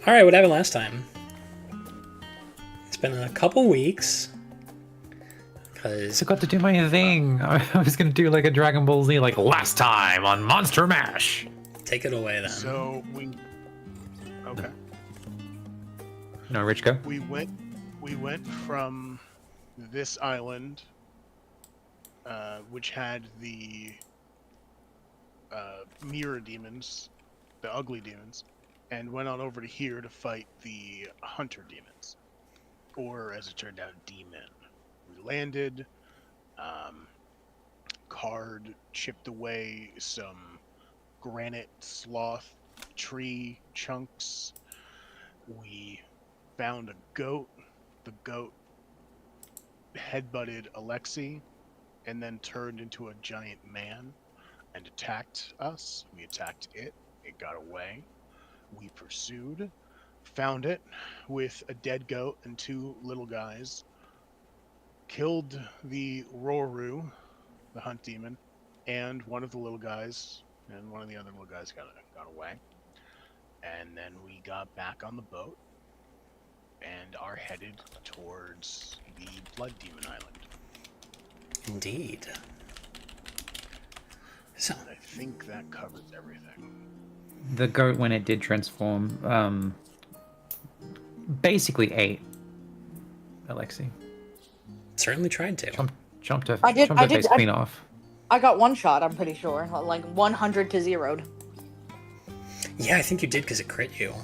All right, what happened last time? It's been a couple weeks. I got to do my thing. I was gonna do like a Dragon Ball Z, like last time on Monster Mash. Take it away then. So we. Okay. No, Rich, go. We went from this island, which had the mirror demons, the ugly demons, and went on over to here to fight the hunter demons, or as it turned out, demon. We landed. Card chipped away some granite sloth tree chunks. We found a goat. The goat headbutted Alexi and then turned into a giant man and attacked us. We attacked it. It got away. We pursued, found it with a dead goat and two little guys. Killed the Roru, the hunt demon, and one of the little guys, and one of the other little guys got away. And then we got back on the boat and are headed towards the Blood Demon Island. Indeed. So And I think that covers everything. The goat, when it did transform, basically ate Alexi. certainly tried to. Jumped her I face clean off. I got one shot, I'm pretty sure. Like 100 to 0'd. Yeah, I think you did because it crit you.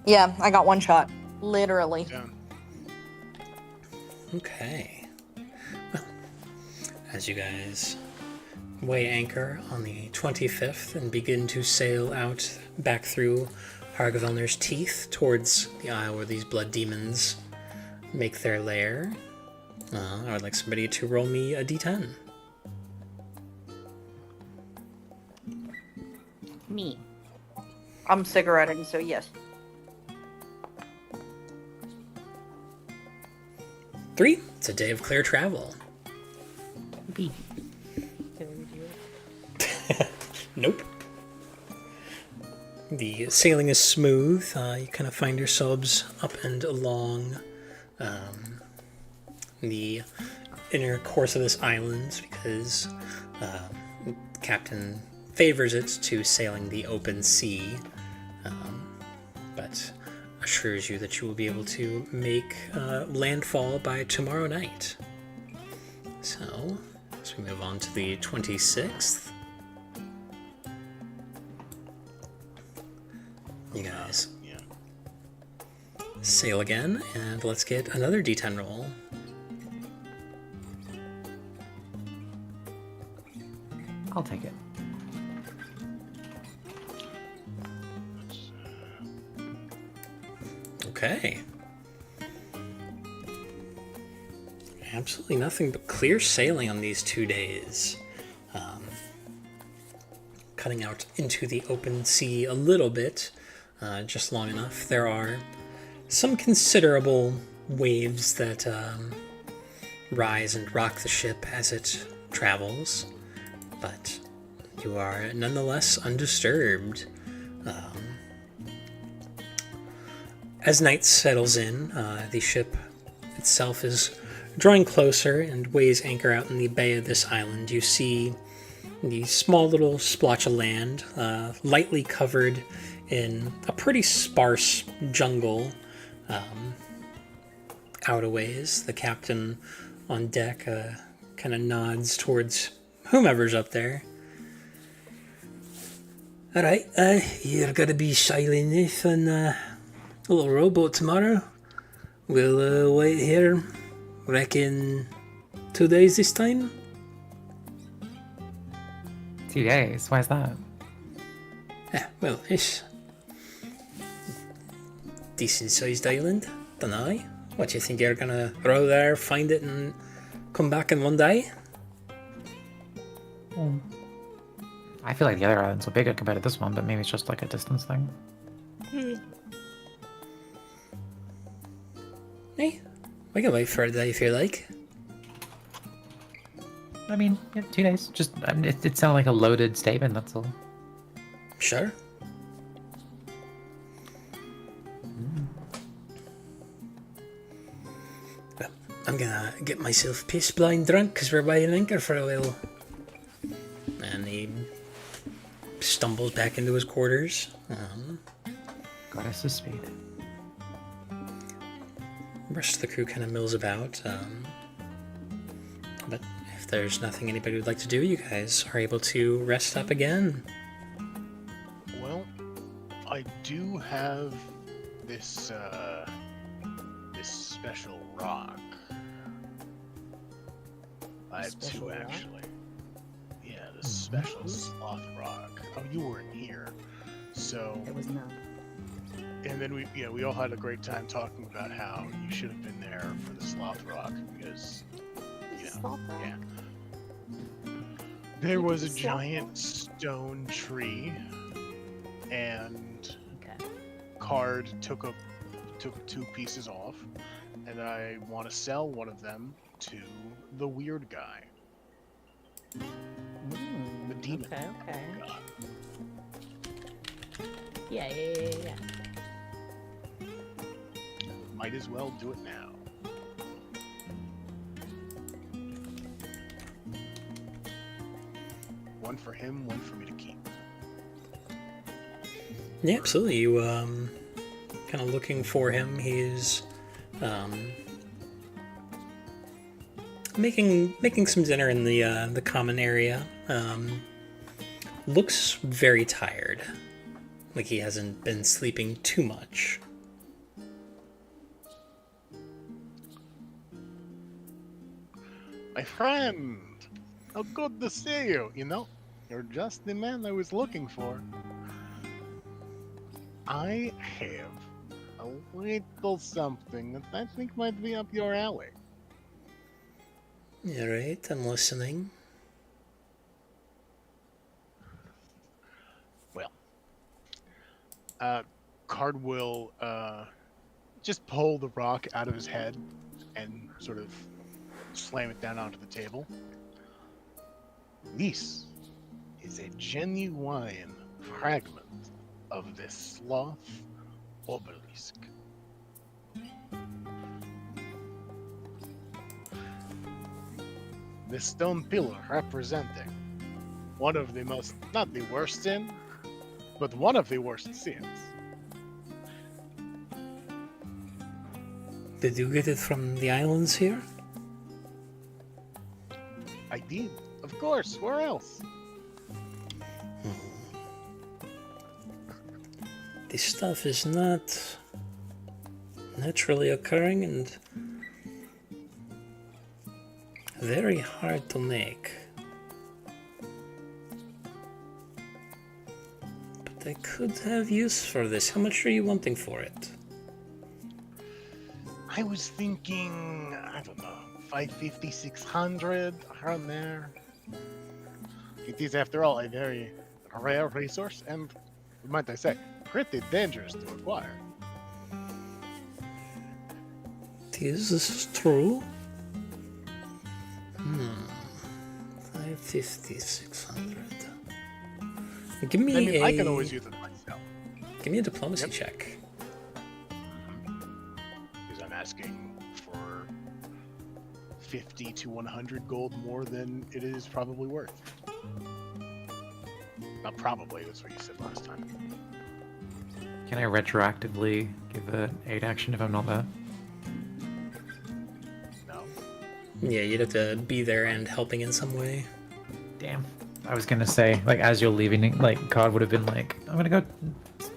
Yeah, I got one shot. Literally. Yeah. Okay. Well, as you guys weigh anchor on the 25th and begin to sail out back through Hargavelnir's teeth towards the isle where these blood demons make their lair, I would like somebody to roll me a d10. Me. I'm cigaretting, so yes. 3. It's a day of clear travel. Nope. The sailing is smooth. You kind of find yourselves up and along the inner course of this island because Captain favors it to sailing the open sea, but assures you that you will be able to make landfall by tomorrow night. So, as we move on to the 26th, you guys sail again, and let's get another D10 roll. I'll take it. Okay. Absolutely nothing but clear sailing on these 2 days. Cutting out into the open sea a little bit, just long enough. There are some considerable waves that rise and rock the ship as it travels, but you are nonetheless undisturbed. As night settles in, the ship itself is drawing closer and weighs anchor out in the bay of this island. You see the small little splotch of land, lightly covered in a pretty sparse jungle. Out a ways, the captain on deck kind of nods towards whomever's up there. All right, you're gonna be sailing this on a little rowboat tomorrow. We'll wait here, reckon 2 days this time. 2 days? Why is that? Yeah, well, it's decent sized island, don't I? What, you think you're gonna row there, find it, and come back in one day? I feel like the other islands are bigger compared to this one, but maybe it's just like a distance thing. Hey, we can wait for a day if you like. I mean, yeah, 2 days. Just it sounded like a loaded statement. That's all. Sure. Well, I'm gonna get myself piss blind drunk because we're weighing anchor for a while. And he stumbles back into his quarters. Got us a spade. The rest of the crew kind of mills about. But if there's nothing anybody would like to do, you guys are able to rest up again. Well, I do have this this special rock. I have Special two rock? actually. Yeah, this special sloth rock. Oh, you weren't here, so. It was not. And then we all had a great time talking about how you should have been there for the sloth rock because, Sloth rock? yeah. There was a giant stone tree, and Okay. Card took two pieces off, and I want to sell one of them to the weird guy, the demon Okay. guy. Yeah. Might as well do it now. One for him, one for me to keep. Yeah, absolutely. You kind of looking for him. He's making some dinner in the common area. Looks very tired, like he hasn't been sleeping too much. My friend, how good to see you. You're just the man I was looking for. I have a little something that I think might be up your alley. All right, I'm listening. Well, Card will just pull the rock out of his head and sort of slam it down onto the table. This is a genuine fragment of the sloth obelisk. The stone pillar representing one of the most, not the worst sin, but one of the worst sins. Did you get it from the islands here? I did, of course. Where else? This stuff is not naturally occurring and very hard to make. But I could have use for this. How much are you wanting for it? I was thinking, I don't know, 550, 600, around there. It is, after all, a very rare resource, and, might I say, pretty dangerous to acquire. This is true. 550, 600. Give me I mean, a. I can always use it myself. Give me a diplomacy Yep. check. Because I'm asking for 50 to 100 gold more than it is probably worth. Not probably, that's what you said last time. Can I retroactively give an aid action if I'm not there? No? Yeah, you'd have to be there and helping in some way. Damn. I was gonna say, like, as you're leaving, like, Card would have been like, I'm gonna go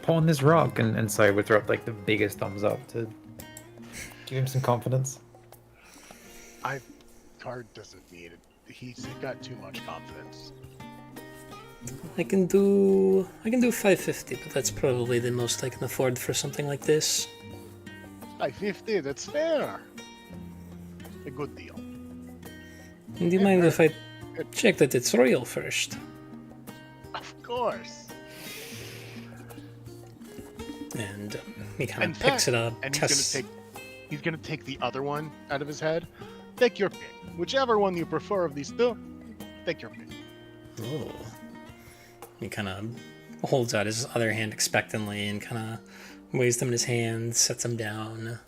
pawn this rock, and so I would throw up, like, the biggest thumbs up to give him some confidence. Card doesn't need it. He's got too much confidence. I can do 550, but that's probably the most I can afford for something like this. 550, that's fair. A good deal. Do you mind if I check that it's royal first? Of course. And he kind In of picks fact, it up, and tests. he's gonna take the other one out of his head. Take your pick. Whichever one you prefer of these two, take your pick. Oh. He kind of holds out his other hand expectantly and kind of weighs them in his hand, sets them down.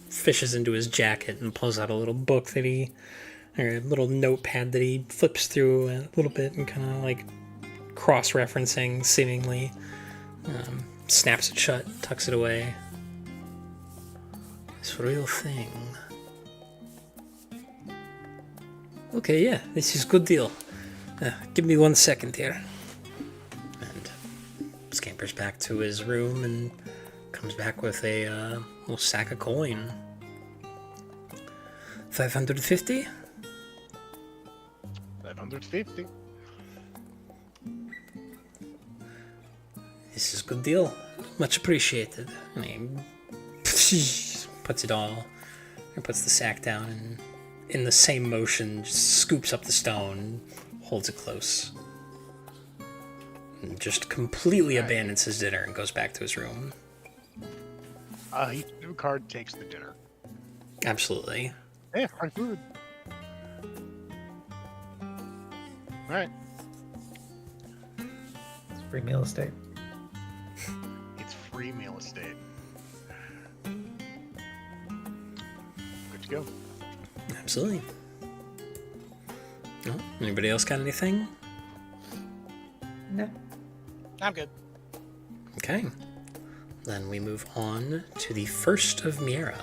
fishes into his jacket and pulls out a little book or a little notepad that he flips through a little bit and kind of like cross-referencing, seemingly. Snaps it shut, tucks it away. It's a real thing. Okay, yeah, this is good deal. Give me 1 second here. And scampers back to his room and comes back with a little sack of coin. 550? 550. This is a good deal. Much appreciated. And he puts it all, or puts the sack down, and in the same motion, just scoops up the stone, holds it close, and just completely abandons his dinner and goes back to his room. Card takes the dinner. Absolutely. Hey, our food. Right. It's free meal estate. It's free meal estate. Good to go. Absolutely. Oh, anybody else got anything? No. I'm good. Okay. Then we move on to the first of Miera.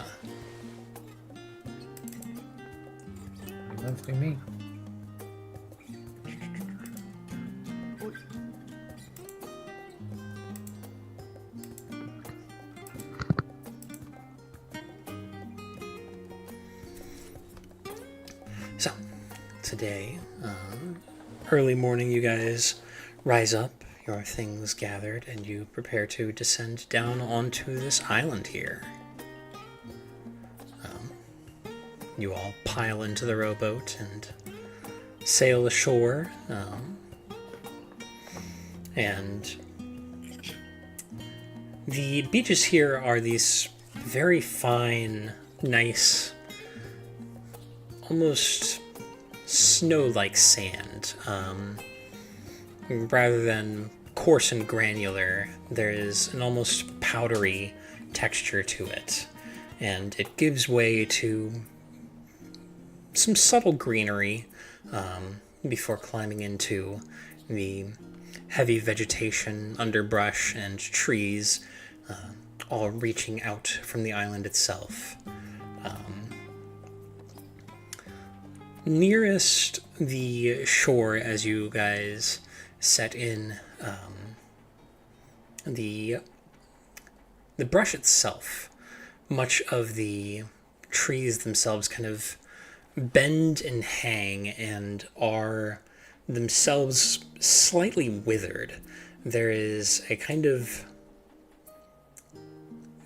That's be me. So, today, early morning, you guys rise up, your things gathered, and you prepare to descend down onto this island here. You all pile into the rowboat and sail ashore, and the beaches here are these very fine, nice, almost snow-like sand. Rather than coarse and granular, there is an almost powdery texture to it, and it gives way to some subtle greenery before climbing into the heavy vegetation, underbrush, and trees, all reaching out from the island itself. Nearest the shore, as you guys set in, the brush itself, much of the trees themselves kind of bend and hang and are themselves slightly withered. There is a kind of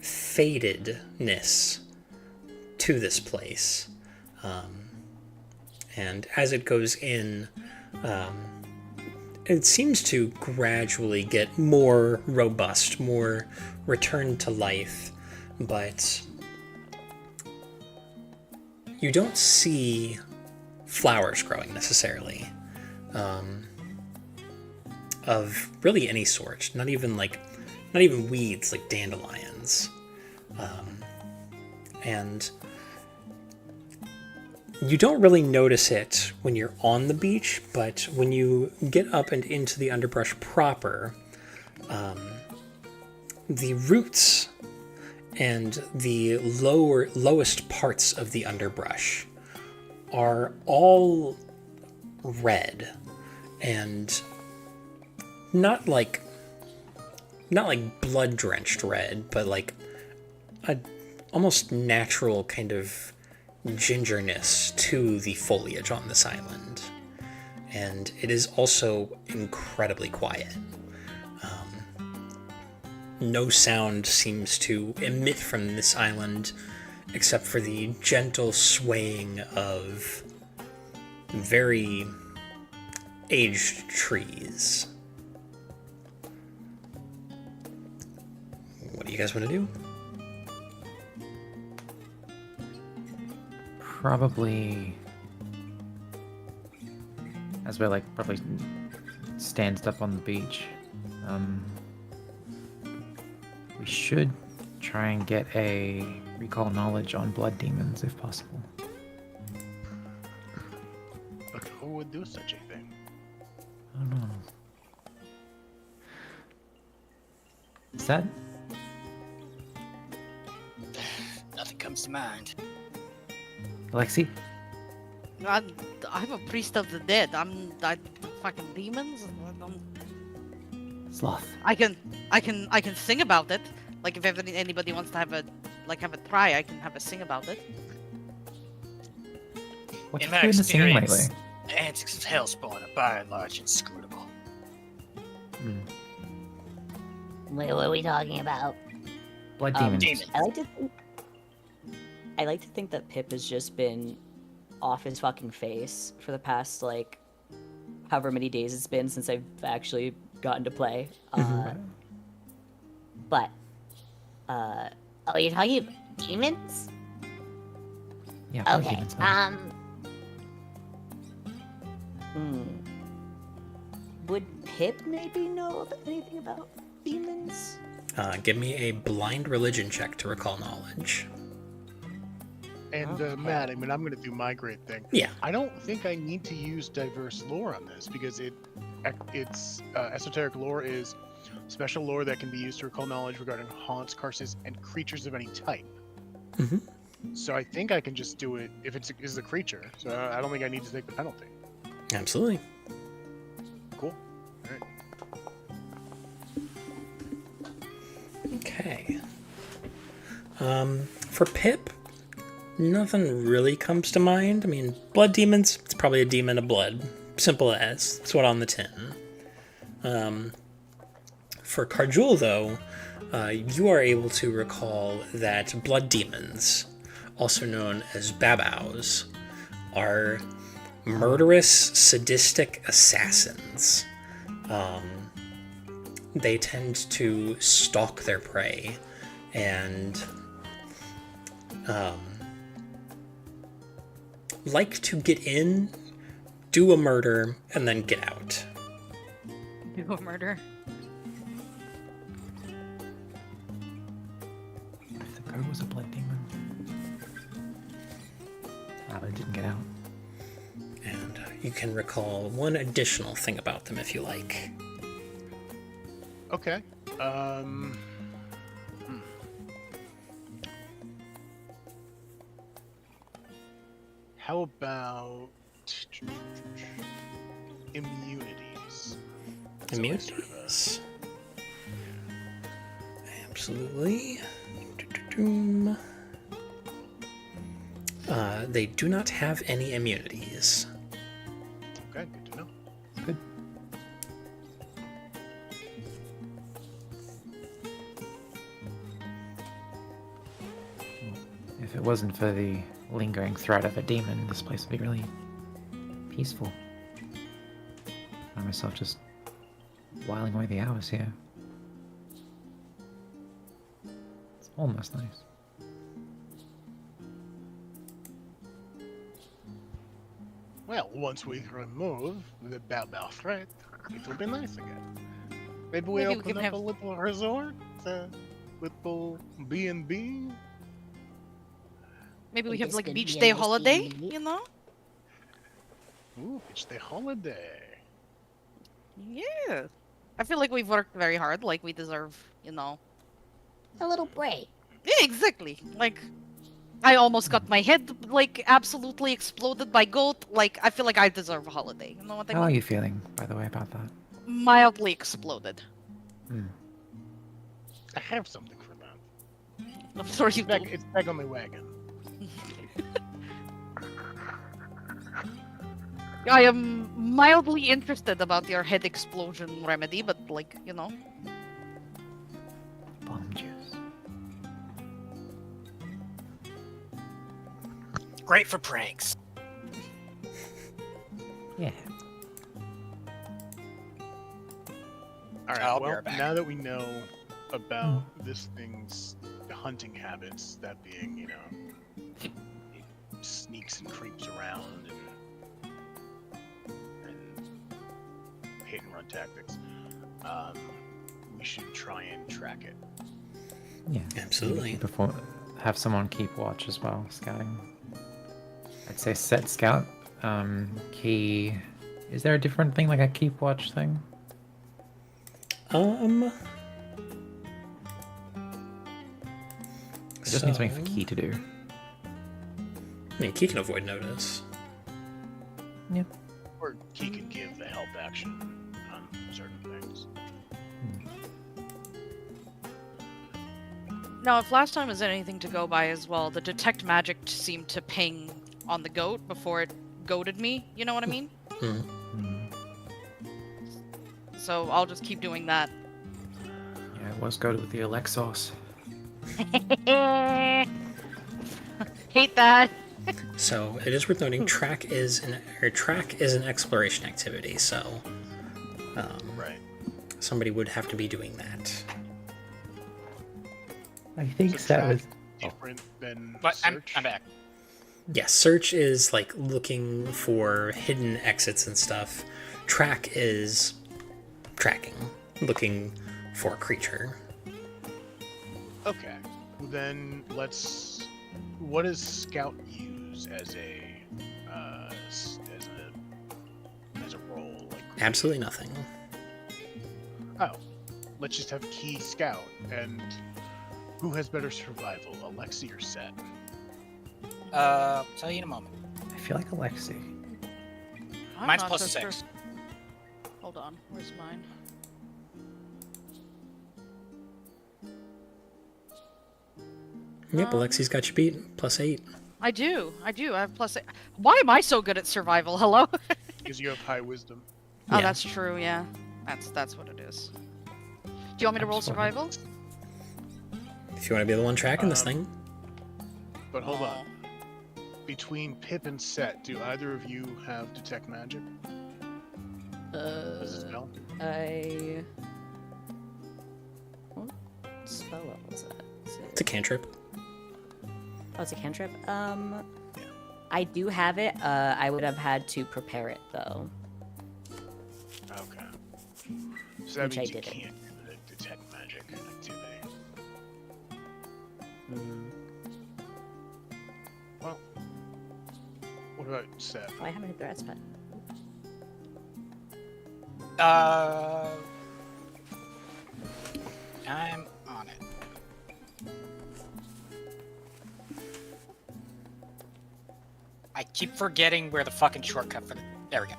fadedness to this place. And as it goes in, it seems to gradually get more robust, more returned to life, but you don't see flowers growing necessarily, of really any sort. Not even weeds like dandelions, and you don't really notice it when you're on the beach, but when you get up and into the underbrush proper, the roots and the lowest parts of the underbrush are all red, and not like blood-drenched red, but like a almost natural kind of gingerness to the foliage on this island. And it is also incredibly quiet. No sound seems to emit from this island except for the gentle swaying of very aged trees. What do you guys want to do? Probably, as we're probably stands up on the beach, we should try and get a recall knowledge on blood demons if possible. But who would do such a thing? I don't know. Is that? Nothing comes to mind. Alexi? I'm a priest of the dead. I'm fucking demons. Sloth. I can sing about it. Like if anybody wants to have a try, I can have a sing about it. What In you my doing to sing lately? experience, the antics of Hellspawn are by and large inscrutable. Hmm. Wait, what are we talking about? Blood demons. Demons. I like to think that Pip has just been off his fucking face for the past like however many days it's been since I've actually gotten to play. But oh, you're talking about demons? Yeah, blood Okay. demons. Man. Would Pip maybe know anything about demons? Give me a blind religion check to recall knowledge. And Okay. Matt, I mean, I'm going to do my great thing. Yeah. I don't think I need to use diverse lore on this because it's esoteric lore is special lore that can be used to recall knowledge regarding haunts, curses, and creatures of any type. Mhm. So I think I can just do it if it's a creature. So I don't think I need to take the penalty. Absolutely. Cool. All right. Okay. For Pip, nothing really comes to mind. I mean, blood demons, it's probably a demon of blood. Simple as. It's what on the tin. For Carjul, though, you are able to recall that blood demons, also known as babaus, are murderous, sadistic assassins. They tend to stalk their prey and like to get in, do a murder, and then get out. Do a murder. If the crow was a blood demon. Ah, but it didn't get out. And you can recall one additional thing about them if you like. Okay. How about immunities? That's what I started with. Immunities. Absolutely. They do not have any immunities. Okay, good to know. Good. If it wasn't for the lingering threat of a demon, this place would be really peaceful. I find myself just whiling away the hours here. It's almost nice. Well, once we remove the Bao threat, it will be nice again. Maybe we Maybe we open can up have- a little resort, a little B&B. Maybe we Think have this like could beach be a day nice holiday, evening. you know? Ooh, it's the holiday. Yeah. I feel like we've worked very hard, like we deserve, you know. A little break. Yeah, exactly. Like I almost got my head like absolutely exploded by goat. Like I feel like I deserve a holiday. You know what I How are mean? you feeling, by the way, about that? Mildly exploded. I have something for that. I'm sorry you do. It's back on my wagon. I am mildly interested about your head explosion remedy, but like, you know. Bomb juice. Great for pranks. Yeah. All right. I'll be well, right back. now that we know about this thing's hunting habits, that being, you know, it sneaks and creeps around and hit and run tactics, we should try and track it. Yeah. Absolutely. Before, have someone keep watch as well, scouting. I'd say set scout. Key. Is there a different thing like a keep watch thing? Um. It just needs something for key to do. I mean, Key can avoid notice. Yeah. Or he can give the help action on certain things. Now, if last time was anything to go by as well, the detect magic seemed to ping on the goat before it goaded me. You know what I mean? So I'll just keep doing that. Yeah, it was goaded with the Alexos. Hate that. So it is worth noting, track is an exploration activity. So Right. somebody would have to be doing that. I think So that track was. different than But search. I'm back. Yes, search is like looking for hidden exits and stuff. Track is tracking, looking for a creature. Okay. Well, then let's. What does Scout use as a as a role? Like Absolutely nothing. oh, let's just have Key Scout. And who has better survival, Alexi or Set? Tell you in a moment. I feel like Alexi. I'm Mine's not plus so 6. sure. Hold on, where's mine? Yep, Alexi's got you beat. +8. I do. I have plus 8. Why am I so good at survival? Hello? Because you have high wisdom. Oh, Yeah. that's true. Yeah, that's what it is. Do you want me to roll Absolutely. survival? If you want to be the one tracking this Um, thing. But hold on. Between Pip and Set, do either of you have detect magic as a spell? What spell level is that? It's a cantrip. Oh, it's a cantrip? I do have it. I would have had to prepare it, though. Okay. So that Which I means you didn't. can't do the detect magic activity. Mm. Well, what about Set? Oh, I haven't hit the red spot. I'm on it. I keep forgetting where the fucking shortcut for the. There we go.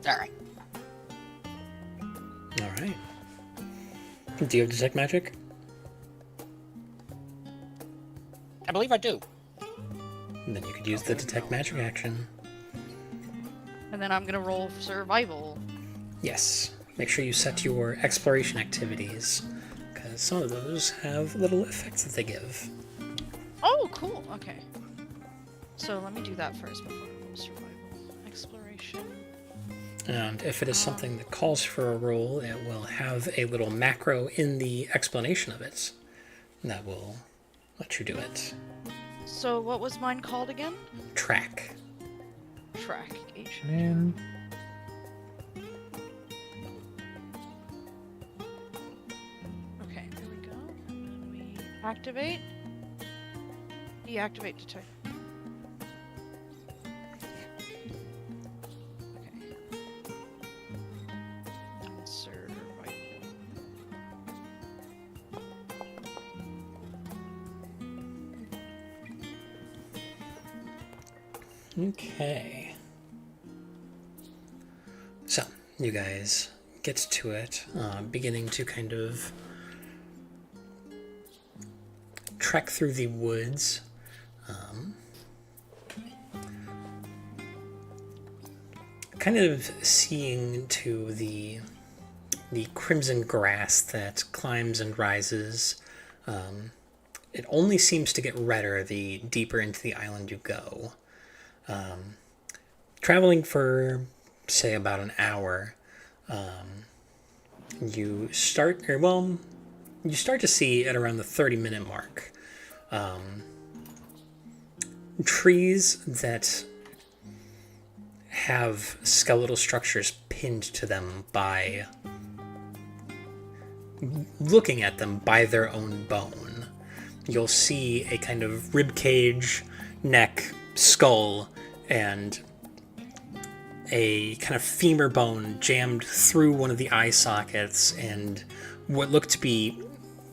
Alright. All right. Do you have detect magic? I believe I do. Then you could use the detect magic action. And then I'm gonna roll survival. Yes. Make sure you set your exploration activities, because some of those have little effects that they give. Oh, cool. Okay. So let me do that first before I roll survival. Exploration. And if it is something that calls for a roll, it will have a little macro in the explanation of it that will let you do it. So what was mine called again? Track. Track. H. Man. Okay, there we go. And then we activate. Deactivate detect. Okay. Survival. Okay. So, you guys get to it, beginning to kind of trek through the woods. Kind of seeing to the crimson grass that climbs and rises. It only seems to get redder the deeper into the island you go. Traveling for, say, about an hour, you start to see at around the 30-minute mark trees that have skeletal structures pinned to them by looking at them by their own bone. You'll see a kind of rib cage, neck, skull, and a kind of femur bone jammed through one of the eye sockets, and what looked to be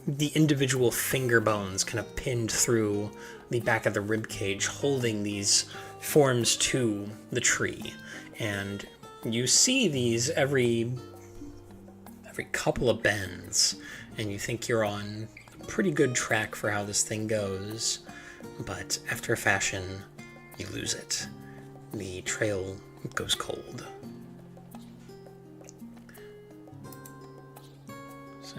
the individual finger bones kind of pinned through the back of the rib cage, holding these forms to the tree. And you see these every couple of bends, and you think you're on a pretty good track for how this thing goes, but after a fashion, you lose it. The trail goes cold. So,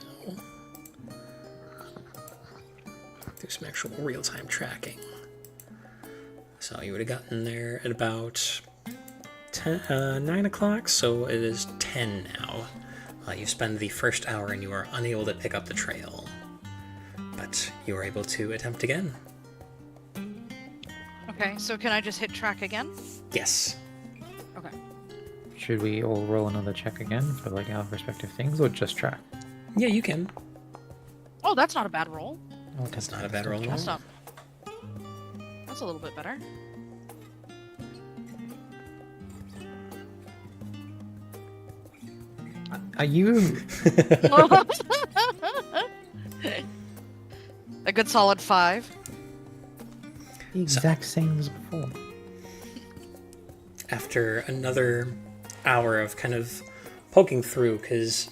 do some actual real-time tracking. So you would have gotten there at about 9 o'clock, so it is 10 now. You spend the first hour and you are unable to pick up the trail, but you are able to attempt again. Okay, so can I just hit track again? Yes. Okay. Should we all roll another check again for like our respective things, or just track? Yeah, you can. Oh, that's not a bad roll. Oh, That's not a bad roll at That's all. not. That's a little bit better. Are you? A good solid 5. The exact same as before. After another hour of kind of poking through, because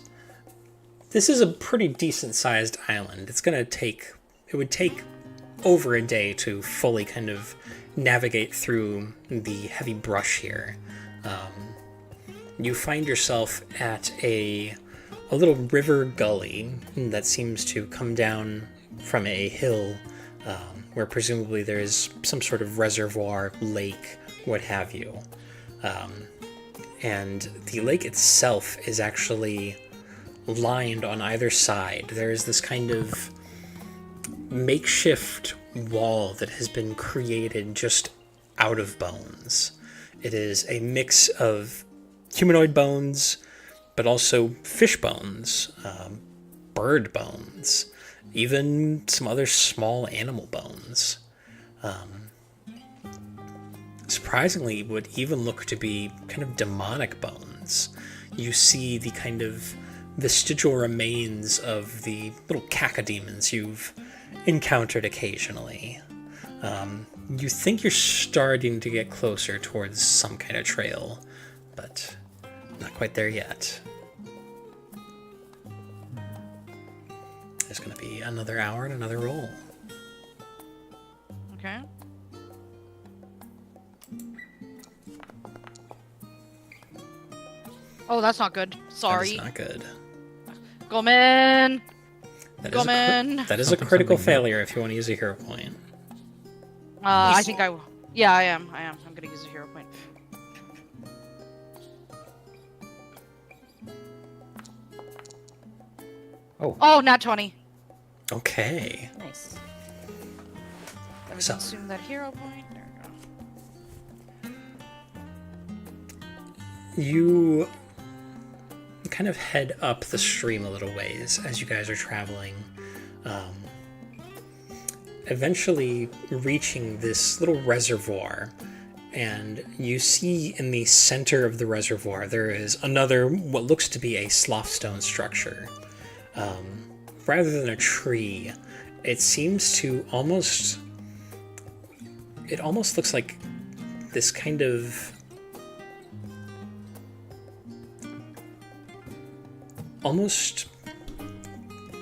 this is a pretty decent sized island. It would take over a day to fully kind of navigate through the heavy brush here. You find yourself at a little river gully that seems to come down from a hill, where presumably there is some sort of reservoir, lake, what have you. And the lake itself is actually lined on either side. There is this kind of makeshift wall that has been created just out of bones. It is a mix of humanoid bones, but also fish bones, bird bones, even some other small animal bones. Surprisingly, would even look to be kind of demonic bones. You see the kind of vestigial remains of the little cacodemons you've encountered occasionally. You think you're starting to get closer towards some kind of trail, but not quite there yet. There's going to be another hour and another roll. Okay. Oh, that's not good. Sorry. That is not good. Gomen! That Gomen! is a critical failure if you want to use a hero point. I think I will. Yeah, I am. I'm gonna use a hero point. Oh, nat 20. Okay. Nice. Let me So- consume that hero point. There we go. You kind of head up the stream a little ways as you guys are traveling, eventually reaching this little reservoir, and you see in the center of the reservoir there is another, what looks to be a slothstone structure. Rather than a tree, it seems to almost looks like this kind of almost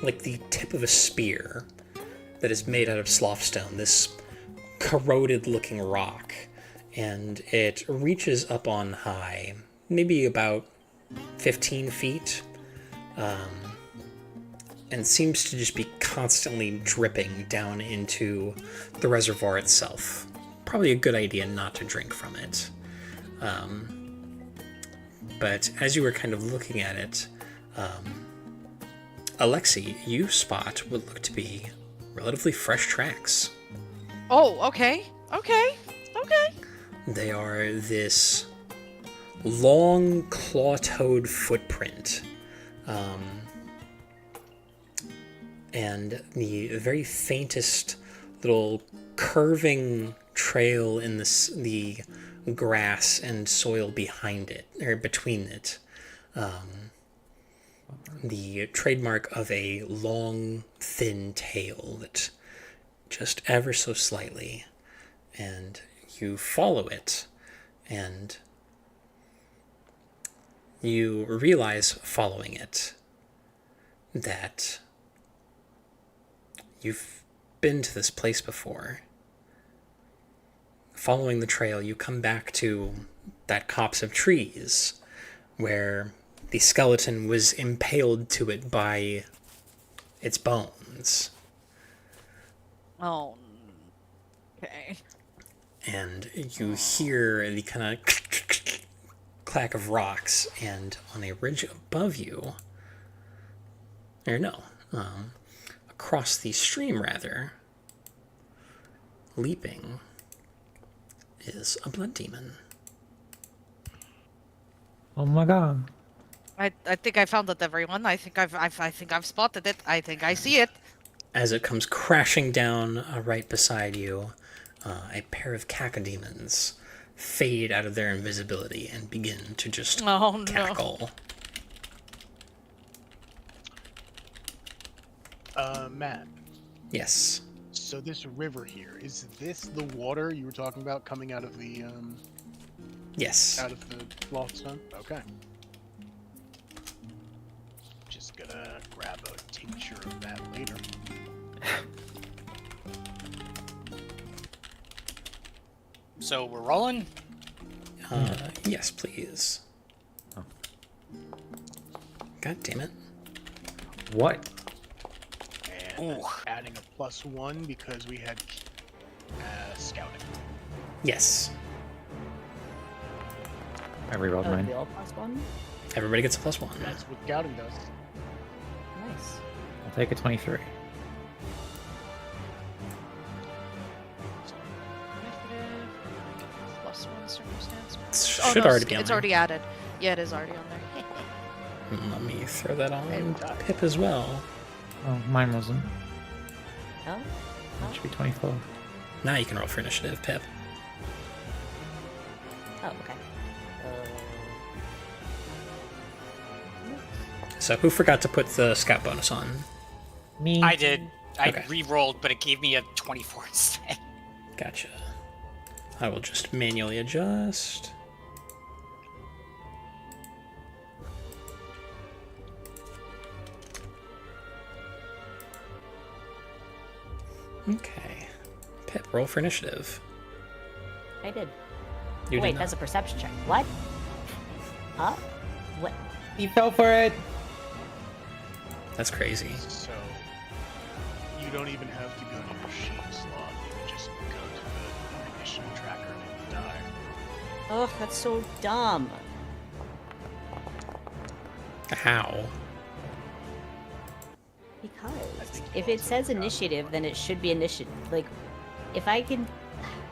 like the tip of a spear that is made out of slothstone, this corroded looking rock, and it reaches up on high, maybe about 15 feet, and seems to just be constantly dripping down into the reservoir itself. Probably a good idea not to drink from it. But as you were kind of looking at it, Alexi, you spot what look to be relatively fresh tracks. Oh, okay. Okay. Okay. They are this long claw-toed footprint. And the very faintest little curving trail in the grass and soil behind it, or between it. The trademark of a long, thin tail that just ever so slightly, and you follow it, and you realize following it that you've been to this place before. Following the trail, you come back to that copse of trees where the skeleton was impaled to it by its bones. Oh. Okay. And you hear the kind of clack of rocks, and on a ridge above you, or no, across the stream rather, leaping, is a blood demon. Oh my god. I think I found it, everyone. I think I've spotted it. I think I see it. As it comes crashing down right beside you, a pair of cacodemons fade out of their invisibility and begin to just Oh no. cackle. Matt, Yes. so this river here, is this the water you were talking about coming out of the Yes. out of the Lothstone? Okay. Just gonna grab a tincture of that later. So we're rolling? Yes, please. Oh. God damn it. What? And Ooh. adding a +1 because we had scouting. Yes. I rerolled Oh, mine. the all +1? Everybody gets a +1. That's what scouting does. Nice. I'll take a 23. Plus one circumstance. It should already be on It's there. already added. Yeah, it is already on there. Let me throw that on Hey, Pip as well. Oh, mine wasn't. Oh? It should be 24. Now you can roll for initiative, Pip. Oh, okay. So who forgot to put the scout bonus on? Me. I did. I Okay. re-rolled, but it gave me a 24 instead. Gotcha. I will just manually adjust. Okay. Pip, roll for initiative. I did. You Oh, did wait, not. that's a perception check. What? Huh? What? He fell for it. That's crazy. So you don't even have to go to your sheet slot. You can just go to the initiative tracker and die. Oh, that's so dumb. How? Because think if you it also says forgot. initiative, then it should be initiative. Like, if I can,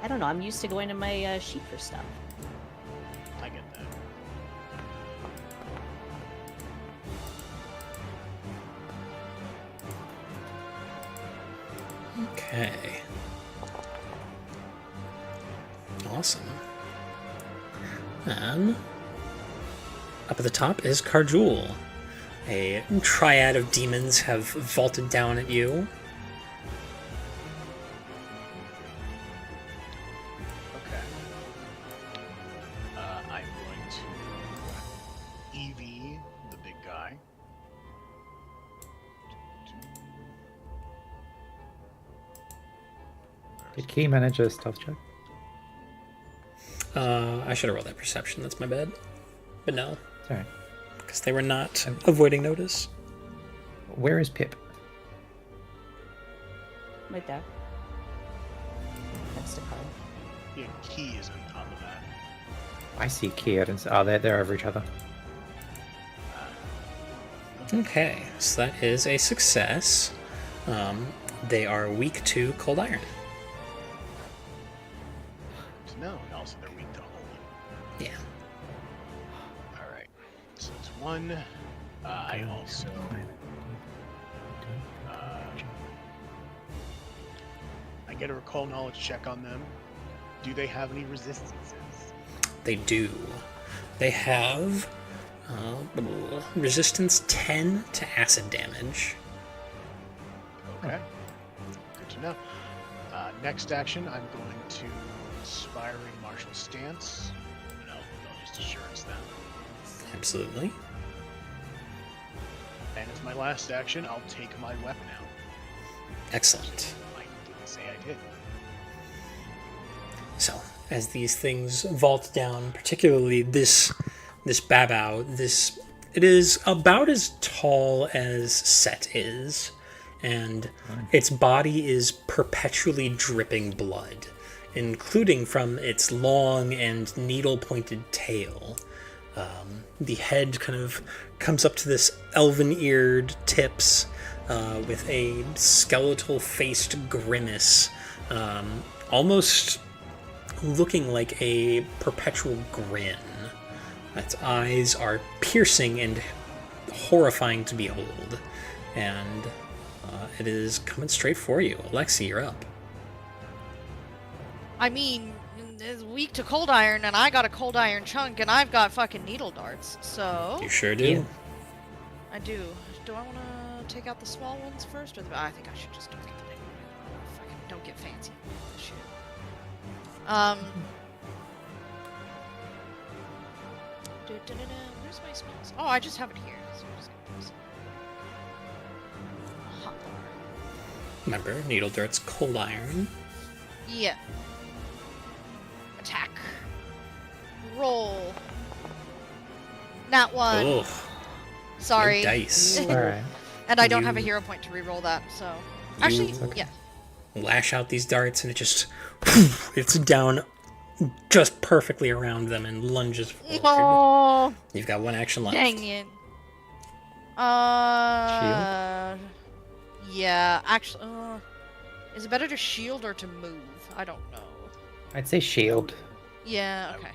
I don't know. I'm used to going to my sheet for stuff. I get that. Okay. Awesome. And up at the top is Carjul. A triad of demons have vaulted down at you. Okay. I'm going to EV the big guy. Did Key manage a stealth check? I should have rolled that perception, that's my bad. But no, Sorry. because they were not avoiding notice. Where is Pip? Right there. Next to Carl. Yeah, key isn't on the map. I see Key. I didn't see. Oh, they're over each other. Okay, so that is a success. They are weak to cold iron. No, and also they're weak to holy. Yeah. All right. So it's 1. I also. I get a recall knowledge check on them. Do they have any resistances? They do. They have resistance 10 to acid damage. Okay. Good to know. Next action, I'm going to Inspiring Martial Stance. No, I'll just Assurance them. Absolutely. And as my last action, I'll take my weapon out. Excellent. I didn't say I did. So, as these things vault down, particularly this Babao, it is about as tall as Set is, and its body is perpetually dripping blood, including from its long and needle-pointed tail. The head kind of comes up to this elven-eared tips with a skeletal-faced grimace, almost looking like a perpetual grin. Its eyes are piercing and horrifying to behold, and it is coming straight for you. Alexi, you're up. I mean, it's weak to cold iron, and I got a cold iron chunk, and I've got fucking needle darts, so... You sure do. Yeah. I do. Do I want to take out the small ones first, or I think I should just don't get the big one. Fucking don't get fancy with this shit. Where's my smells? Oh, I just have it here. So I'm just gonna press it. Hot bar. Remember, needle dart's cold iron. Yeah. Attack. Roll. Nat 1. Ugh, Sorry. no dice. Alright. And I don't have a You- hero point to reroll that, so. Actually, Okay. yeah. Lash out these darts, and it just it's down just perfectly around them and lunges forward. Oh, You've got one action left. dang it. Yeah, actually, is it better to shield or to move? I don't know. I'd say shield. Yeah, okay.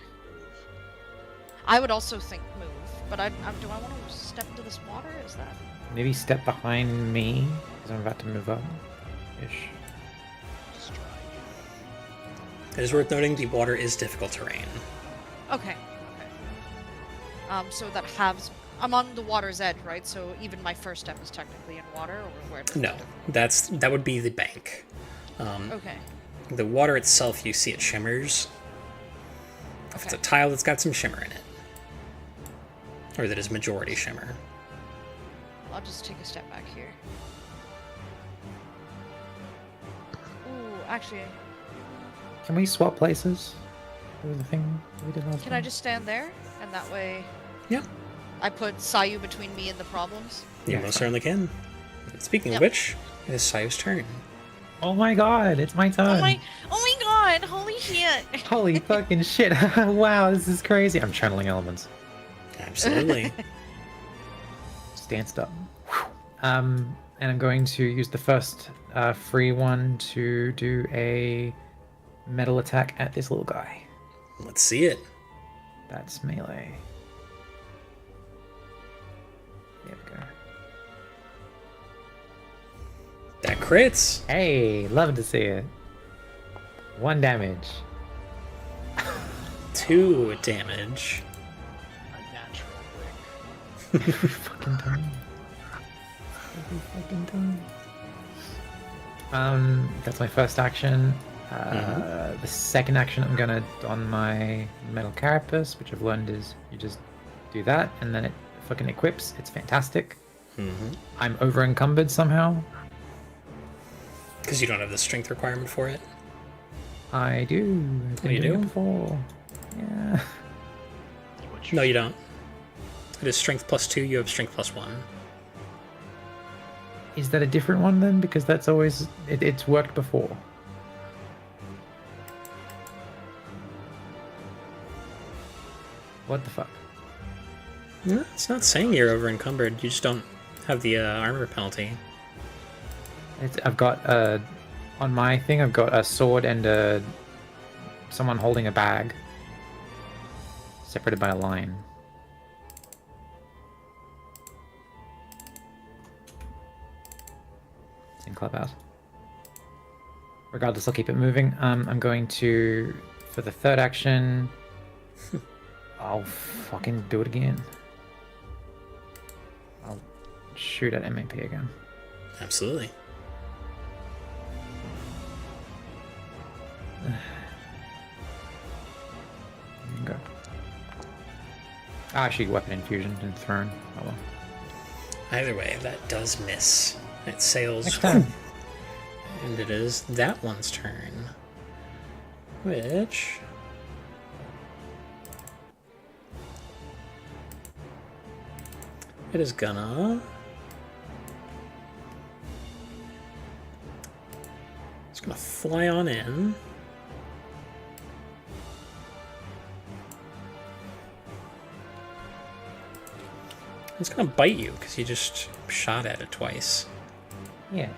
I would also think move, but do I want to step into this water? Is that? Maybe step behind me, because I'm about to move up. Ish. It is worth noting the water is difficult terrain. Okay, okay. So that halves. I'm on the water's edge, right? So even my first step is technically in water, or where? Does No, that would be the bank. Okay. The water itself, you see it shimmers. If it's a Okay. tile that's got some shimmer in it, or that is majority shimmer. I'll just take a step back here. Ooh, actually, Can we swap places? That was the thing we did last can I time. just stand there? And that way Yeah, I put Sayu between me and the problems? you Yeah, most fine. certainly can. Speaking Yep. of which, it is Sayu's turn. Oh my god, it's my turn! Oh my god, holy shit! Holy fucking shit! Wow, this is crazy. I'm channeling elements. Absolutely. Stanced up. And I'm going to use the first free one to do a metal attack at this little guy. Let's see it. That's melee. There we go. That crits. Hey, love to see it. 1 damage. 2 damage. A natural brick. Every fucking time. Every fucking time. That's my first action. The second action I'm gonna on my metal carapace, which I've learned is you just do that and then it fucking equips. It's fantastic. I'm over encumbered somehow. Because you don't have the strength requirement for it. I do. I've been you doing it do? before. Yeah. What's No, your you don't. It is strength +2, you have strength +1. Is that a different one then? Because that's always it's worked before. What the fuck? No, it's not saying you're over encumbered. You just don't have the armor penalty. I've got on my thing. I've got a sword and a someone holding a bag, separated by a line. It's in clubhouse. Regardless, I'll keep it moving. I'm going to, for the third action, I'll fucking do it again. I'll shoot at MAP again. Absolutely. Go. Actually, weapon infusion and thrown. Oh well. Either way, that does miss. It sails. Next time. And it is that one's turn. Which... it is gonna... it's gonna fly on in. It's gonna bite you because you just shot at it twice. Yeah.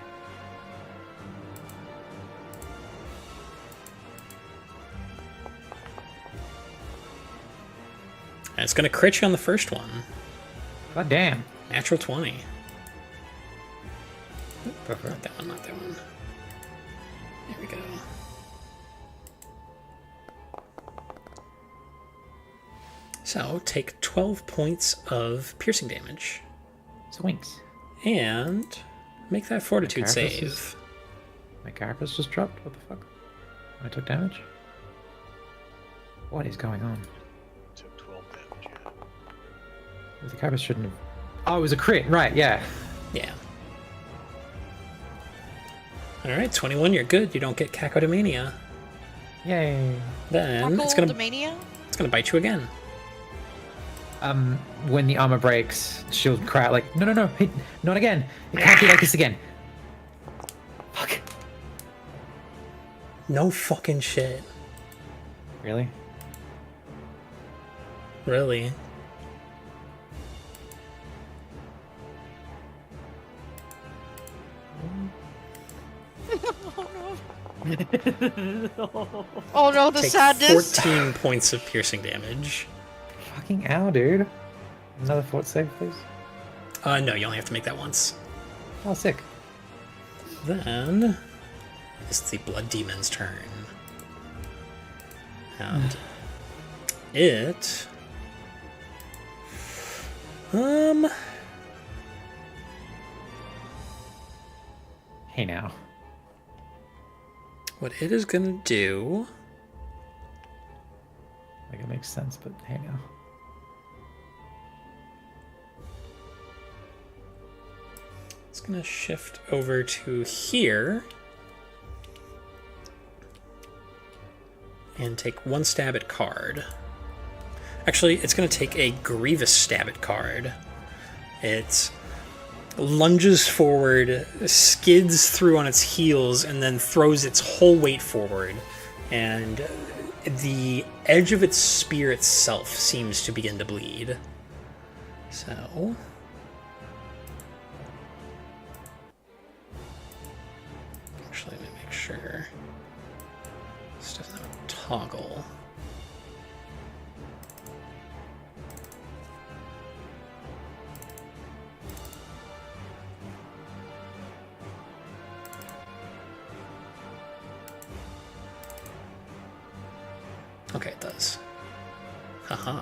And it's gonna crit you on the first one. God damn. Natural 20. Go for it. Not that one, not that one. There we go. So, take 12 points of piercing damage. Swings. And make that fortitude Carapace save. is- My carapace just dropped. What the fuck? I took damage? What is going on? Took 12 damage, yeah. The carapace shouldn't have... Oh, it was a crit. Right, yeah. Yeah. Alright, 21, you're good. You don't get Cacodomania. Yay. Then it's gonna bite you again. When the armor breaks, she'll cry out like, no, hey, not again. It can't be like this again. Fuck. No fucking shit. Really? Really. Oh no, the Take sadness. 14 points of piercing damage. Fucking ow, dude. Another fort save, please. No, you only have to make that once. Oh, sick. Then it's the Blood Demon's turn. And it... Hey now. what it is gonna do... Like it makes sense, but hey now. It's gonna shift over to here. And take one stab at card. Actually, it's gonna take a grievous stab at card. It lunges forward, skids through on its heels, and then throws its whole weight forward. And the edge of its spear itself seems to begin to bleed. So... actually, let me make sure this doesn't have a toggle. Okay, it does. Haha.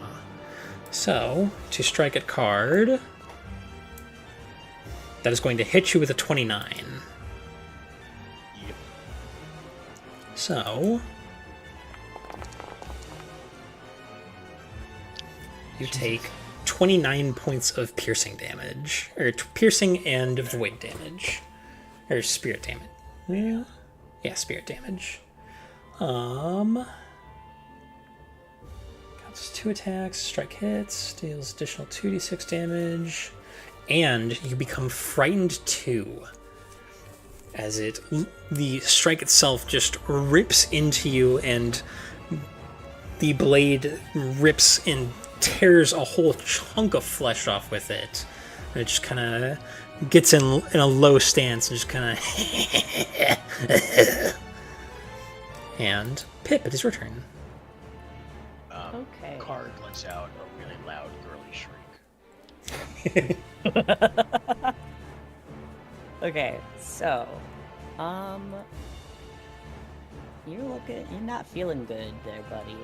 So, to strike at card, that is going to hit you with a 29. Yep. So, you take 29 points of piercing damage, or piercing and void damage, or spirit damage. Yeah, spirit damage. Counts 2 attacks, strike hits, deals additional 2d6 damage, and you become frightened 2. As the strike itself just rips into you, and the blade rips and tears a whole chunk of flesh off with it. And it just kind of gets in a low stance and just kind of... And Pip, it is your turn. Okay. Card lets out a really loud girly shriek. Okay, so, you're not feeling good there, buddy.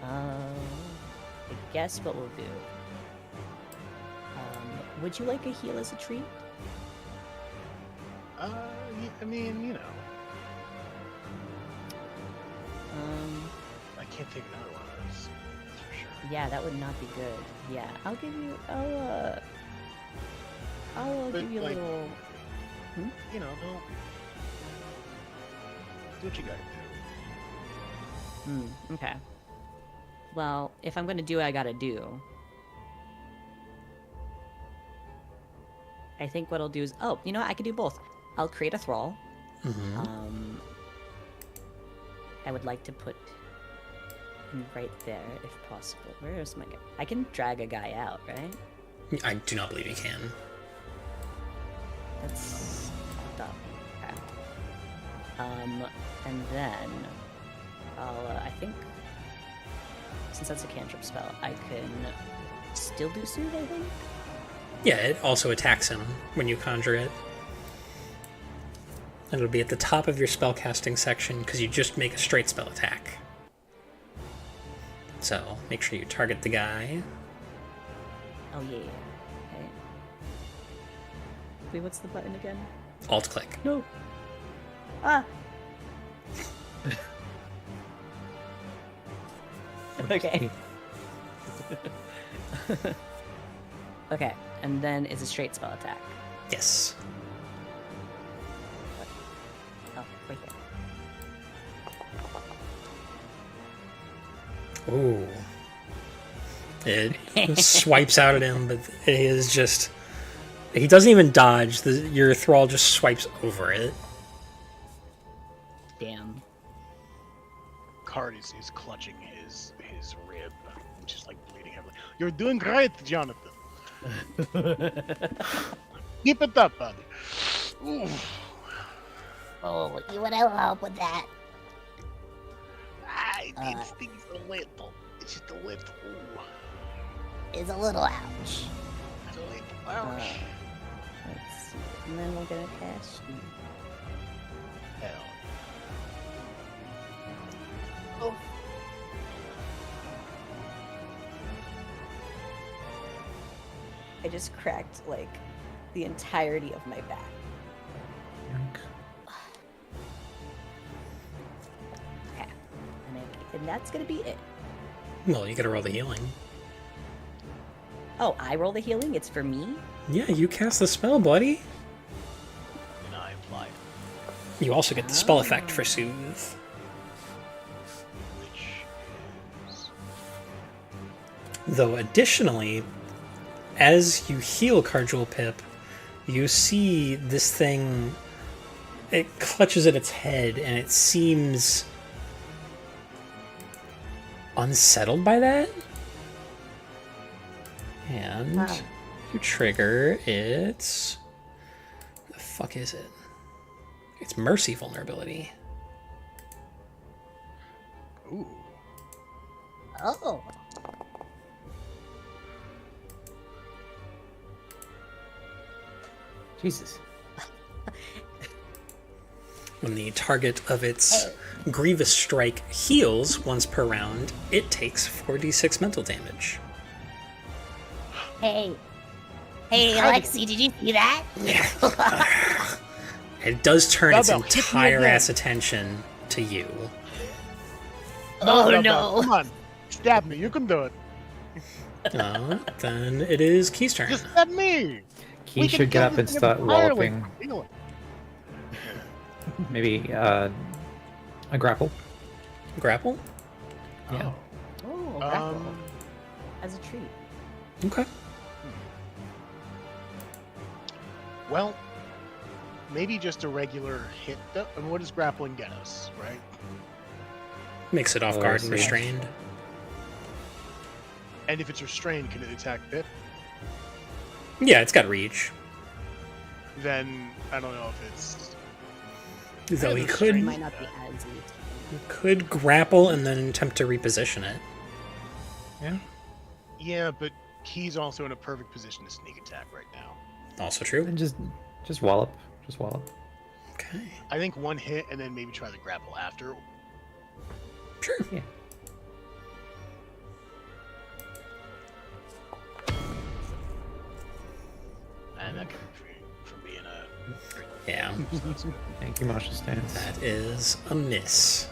I guess what we'll do. Would you like a heal as a treat? I mean, you know. I can't take another one of those. That's for sure. Yeah, that would not be good. Yeah, I'll give you, But, give you a like- little. You know, don't do what you gotta do. Okay. Well, if I'm gonna do what I gotta do, I think what I'll do is, you know what? I could do both. I'll create a thrall. Mm-hmm. I would like to put him right there, if possible. Where is my guy? I can drag a guy out, right? I do not believe you can. That's dumb. Okay. And then I'll, I think, since that's a cantrip spell, I can still do soothe, I think? Yeah, it also attacks him when you conjure it. It'll be at the top of your spellcasting section because you just make a straight spell attack. So make sure you target the guy. Oh, yeah. Okay. Wait, what's the button again? Alt click. No. Ah. Okay. Okay, and then it's a straight spell attack. Yes. Oh, right there. Ooh. It swipes out at him, but it is just... He doesn't even dodge. Your thrall just swipes over it. Damn. Card is clutching his rib, which is like bleeding heavily. You're doing great, Jonathan. Keep it up, buddy. Ooh. Oh, you would help with that. It stings a little. It's just a little. Ooh. It's a little ouch. It's a little. Ouch. Let's see. And then we're gonna cast you. Hell. I just cracked, like, the entirety of my back. Okay. And that's gonna be it. Well, you gotta roll the healing. Oh, I roll the healing? It's for me? Yeah, you cast the spell, buddy. And I apply it, You also get the spell effect for Soothe. which is Though additionally, as you heal Cardjewel Pip, you see this thing, it clutches at its head and it seems unsettled by that. And you trigger its... The fuck is it? It's Mercy vulnerability. ooh. Oh. Jesus. When the target of its grievous strike heals once per round, it takes 4d6 mental damage. Hey. Hey, Alexi, did you see that? It does turn its Bubba, hit me entire again. ass attention to you. Oh, Bubba, no. Come on. Stab me. You can do it. Then it is Key's turn. Just stab me. He We can should get kill up and this thing start entirely. walloping. Heal it. Maybe a grapple. Grapple? Yeah. Oh, grapple. Um, As a treat. Okay. well, maybe just a regular hit. I mean, what does grappling get us, right? Makes it off Oh, I guard and see. restrained. And if it's restrained, can it attack Pip? Yeah, it's got reach. Then I don't know if it's. Though he It could Might not be as easy. grapple and then attempt to reposition it. Yeah. Yeah, but he's also in a perfect position to sneak attack right now. Also true. And just wallop. Just wallop. Okay. I think one hit and then maybe try the grapple after. Sure. Yeah. And that could be from being a. Yeah. Thank you, Marshall Stance. That is a miss.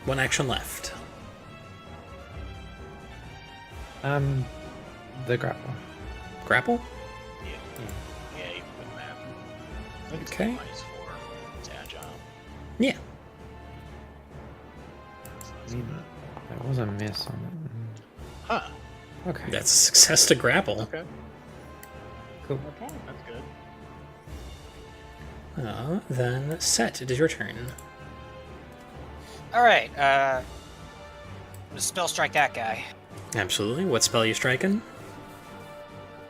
One action left. The grapple. Grapple? Yeah, you can put that. I think it's Okay. -4. It's agile. Yeah. So I that's mean, good. there was a miss on it. Huh. Okay. That's a success to grapple. Okay. Cool. Okay. That's good. Then Set, it is your turn. All right. I'm gonna spell strike that guy. Absolutely. What spell are you striking?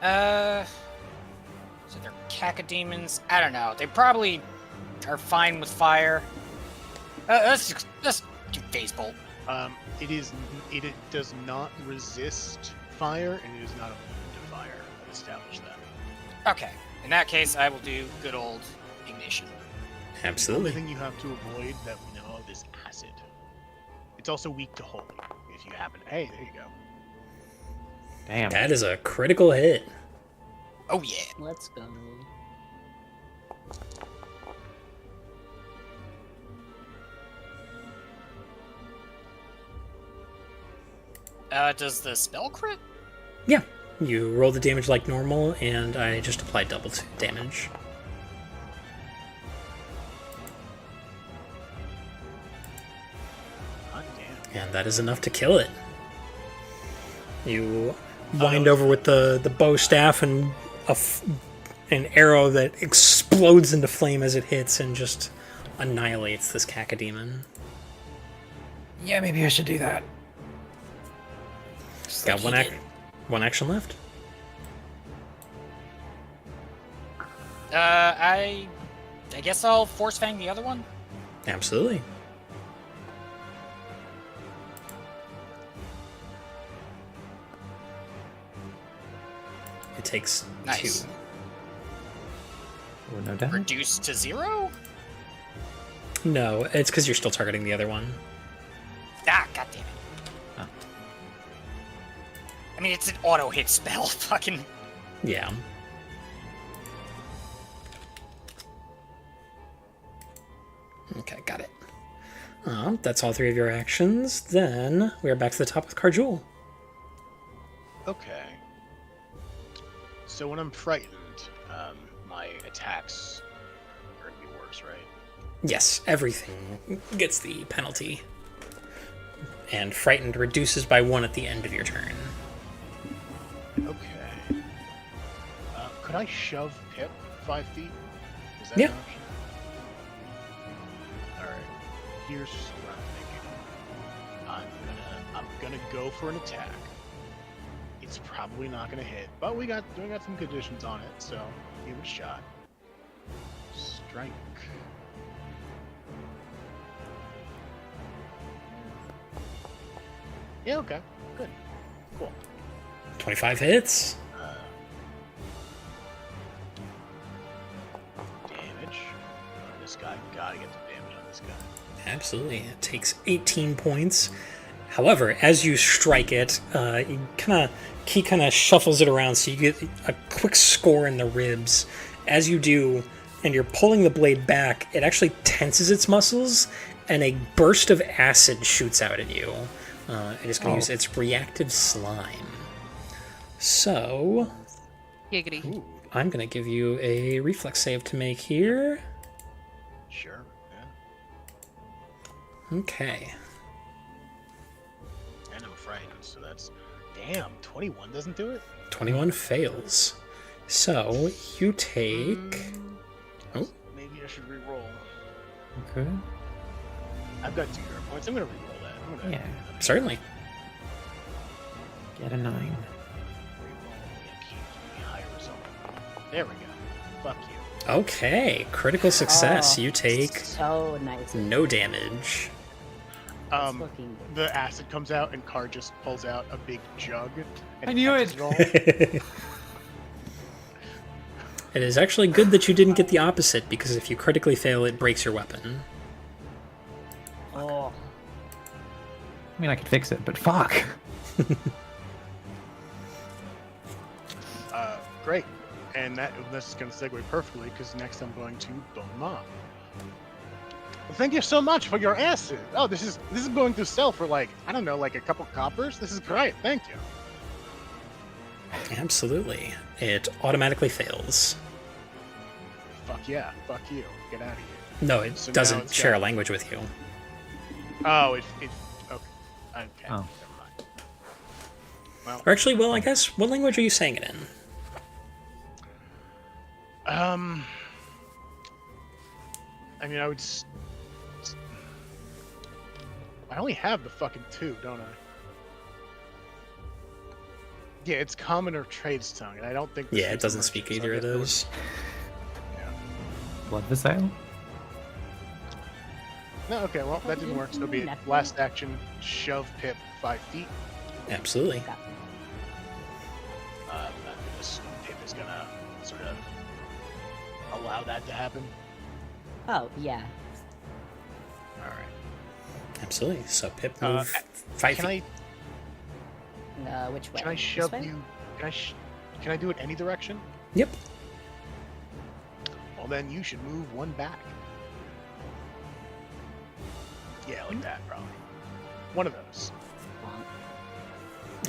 So they're cacodemons. I don't know. They probably are fine with fire. Let's do phase bolt. It does not resist fire, and it is not immune to fire. I've established that. Okay. In that case, I will do good old ignition. The only Absolutely. thing you have to avoid that we know of is acid. It's also weak to holy. If you happen, hey, there you go. Damn. That is a critical hit. Oh yeah. Let's go. Does the spell crit? Yeah. You roll the damage like normal, and I just applied double damage. Hot damn. And that is enough to kill it. You wind over with the bow staff and an arrow that explodes into flame as it hits and just annihilates this cacodemon. Yeah, maybe I should do that. Got one action left. I guess I'll force fang the other one. Absolutely. It takes Nice. 2. Oh, no damage. Reduced to 0? No, it's because you're still targeting the other one. Ah, goddammit. Oh. I mean, it's an auto hit spell. Fucking. Yeah. Okay, got it. That's all 3 of your actions. Then we are back to the top with Carjul. Okay. So when I'm frightened, my attacks are gonna be worse, right? Yes, everything gets the penalty. And frightened reduces by 1 at the end of your turn. Okay. Could I shove Pip 5 feet? Is that Yeah. an option? Alright. Here's what I'm thinking. I'm gonna go for an attack. It's probably not gonna hit, but we got some conditions on it, so give it a shot. Strike. Yeah, okay. Good. Cool. 25 hits. Damage on this guy. Gotta get the damage on this guy. Absolutely. It takes 18 points. However, as you strike it, he kind of shuffles it around, so you get a quick score in the ribs. As you do, and you're pulling the blade back, it actually tenses its muscles, and a burst of acid shoots out at you. It is going to use its reactive slime. So, Giggity. I'm going to give you a reflex save to make here. Sure. Yeah. Okay. And I'm frightened, so that's... Damn, 21 doesn't do it? 21 fails. So, you take... Oh. Maybe I should re-roll. Okay. I've got 2 hero points. I'm gonna re-roll that. I'm gonna Yeah. Certainly. Get a 9. re-roll. Yeah, keep me a higher result. There we go. Fuck you. Okay, critical success. Oh, You take So nice. no damage. It's looking good. The acid comes out, and Car just pulls out a big jug. And I knew catches it. all. It is actually good that you didn't get the opposite, because if you critically fail, it breaks your weapon. Oh. I mean, I could fix it, but fuck. Great. And this is going to segue perfectly, because next I'm going to bone them up. Well, thank you so much for your acid. Oh, this is going to sell for like, I don't know, like a couple coppers. This is great. Thank you. Absolutely. It automatically fails. Fuck yeah. Fuck you. Get out of here. No, it So now doesn't it's share a got- language with you. Oh, it okay. Okay. Oh. Never mind. Well, Or actually, well, I guess, what language are you saying it in? I mean, I only have the fucking two, don't I? Yeah, it's common or trade's tongue, and I don't think. Yeah, it doesn't speak either of those. Yeah. Blood Vassal? No, okay, well, that didn't work, so be it. Last action, shove Pip 5 feet. Absolutely. This Pip is gonna sort of allow that to happen. Oh, yeah. Alright. Absolutely. So Pip move 5 Can feet. Which way? Can I This shove way? you? Can I do it any direction? Yep. Well, then you should move one back. Yeah, like that, probably. One of those.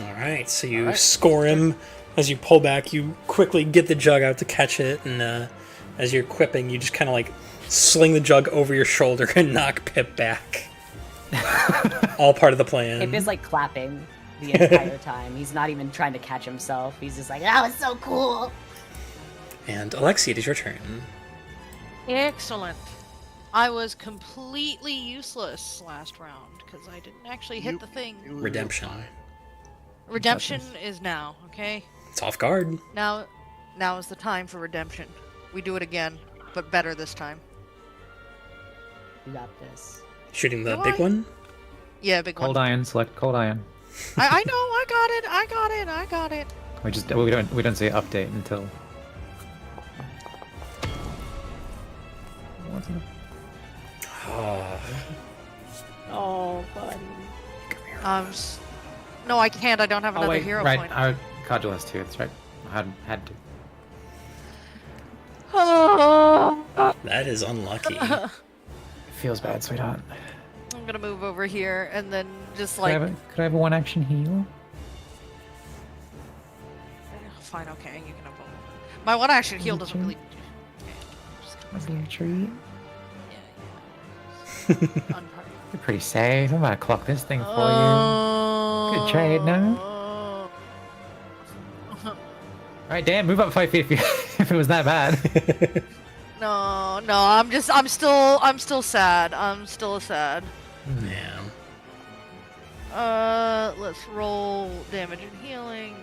All right. So you All right. score him. As you pull back, you quickly get the jug out to catch it, and as you're quipping, you just kind of like sling the jug over your shoulder and knock Pip back. All part of the plan. Pip is like clapping the entire time. He's not even trying to catch himself. He's just like, that was so cool. And Alexia, it is your turn. Excellent. I was completely useless last round because I didn't actually hit the thing. You were Redemption. fine. Redemption is now, okay? It's off guard. Now is the time for redemption. We do it again, but better this time. You got this. Shooting the Do big I? one. Yeah, big Cold one. iron, select cold iron. I know, I got it. We don't say update until. What's it? Oh, Oh, buddy. No, I can't. I don't have another hero right. point. Our Cardinal has two. That's right. I had to. that is unlucky. It feels bad, sweetheart. I'm gonna move over here and then just Could I have a one action heal? Fine, okay, you can have one. My one action heal doesn't really. That's a little treat. Unparty. You're pretty safe. I'm gonna clock this thing for you. Good trade, no? Alright, Dan, move up 5 feet if it was that bad. No, I'm still sad. I'm still sad. Yeah. Let's roll damage and healing.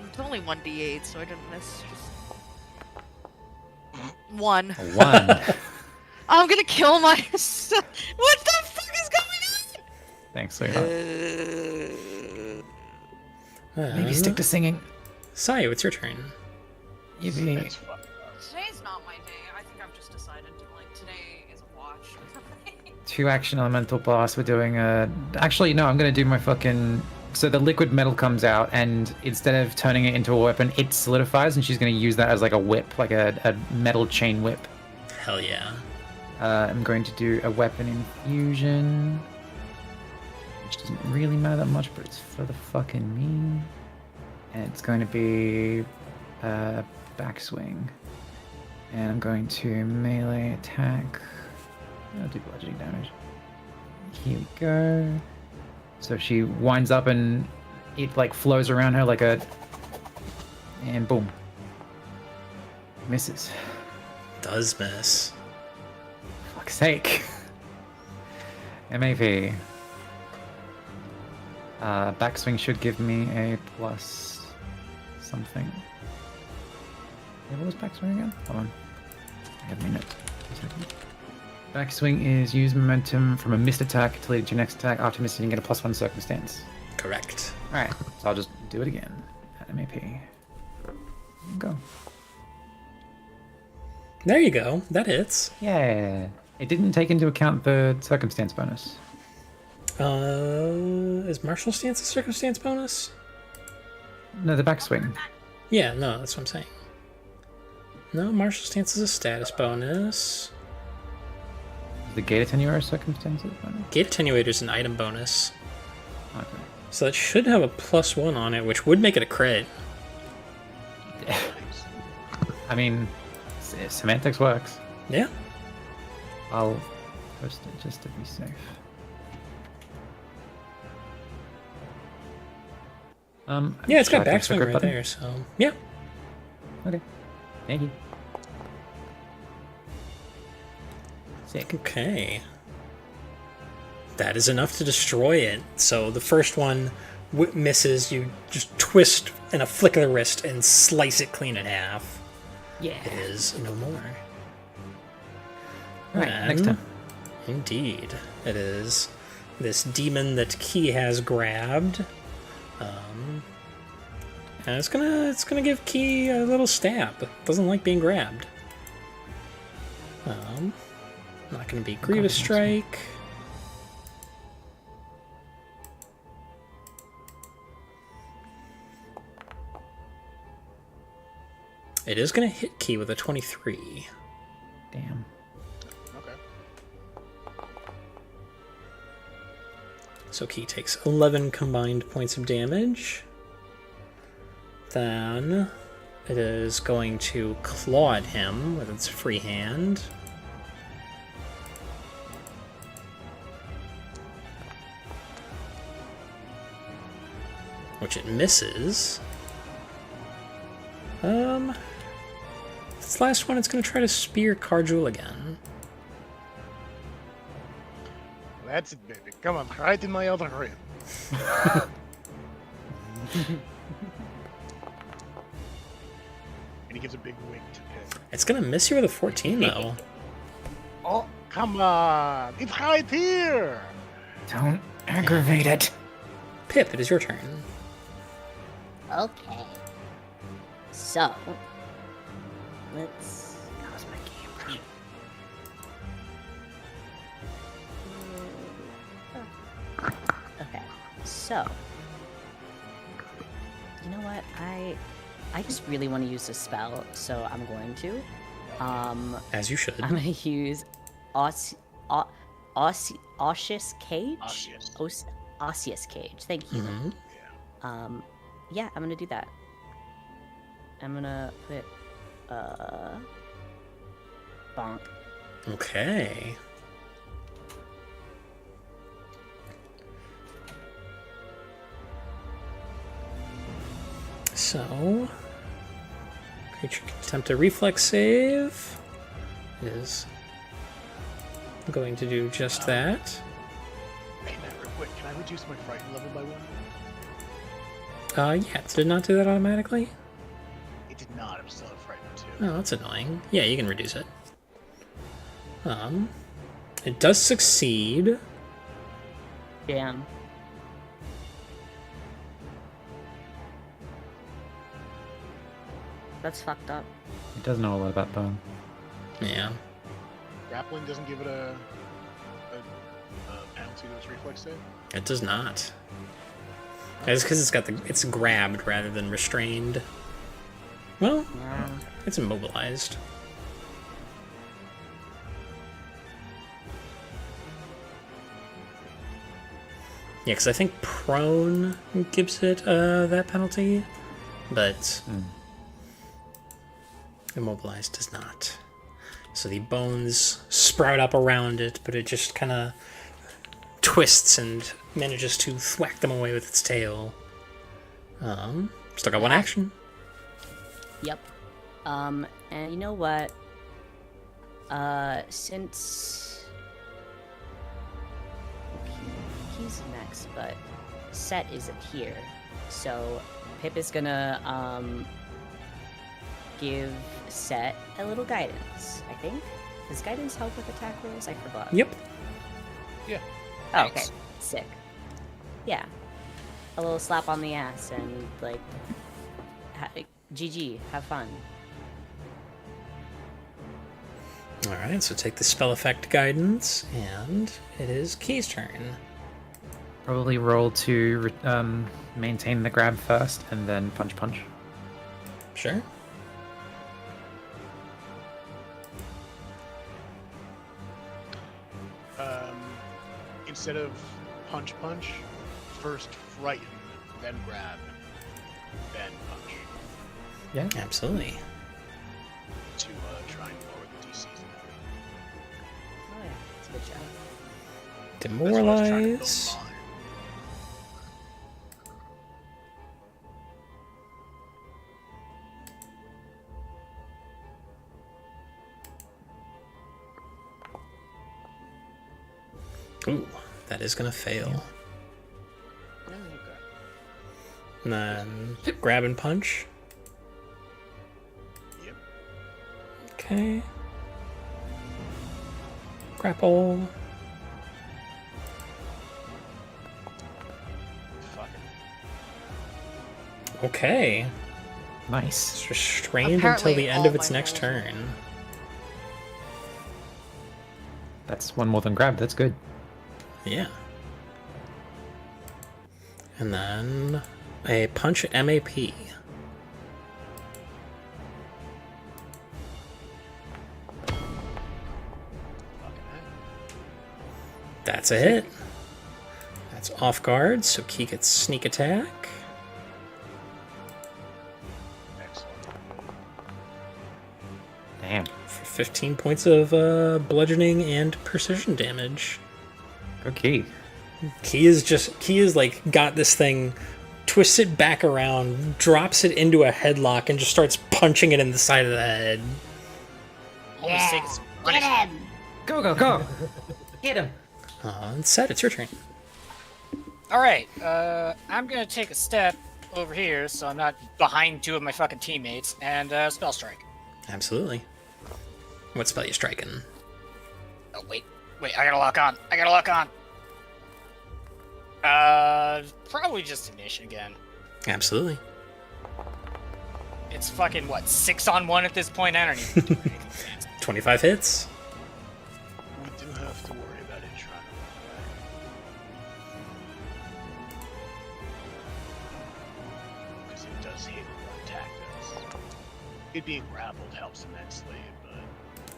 It's only 1d8, so I didn't miss. Just... 1. 1. I'm gonna kill my. What the fuck is going Thanks, sweetheart. on? Maybe stick to singing. Sayu, it's your turn. Yippee. That's fucked up. Today's not my day. I think I've just decided to today is a watch. 2 action elemental boss. We're doing a. Actually, no, I'm gonna do my fucking. So the liquid metal comes out, and instead of turning it into a weapon, it solidifies, and she's gonna use that as like a whip, like a metal chain whip. Hell yeah. I'm going to do a weapon infusion, which doesn't really matter that much, but it's for the fucking me. And it's going to be backswing. And I'm going to melee attack. I'll do bludgeoning damage. Here we go. So she winds up and it like flows around her like a... And boom. Misses. Does miss. Fuck's sake. MAV. Backswing should give me a plus something. Yeah, what was backswing again? Hold on. a minute. Backswing is use momentum from a missed attack to lead to your next attack. After missing, you get a +1 circumstance. Correct. Alright, so I'll just do it again. At MAP. Go. There you go. That hits. Yeah. It didn't take into account the circumstance bonus. Is martial stance a circumstance bonus? No, the backswing. Yeah, no, that's what I'm saying. No, martial stance is a status bonus. The gate attenuator circumstances bonus? Gate attenuator is an item bonus. Okay. So that should have a +1 on it, which would make it a crit. I mean, semantics works. Yeah. I'll post it just to be safe. Yeah, it's got should I press the backswing grip right button? there, so yeah. Okay. Thank you. Sick. Okay. That is enough to destroy it. So the first one misses, you just twist in a flick of the wrist and slice it clean in half. Yeah. It is no more. Alright, next time. Indeed. It is this demon that Key has grabbed. And it's gonna give Key a little stab. Doesn't like being grabbed. Not gonna be Grievous Strike. It is gonna hit Key with a 23. Damn. Okay. So Key takes 11 combined points of damage. Then it is going to claw at him with its free hand. Which it misses. This last one, it's going to try to spear Carjul again. That's it, baby. Come on, right in my other rib. And he gives a big wink to Pip. It's going to miss you with a 14, though. Oh, come on! It's right here! Don't aggravate it. Pip, it is your turn. Okay. So, let's. How's my game? Okay. So, you know what? I just really want to use a spell, so I'm going to. As you should. I'm gonna use Osseous Cage. Osseous Cage. Thank you. Mhm. Yeah, I'm gonna do that. I'm gonna put bonk. Okay. So, creature can attempt a reflex save. It is going to do just that. Hey, man, real quick, can I reduce my frighten level by 1? Yeah, did it not do that automatically? It did not. I'm still at frightened 2. Oh, that's annoying. Yeah, you can reduce it. It does succeed. Damn. That's fucked up. He does know a lot about bone. Yeah. Grappling doesn't give it a penalty to its reflex save? It does not. It's because it's grabbed rather than restrained. Well, Yeah. it's immobilized. Yeah, because I think prone gives it that penalty, but immobilized does not. So the bones sprout up around it, but it just kind of twists and manages to thwack them away with its tail. Still got one action. Yep. And you know what? Since he's next, but Set isn't here, so Pip is gonna give Set a little guidance, I think. Does guidance help with attack rolls? I forgot. Yep. Yeah. Oh, okay. Thanks. Sick. Yeah. A little slap on the ass and, like, GG, have fun. Alright, so take the spell effect guidance, and it is Key's turn. Probably roll to maintain the grab first, and then punch. Sure. Instead of punch, first frighten, then grab, then punch. Yeah. Absolutely. To try and lower the DCs. Oh yeah, that's a good job. That's what I was trying to build Demoralize. mine. Ooh, that is gonna fail. Okay. And then grab and punch. Yep. Okay. Grapple. Fuck it. Okay. Nice. It's restrained until Apparently the end all of its my next rolls are- turn. That's one more than grab. That's good. Yeah. And then a punch MAP. Fucking heck. That's a hit. That's off guard, so Key gets sneak attack. Excellent. Damn. For 15 points of bludgeoning and precision damage. Okay. Key is like got this thing, twists it back around, drops it into a headlock, and just starts punching it in the side of the head. All mistake is Get punishment. him! Go. Get him. And Set, it's your turn. All right, I'm gonna take a step over here so I'm not behind two of my fucking teammates and spell strike. Absolutely. What spell you striking? Oh wait, I gotta lock on. Probably just Ignition again. Absolutely. It's fucking what, 6-on-1 at this point? I don't even do anything. 25 hits. We do have to worry about it trying to run away. Because it does hit and run tactics. It being grappled helps immensely, but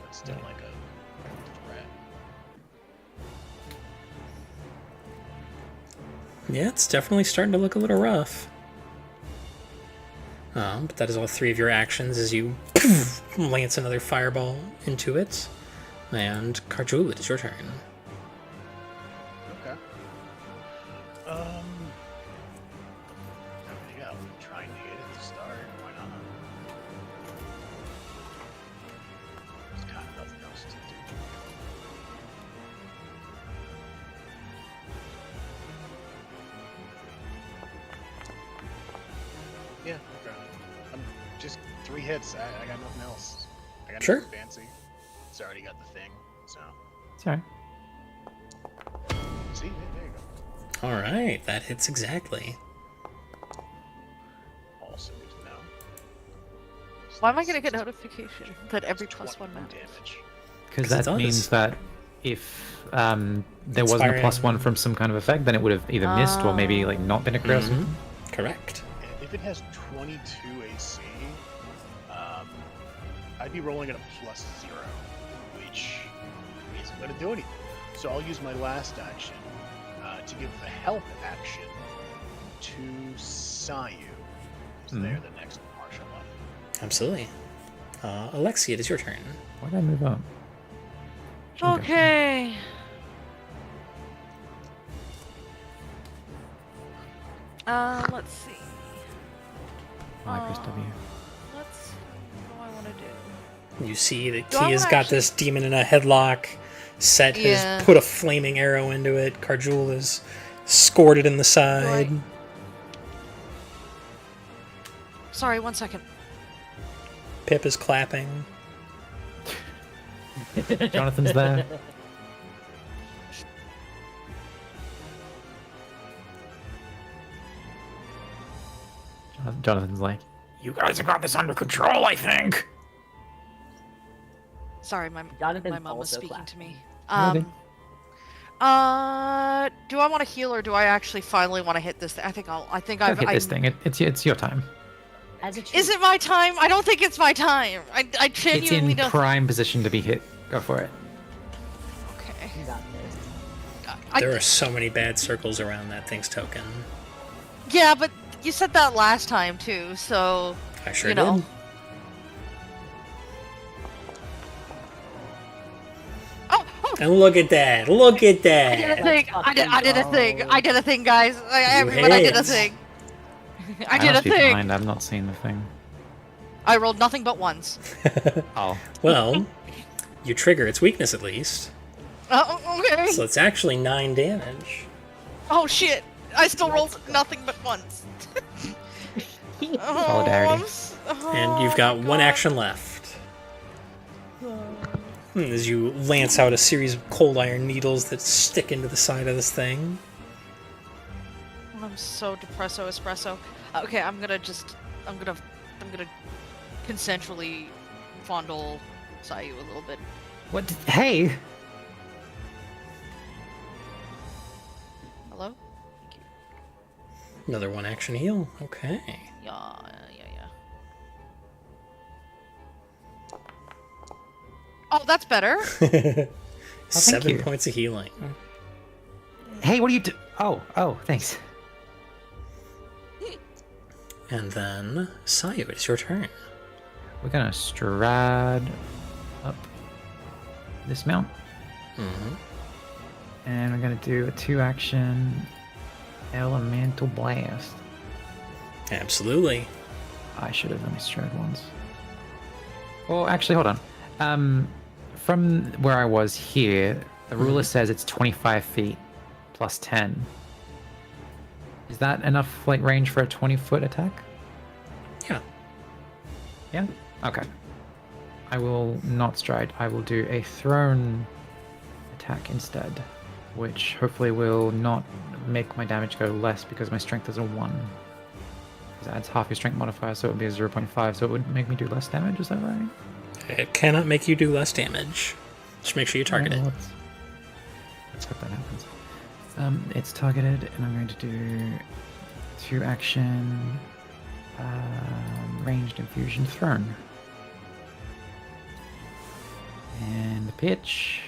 it's still like a threat. Yeah, it's definitely starting to look a little rough. But that is all three of your actions as you lance another fireball into it. And Karjul, it is your turn. Okay. There we go. Trying to hit at the start. Why not? There's kind of nothing else to do. Yeah, okay. I'm just 3 hits. I got nothing else. I got Sure. nothing fancy. It's already got the thing, so. Sorry. See, yeah, there you go. Alright, that hits exactly. Also good to know. Why am I getting a notification that every plus 1 matters? damage. Because 'Cause it that means does. that if there wasn't a Inspiring. +1 from some kind of effect, then it would have either missed or maybe like not been a crit or something. Correct. And if it has 22 AC, I'd be rolling at a +0, which isn't going to do anything. So I'll use my last action to give the help action to Sayu, because they're the next martial up. Absolutely. Alexia, it is your turn. Why did I move up? Okay. Let's see. I like this W. What do I want to do? You see that Do I Key has wanna got actually- this demon in a headlock. Set has Yeah. put a flaming arrow into it. Karjul has scored it in the side. Sorry, 1 second. Pip is clapping. Jonathan's there. Jonathan's like, you guys have got this under control, I think. Sorry, my Jonathan's mom was also speaking clapping. to me. Okay. Do I want to heal or do I actually finally want to hit this thing? I think Go hit this thing. It's your time. As it Is should. it my time? I don't think it's my time. I It's genuinely in don't. prime position to be hit. Go for it. Okay. You got this. There are so many bad circles around that thing's token. Yeah, but you said that last time too, so I sure you know. did. Oh, And look at that! Look at I did a that! thing. I did a thing. I did a thing, guys. Everyone, I did a hit. thing. I did a must be thing. blind. I've not seen the thing. I rolled nothing but ones. Oh. Well, you trigger its weakness at least. Oh, okay. So it's actually 9 damage. Oh shit! I still rolled nothing but ones. Solidarity. And you've got one God. action left. As you lance out a series of cold iron needles that stick into the side of this thing. I'm so depresso espresso. Okay, I'm gonna consensually fondle Sayu a little bit. What? Hey! Hello? Another one action heal. Okay. Yeah. 'Oh, that's better. 7 you. points of healing. Hey, what are you do? Oh, thanks. And then, Sayu, it's your turn. We're gonna stride up this mount. Mm-hmm. And we're gonna do a 2-action elemental blast. Absolutely. I should have only strode once. Oh, actually, hold on. From where I was here, the ruler says it's 25 feet plus 10. Is that enough like range for a 20-foot attack? Yeah. Yeah? Okay. I will not stride. I will do a thrown attack instead, which hopefully will not make my damage go less because my strength is a 1. It adds half your strength modifier, so it would be a 0.5, so it would make me do less damage, is that right? It cannot make you do less damage. Just make sure you target it. Let's hope that happens. It's targeted, and I'm going to do 2-action ranged infusion thrown. And the pitch.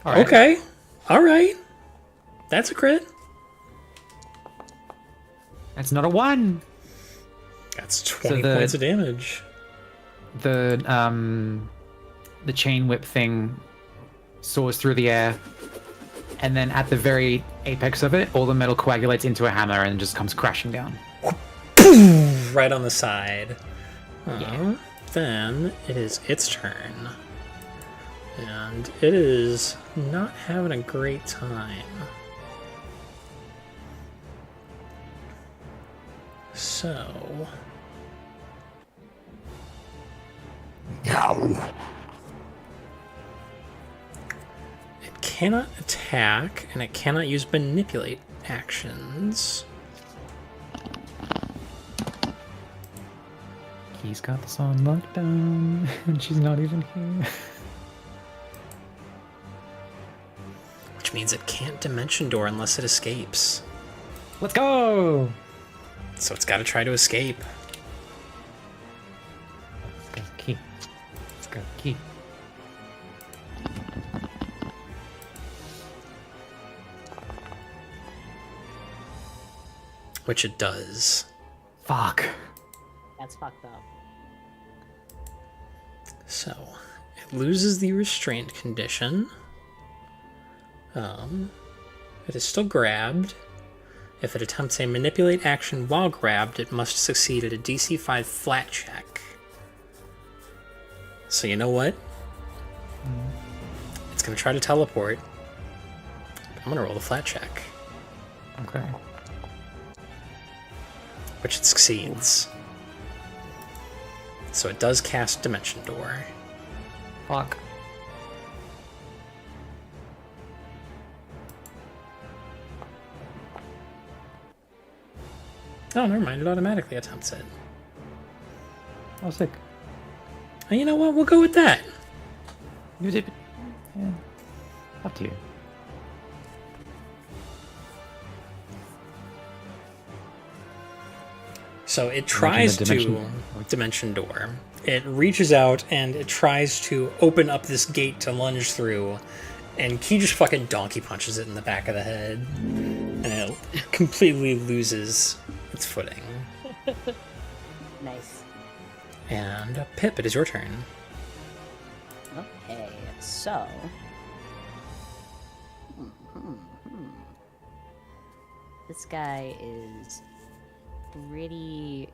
Alright. Okay. Alright. That's a crit. That's not a 1! That's 20 the- points of damage. The chain whip thing soars through the air, and then at the very apex of it, all the metal coagulates into a hammer and just comes crashing down. Right on the side. Then it is its turn. And it is not having a great time. So... It cannot attack, and it cannot use manipulate actions. He's got this on lockdown, and she's not even here. Which means it can't dimension door unless it escapes. Let's go! So it's got to try to escape. Let's go, key. Let's go, key. Which it does. Fuck. That's fucked up. So, it loses the restraint condition. It is still grabbed. If it attempts a manipulate action while grabbed, it must succeed at a DC 5 flat check. So you know what? It's going to try to teleport. I'm going to roll the flat check. Okay. which it succeeds. So it does cast Dimension Door. Fuck. Oh, never mind. It automatically attempts it. Oh, sick. And you know what? We'll go with that. You did. Yeah. Up to you. So it tries to Dimension Door. It reaches out and it tries to open up this gate to lunge through, and Key just fucking donkey punches it in the back of the head, and it completely loses its footing. Nice. And Pip, it is your turn. Okay, so. This guy is pretty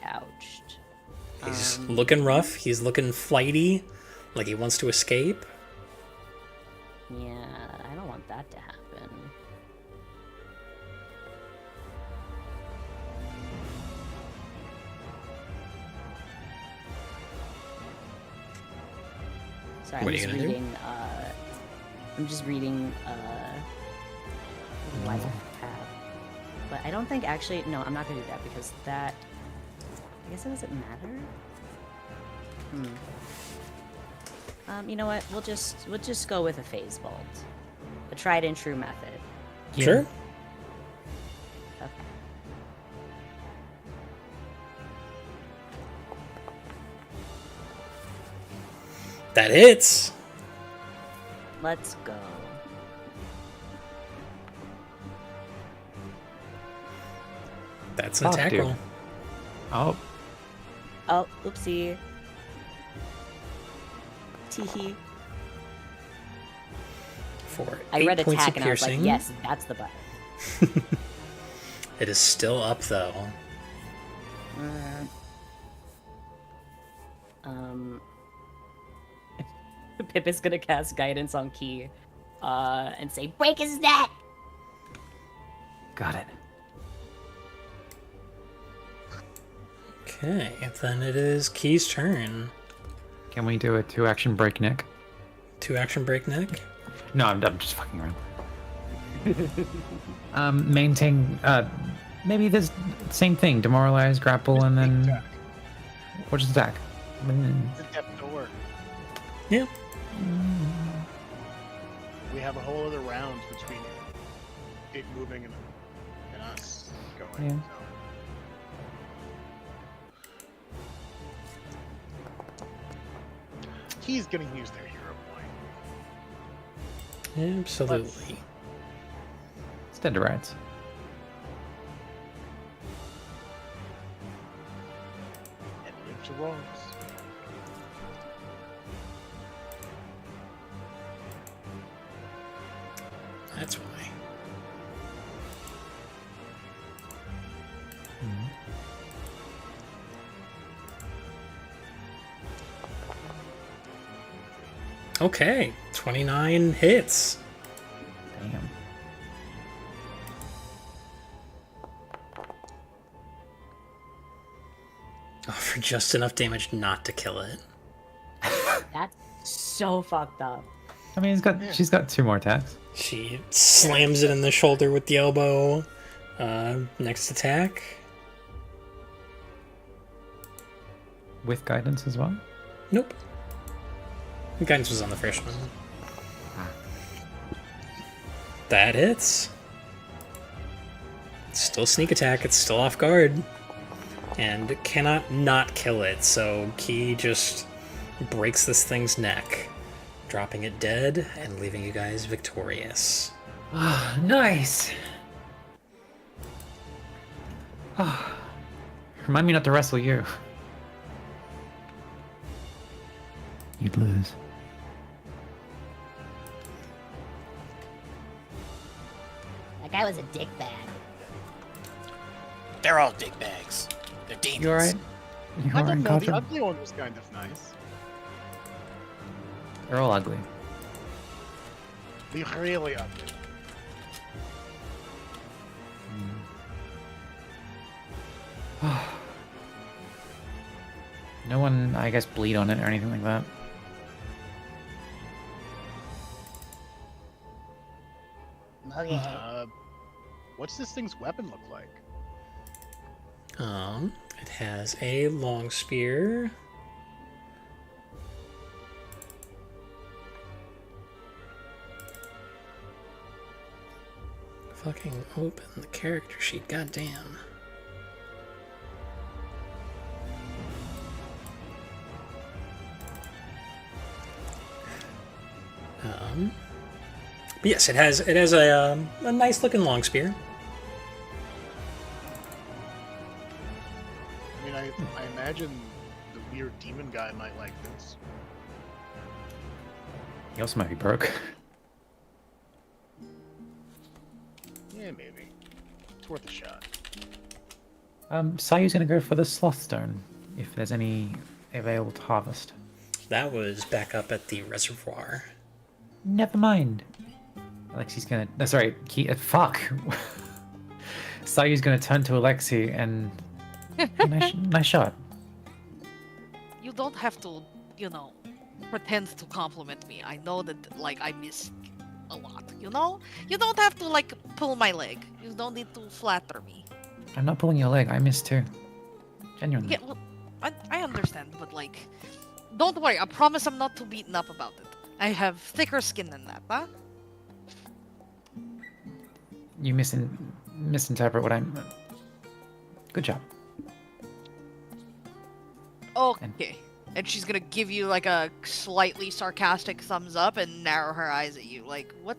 ouched. He's looking rough. He's looking flighty, like he wants to escape. Yeah, I don't want that to happen. Sorry, What are you gonna do? I'm just reading life path. But I don't think actually no, I'm not gonna do that because that I guess it doesn't matter. You know what? We'll just go with a phase bolt. A tried and true method. Sure. Okay. That hits. Let's go. That's an Fuck, attack dude. roll. Oh, Oh, oopsie. Teehee. For I 8 read points attack of and I was like, piercing. yes, that's the button. It is still up though. Pip is gonna cast guidance on Key, and say, Break his neck! got it. Okay, then it is Key's turn. Can we do a 2-action breakneck? 2-action breakneck. No, I'm just fucking around. Maintain. Maybe this same thing. Demoralize, grapple, and then. Attack. What is attack? It's a depth door. Yeah. We have a whole other round between it moving and us going. Yeah. So. He's gonna use their hero point. Absolutely. It's dead to rights. And live to wrongs. That's why. Okay, 29 hits. Damn. Oh, for just enough damage not to kill it. that's so fucked up. I mean, she's got 2 more attacks. She slams it in the shoulder with the elbow. Next attack. With guidance as well. Nope. Guidance was on the first one. That hits. It's still sneak attack. It's still off guard. And it cannot not kill it, so Key just breaks this thing's neck, dropping it dead and leaving you guys victorious. Ah, nice. Ah, remind me not to wrestle you. You'd lose. That guy was a dickbag. They're all dick bags. They're demons. You alright? You I alright, don't know. The Gotham? ugly one was kind of nice. They're all ugly. The really ugly. No one, I guess, bleed on it or anything like that. Okay. What's this thing's weapon look like? It has a long spear. Fucking open the character sheet, goddamn. But yes, it has a nice looking long spear. I mean, I imagine the weird demon guy might like this. He also might be broke. Yeah, maybe. It's worth a shot. Sayu's gonna go for the sloth stone, if there's any available to harvest. That was back up at the reservoir. Never mind. Alexi's gonna. Sorry, fuck. Sayu's gonna turn to Alexi and. Nice shot. You don't have to, you know, pretend to compliment me. I know that, like, I missed a lot, you know? You don't have to, like, pull my leg. You don't need to flatter me. I'm not pulling your leg. I missed too. Genuinely. Yeah, well, I understand, but, like, don't worry. I promise I'm not too beaten up about it. I have thicker skin than that, huh? You misinterpret what I'm. Good job. Okay. And she's gonna give you like a slightly sarcastic thumbs up and narrow her eyes at you. Like, what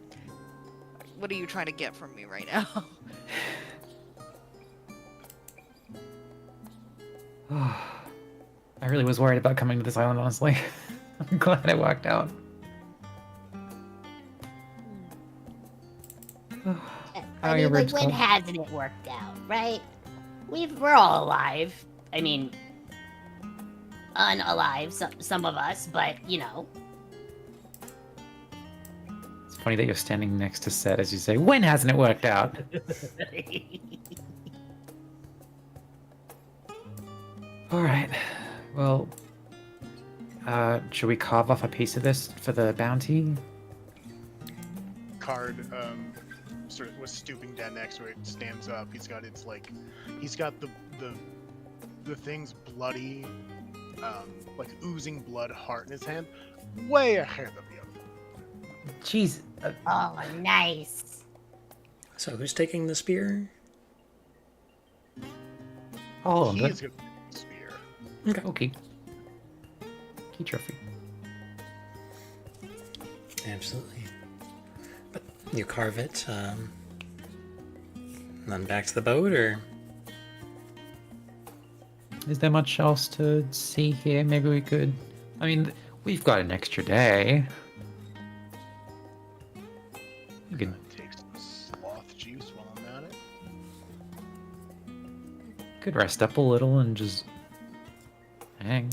are you trying to get from me right now? I really was worried about coming to this island, honestly. I'm glad it worked out. How I are your mean, like, ribs when cold? hasn't it worked out, right? We're all alive. I mean, unalive, some of us, but, you know. It's funny that you're standing next to Set as you say, when hasn't it worked out? Alright, well, should we carve off a piece of this for the bounty? Card, sort of was stooping down next to it, stands up. He's got the thing's bloody, like oozing blood heart in his hand, way ahead of you. Jeez. Oh, nice. So who's taking the spear? Oh, He's good. gonna take the spear. Okay. Key trophy. Absolutely. But you carve it, then back to the boat, or? Is there much else to see here? Maybe we could... I mean, we've got an extra day. You could... Take some sloth juice while I'm at it. could rest up a little and just... hang.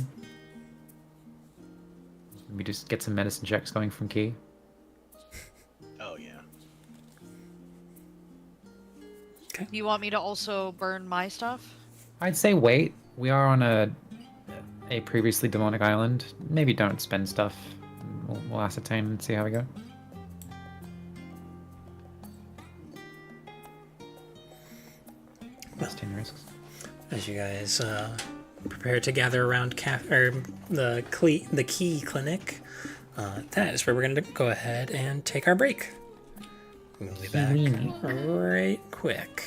Maybe just get some medicine checks going from Key. Oh yeah. Do you want me to also burn my stuff? I'd say wait. We are on a previously demonic island. Maybe don't spend stuff. We'll ascertain and see how we go. Let's take the risks. As you guys prepare to gather around the Key Clinic, that is where we're going to go ahead and take our break. We'll be back right quick.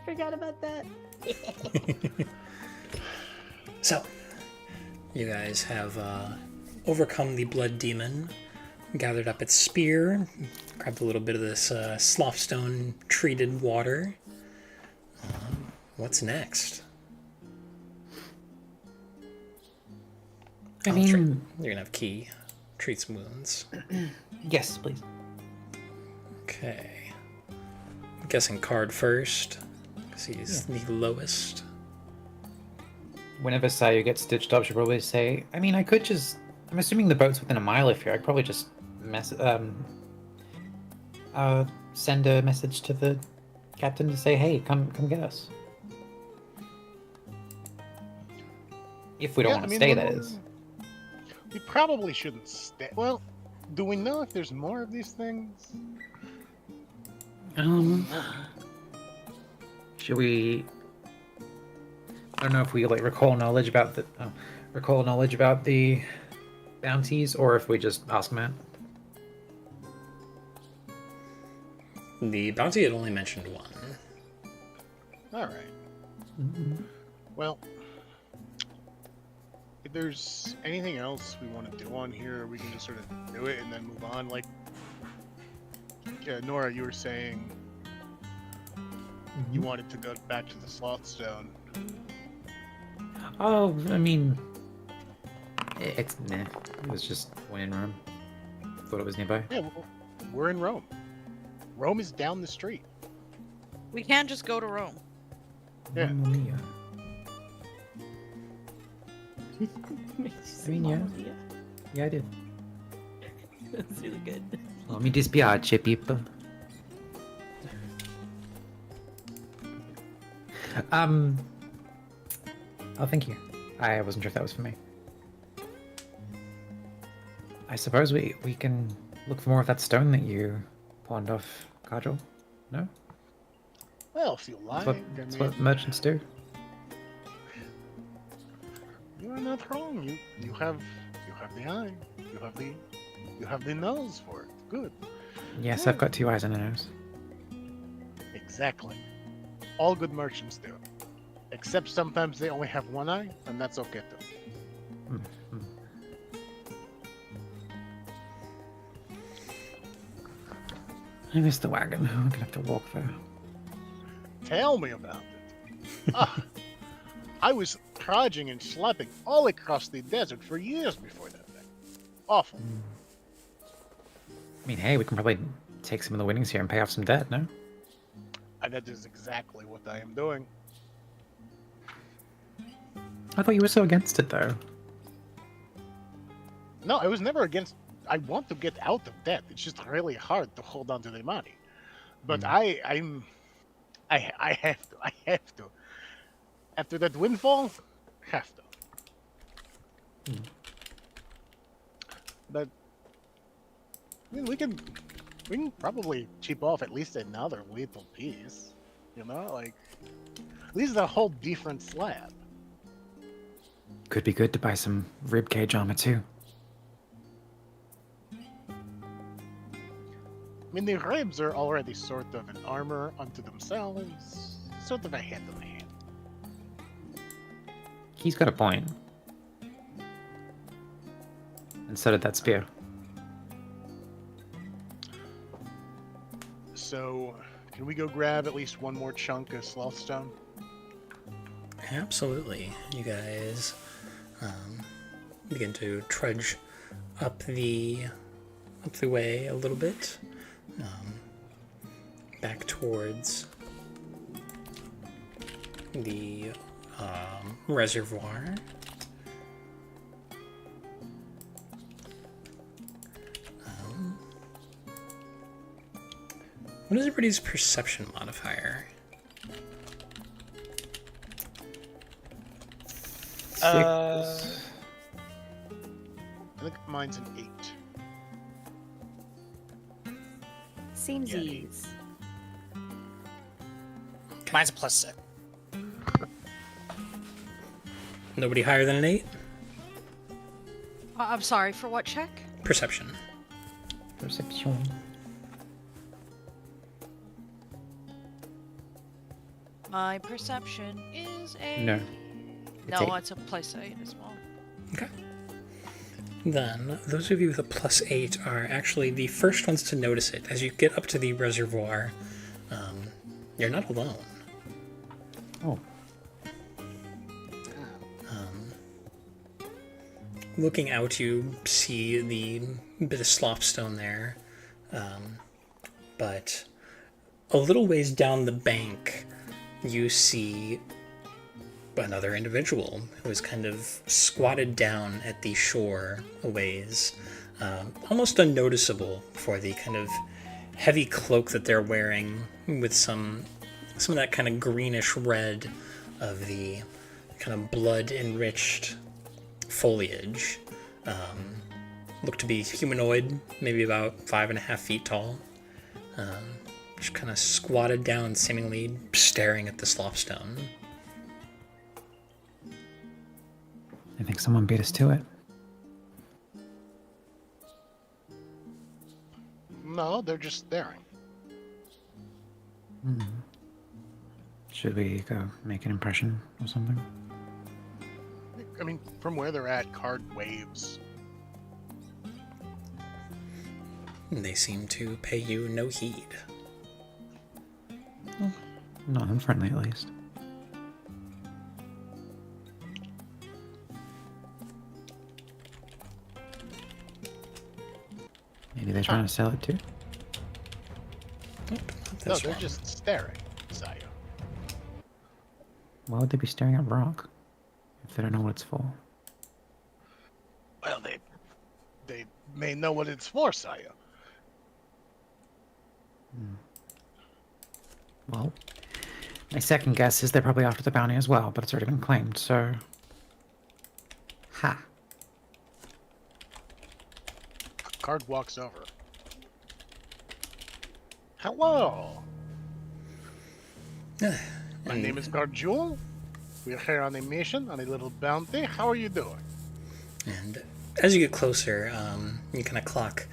forgot about that. So, you guys have overcome the blood demon, gathered up its spear, grabbed a little bit of this sloughtstone treated water. What's next? I Oh, mean, you're gonna have Key treat some wounds. yes, please. Okay. I'm guessing card first, because he's the lowest. Whenever Sayu gets stitched up, she'll probably say, I mean, I could just... I'm assuming the boat's within a mile of here. I'd probably just send a message to the captain to say, hey, come get us. If we don't want to stay, that is. We probably shouldn't stay. Well, do we know if there's more of these things? Should we... I don't know if we like recall knowledge about the bounties, or if we just ask Matt. The bounty had only mentioned one. All right. Well, if there's anything else we want to do on here, we can just sort of do it and then move on. Like, Nora, you were saying you wanted to go back to the Slothstone. Oh, I mean, it's nah. It was just one in Rome. Thought it was nearby. Yeah, we're in Rome. Rome is down the street. We can't just go to Rome. Yeah. Mamma mia. I mean, yeah. Yeah, I did. That's really good. Oh, mi dispiace, people. Oh, thank you. I wasn't sure if that was for me. I suppose we can look for more of that stone that you pawned off Kajal? No? Well, if you like, That's what merchants do. You're not wrong. You have the eye. You have the nose for it. Good. Yes, I've got 2 eyes and a nose. Exactly. All good merchants do. Except sometimes they only have 1 eye, and that's okay too. I missed the wagon. I'm gonna have to walk there. Tell me about it. I was trudging and schlepping all across the desert for years before that thing. Awful. I mean, hey, we can probably take some of the winnings here and pay off some debt, no? And that is exactly what I am doing. I thought you were so against it, though. No, I was never against. I want to get out of debt. It's just really hard to hold on to the money. But I have to. After that windfall, have to. But I mean, we can probably chip off at least another little piece. You know, like at least a whole different slab. Could be good to buy some ribcage armor, too. I mean, the ribs are already sort of an armor unto themselves, sort of a hand in hand. He's got a point. And so did that spear. So, can we go grab at least one more chunk of slothstone? Absolutely. You guys begin to trudge up the way a little bit, back towards the reservoir. What is everybody's perception modifier? 6. I think mine's an 8. Seems Yeah. ease. Mine's a +6. Nobody higher than an 8? I'm sorry, for what check? Perception. Perception. My perception is a... No. It's No, 8. it's a +8 as well. Okay. Then, those of you with a +8 are actually the first ones to notice it. As you get up to the reservoir, you're not alone. Oh. Looking out, you see the bit of slopstone there, but a little ways down the bank, you see another individual who is kind of squatted down at the shore a ways, almost unnoticeable for the kind of heavy cloak that they're wearing, with some of that kind of greenish red of the kind of blood-enriched foliage. Look to be humanoid, maybe about 5.5 feet tall. Just kind of squatted down, seemingly staring at the slopstone. I think someone beat us to it. No, they're just staring. Should we go make an impression or something? I mean, from where they're at, card waves. They seem to pay you no heed. Not unfriendly, at least. Maybe they're trying to sell it too? Nope, No, that's they're wrong. just staring, Saya. Why would they be staring at rock if they don't know what it's for? Well, they may know what it's for, Saya. Well, my second guess is they're probably after the bounty as well, but it's already been claimed, so... Ha. Card walks over. Hello. My name is Guard Jewel. We're here on a mission, on a little bounty. How are you doing? And as you get closer, you kind of clock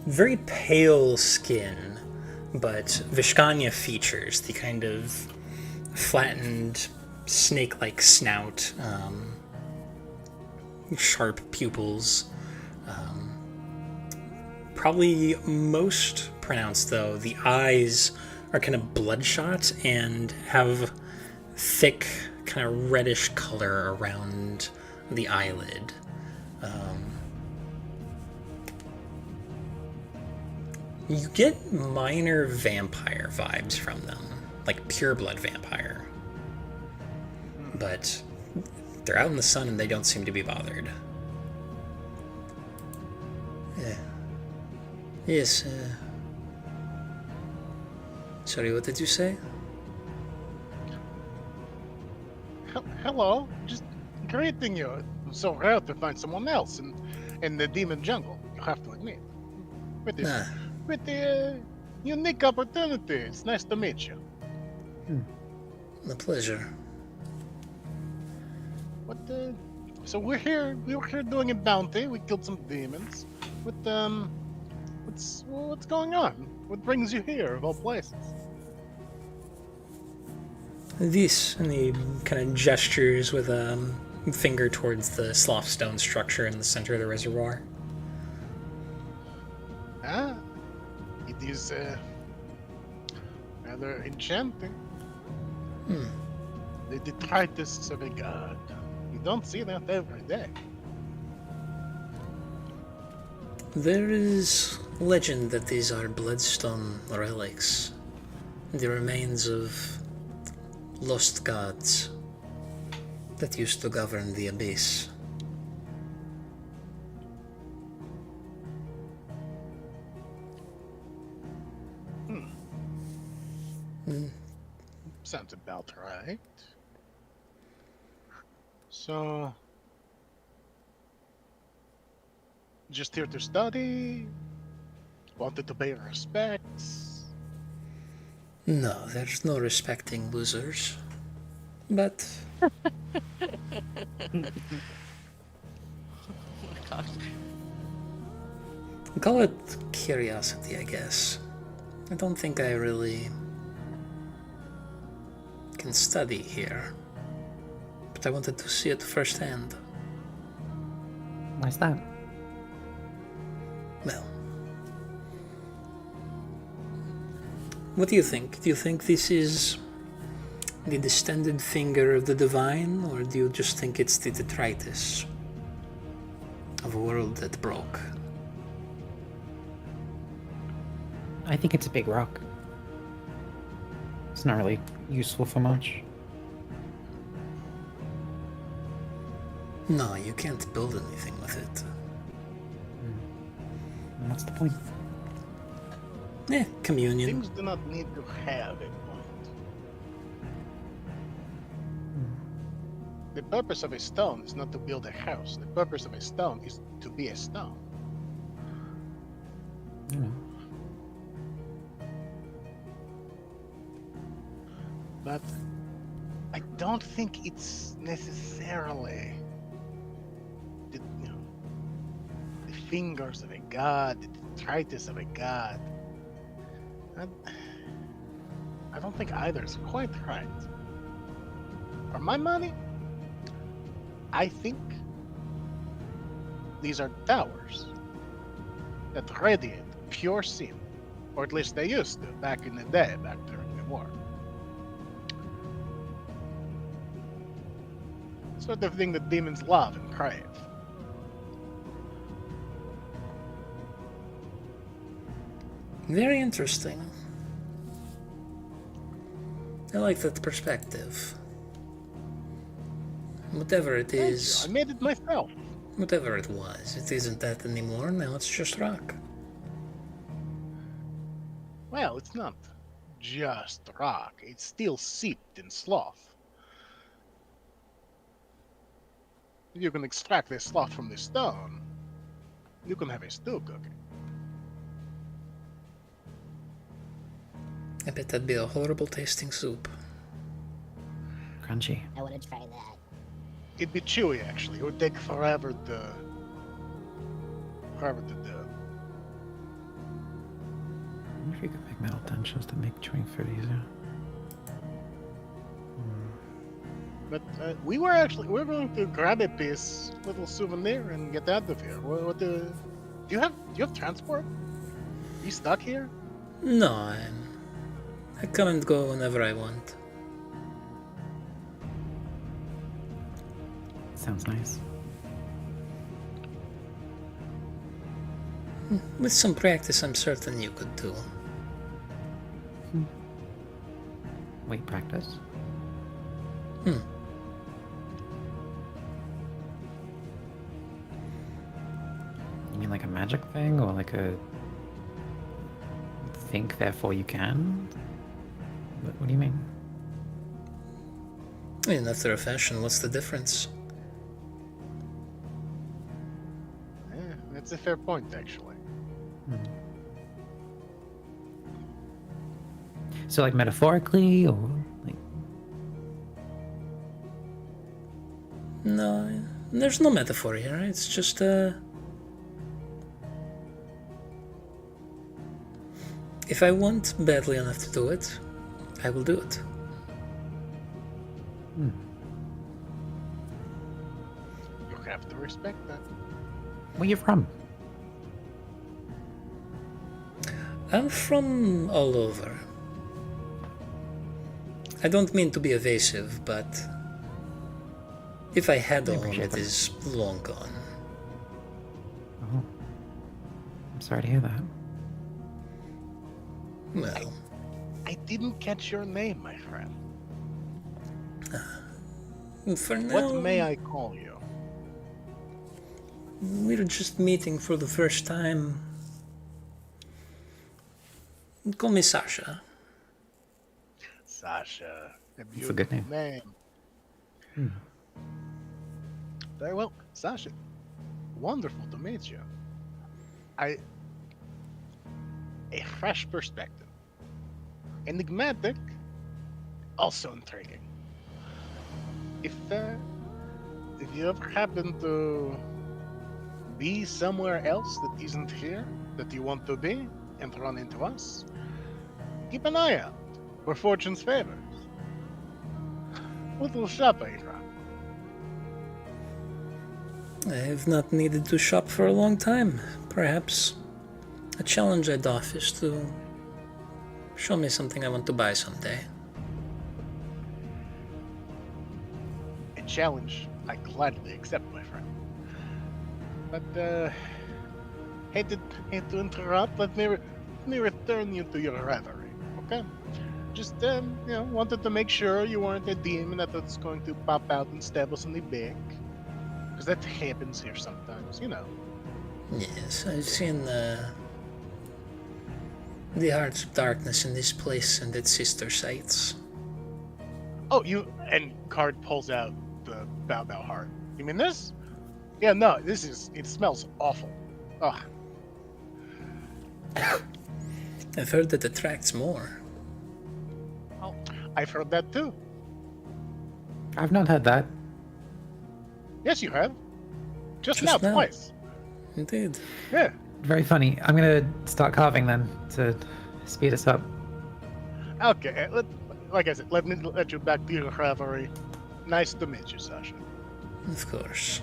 very pale skin, but Vishkanya features, the kind of flattened snake-like snout, sharp pupils. Probably most pronounced, though, the eyes are kind of bloodshot and have thick, kind of reddish color around the eyelid. You get minor vampire vibes from them, like pureblood vampire. But they're out in the sun and they don't seem to be bothered. Yes, sorry, what did you say? Hello. Just greeting you. It's so rare to find someone else in the demon jungle. You have to admit. With the unique opportunity. It's nice to meet you. A pleasure. So we're here. We were here doing a bounty. We killed some demons. What's going on? What brings you here, of all places? This, and he kind of gestures with a finger towards the slothstone structure in the center of the reservoir. It is rather enchanting. The detritus of a god. You don't see that every day. There is legend that these are bloodstone relics, the remains of lost gods that used to govern the Abyss. Sounds about right. So, just here to study? Wanted to pay respects? No, there's no respecting losers. But Oh my gosh. call it curiosity, I guess. I don't think I really can study here, but I wanted to see it firsthand. Why's that? Well, what do you think? Do you think this is the distended finger of the divine, or do you just think it's the detritus of a world that broke? I think it's a big rock. It's not really useful for much. No, you can't build anything with it. And what's the point? Communion. Things do not need to have a point. The purpose of a stone is not to build a house. The purpose of a stone is to be a stone. You know. But I don't think it's necessarily the, the fingers of a god, the detritus of a god. I don't think either is quite right. For my money, I think these are towers that radiate pure sin, or at least they used to back in the day, back during the war. Sort of thing that demons love and crave. Very interesting. I like that perspective. Whatever it is, I made it myself. whatever it was, it isn't that anymore. Now it's just rock. Well, it's not just rock. It's still seeped in sloth. You can extract the sloth from the stone. You can have a stew cooking. I bet that'd be a horrible tasting soup. Crunchy. I want to try that. It'd be chewy, actually. It would take forever to do. I wonder if you could make metal tensions to make chewing food easier. But we're going to grab a piece, little souvenir, and get out of here. Do you have transport? Are you stuck here? No, I come and go whenever I want. Sounds nice. With some practice, I'm certain you could too. Wait, practice? You mean like a magic thing, or like a think therefore you can? What do you mean? In after a fashion, what's the difference? That's a fair point, actually. So like metaphorically, or like No, there's no metaphor here. It's just if I want badly enough to do it, I will do it. You have to respect that. where you from? I'm from all over. I don't mean to be evasive, but if I had a home, appreciate it that. is long gone. Oh, I'm sorry to hear that. Well, I didn't catch your name, my friend. for now, What may I call you? we're just meeting for the first time. Call me Sasha. Sasha. A It's a beautiful good name. name. Very well, Sasha. Wonderful to meet you. A fresh perspective. Enigmatic, also intriguing. If you ever happen to be somewhere else that isn't here, that you want to be, and run into us, keep an eye out for fortune's favors. Little shop, Herat. I have not needed to shop for a long time. Perhaps a challenge I'd offer is to show me something I want to buy someday. A challenge I gladly accept, my friend. But, hate to interrupt, let me return you to your reverie, okay? Just, wanted to make sure you weren't a demon that's going to pop out and stab us in the back. Because that happens here sometimes, you know. Yes, I've seen the hearts of darkness in this place and its sister sites. Oh, and Card pulls out the Bow heart. You mean this? Yeah, no, it smells awful. Ugh. I've heard that attracts more. I've heard that too. I've not heard that. Yes, you have. Just Just now, now. twice. Indeed. Yeah. Very funny. I'm gonna start carving then to speed us up. Okay, like I said, let me let you back to your reverie. Nice to meet you, Sasha. Of course.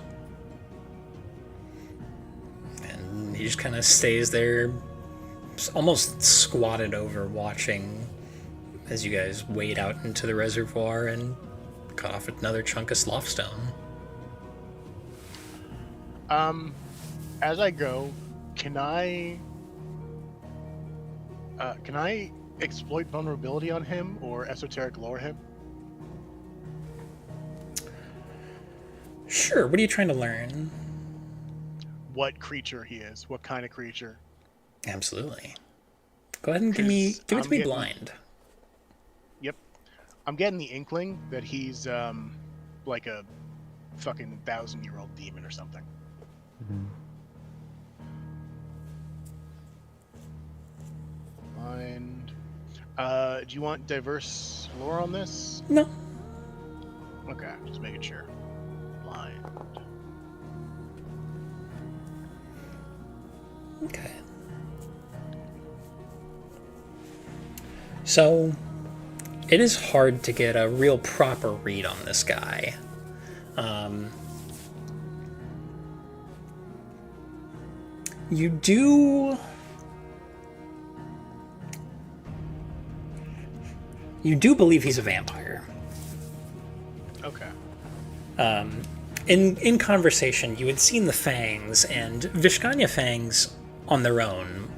And he just kind of stays there, almost squatted over, watching as you guys wade out into the reservoir and cut off another chunk of slothstone. As I go, can I exploit vulnerability on him or esoteric lore him? Sure, what are you trying to learn? What creature he is? What kind of creature? Absolutely. Go ahead and give it to me blind. Yep. I'm getting the inkling that he's like a fucking 1,000-year-old demon or something. Mm-hmm. Blind. Do you want diverse lore on this? No. Okay, just making sure. Blind. Okay. So, it is hard to get a real proper read on this guy. You do believe he's a vampire. Okay. In conversation, you had seen the fangs, and Vishkanya fangs on their own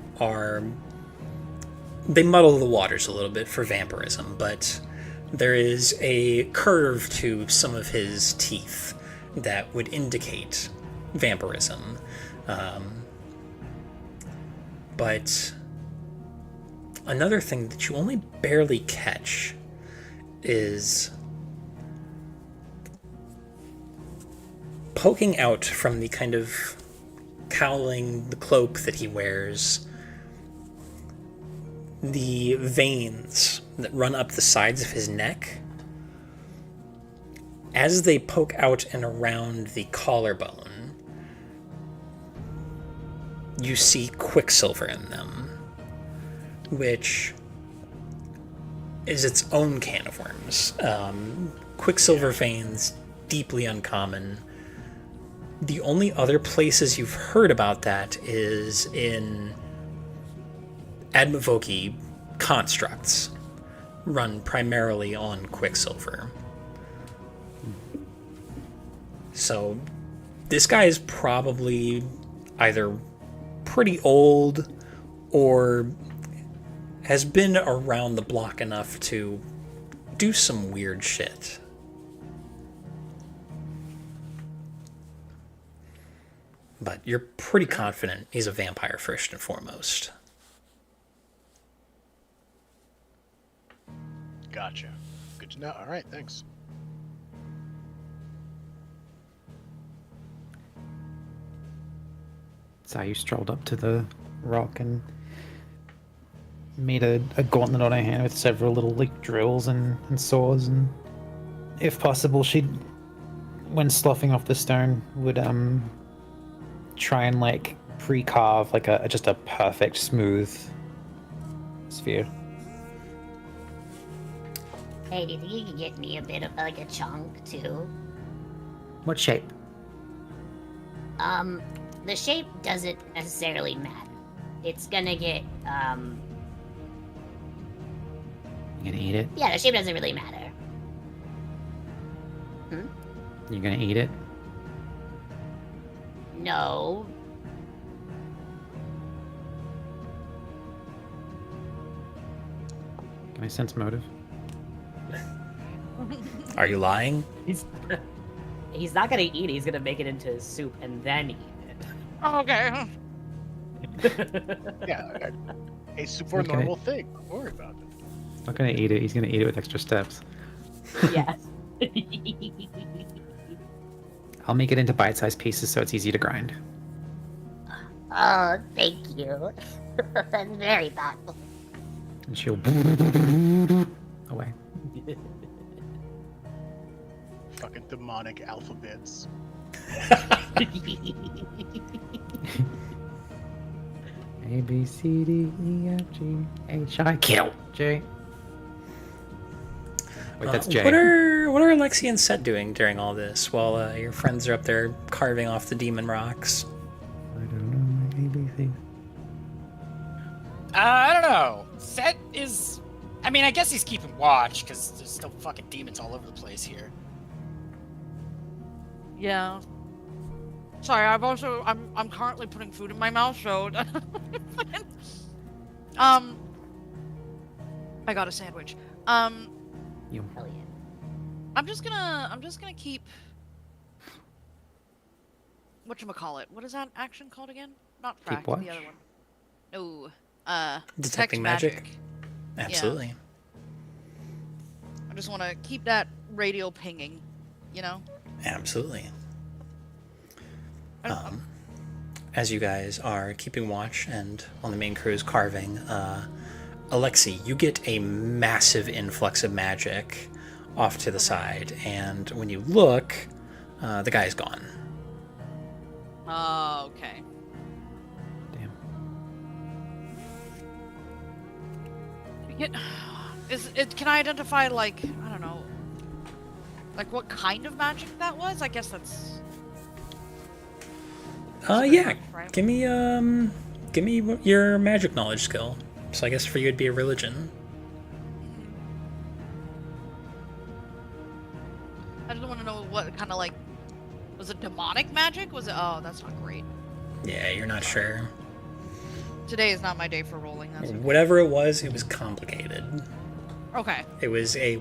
they muddle the waters a little bit for vampirism, but there is a curve to some of his teeth that would indicate vampirism. But another thing that you only barely catch is poking out from the kind of cowling, the cloak that he wears, the veins that run up the sides of his neck. As they poke out and around the collarbone, you see quicksilver in them, which is its own can of worms. Quicksilver veins, deeply uncommon. The only other places you've heard about that is in Admavoki constructs, run primarily on quicksilver. So this guy is probably either pretty old or has been around the block enough to do some weird shit. But you're pretty confident he's a vampire first and foremost. Gotcha. Good to know. All right, thanks. So you strolled up to the rock and made a gauntlet on her hand with several little like drills and saws, and if possible, she'd, when sloughing off the stone, would try and like pre-carve like just a perfect smooth sphere. Hey, do you think you can get me a bit of like a chunk too? What shape? The shape doesn't necessarily matter. It's gonna get You gonna eat it? yeah, the shape doesn't really matter. You gonna eat it? No. Can I sense motive? Are you lying? He's not gonna eat it. He's gonna make it into soup and then eat it. Okay. Yeah, a super Okay. normal thing. Don't worry about it. He's not gonna eat it. He's gonna eat it with extra steps. Yes. I'll make it into bite-sized pieces so it's easy to grind. Oh, thank you. That's very thoughtful. And she'll away. Fucking demonic alphabets. A B C D E F G H I K J. Wait, that's J. What are Alexi and Set doing during all this while your friends are up there carving off the demon rocks? I don't know my ABC. I don't know. Set is. I mean, I guess he's keeping watch because there's still fucking demons all over the place here. Yeah. Sorry, I'm currently putting food in my mouth, so I got a sandwich. Hell yeah. I'm just gonna keep whatchamacallit. What is that action called again? Not Keep frack, watch? the other one. No. Detecting detect magic? Absolutely. I just want to keep that radio pinging, you know? Absolutely. I don't- As you guys are keeping watch and on the main crew is carving, Alexi, you get a massive influx of magic off to the side, and when you look, the guy's gone. Oh, okay. Damn. Can I identify, like, I don't know, like what kind of magic that was? I guess that's... Yeah. Right. Give me your magic knowledge skill. So I guess for you it'd be a religion. I just want to know what kind of, like, was it demonic magic? Was it? Oh, that's not great. Yeah, you're not sure. Today is not my day for rolling. That's okay. Whatever it was complicated. Okay. It was a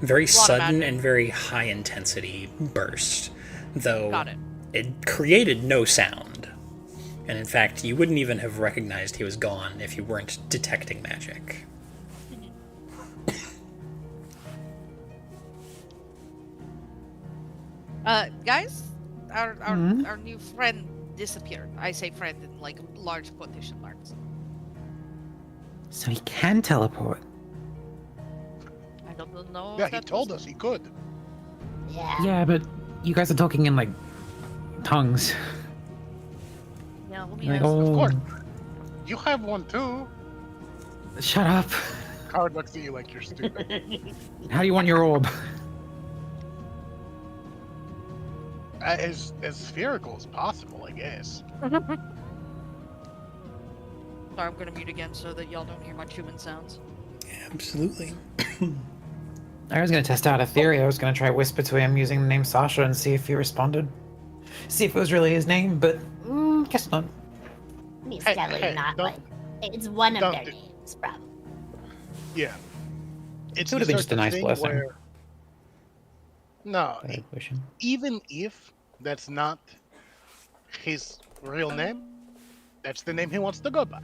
very lot of sudden magic. and very high intensity burst, though Got it. it created no sound. And in fact, you wouldn't even have recognized he was gone if you weren't detecting magic. Guys, our new friend disappeared. I say friend in like large quotation marks. So he can teleport. I don't know. Yeah, if he that told was- us he could. Yeah. Yeah, but you guys are talking in like tongues. Yeah, let me Like, ask. oh, course. You have one too. shut up. Coward looks at you like you're stupid. How do you want your orb? As spherical as possible, I guess. Sorry, I'm gonna mute again so that y'all don't hear my human sounds. Absolutely. I was gonna test out a theory. I was gonna try whisper to him using the name Sasha and see if he responded. See if it was really his name, but guess not. It's Hey, definitely hey, not don't- like it's one of don't their do- names, probably. Yeah. It's It would've the been sort just a of nice thing blessing. where- No, I wish him. even if that's not his real name, that's the name he wants to go by.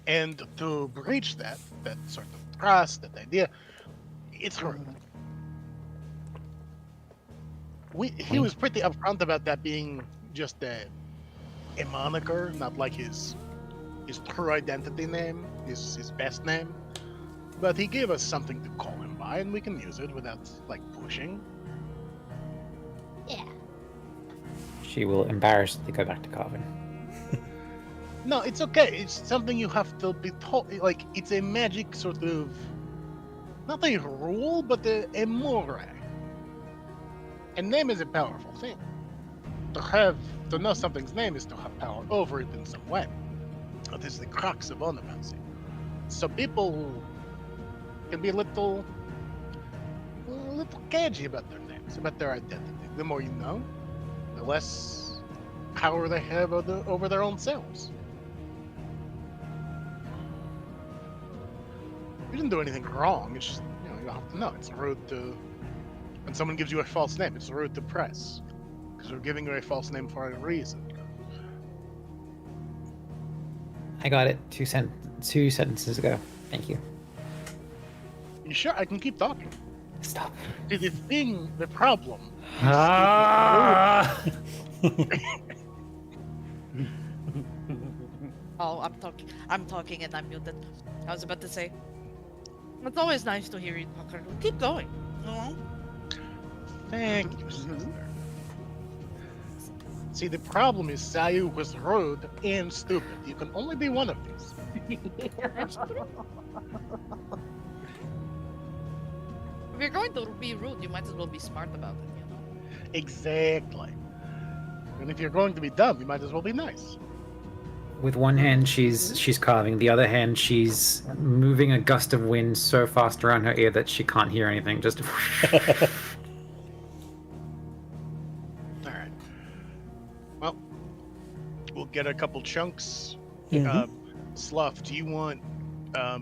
And to breach that sort of trust, that idea, it's rude. He was pretty upfront about that being just a moniker, not like his true identity name, his best name. But he gave us something to call him by, and we can use it without like pushing. Yeah. She will embarrassedly go back to carving. No, it's okay. It's something you have to be told. Like, it's a magic sort of not a rule, but a more. And name is a powerful thing. To know something's name is to have power over it in some way. That is the crux of onomancy. So people can be a little cagey about their names, about their identity. The more you know, the less power they have over their own selves. You didn't do anything wrong. It's just, you have to know. It's rude to... When someone gives you a false name, it's rude to press. Because we're giving you a false name for a reason. I got it 2 sentences ago. Thank you. You sure? I can keep talking. Stop. See, the problem... Ah! Oh, I'm talking and I'm muted. I was about to say, it's always nice to hear you talk. Keep going. No? Thank you, sister. See, the problem is Sayu was rude and stupid. You can only be one of these. If you're going to be rude, you might as well be smart about it, Exactly. And if you're going to be dumb, you might as well be nice. With one hand, she's carving. The other hand, she's moving a gust of wind so fast around her ear that she can't hear anything. Just. All right. Well, we'll get a couple chunks. Mhm. Slough, do you want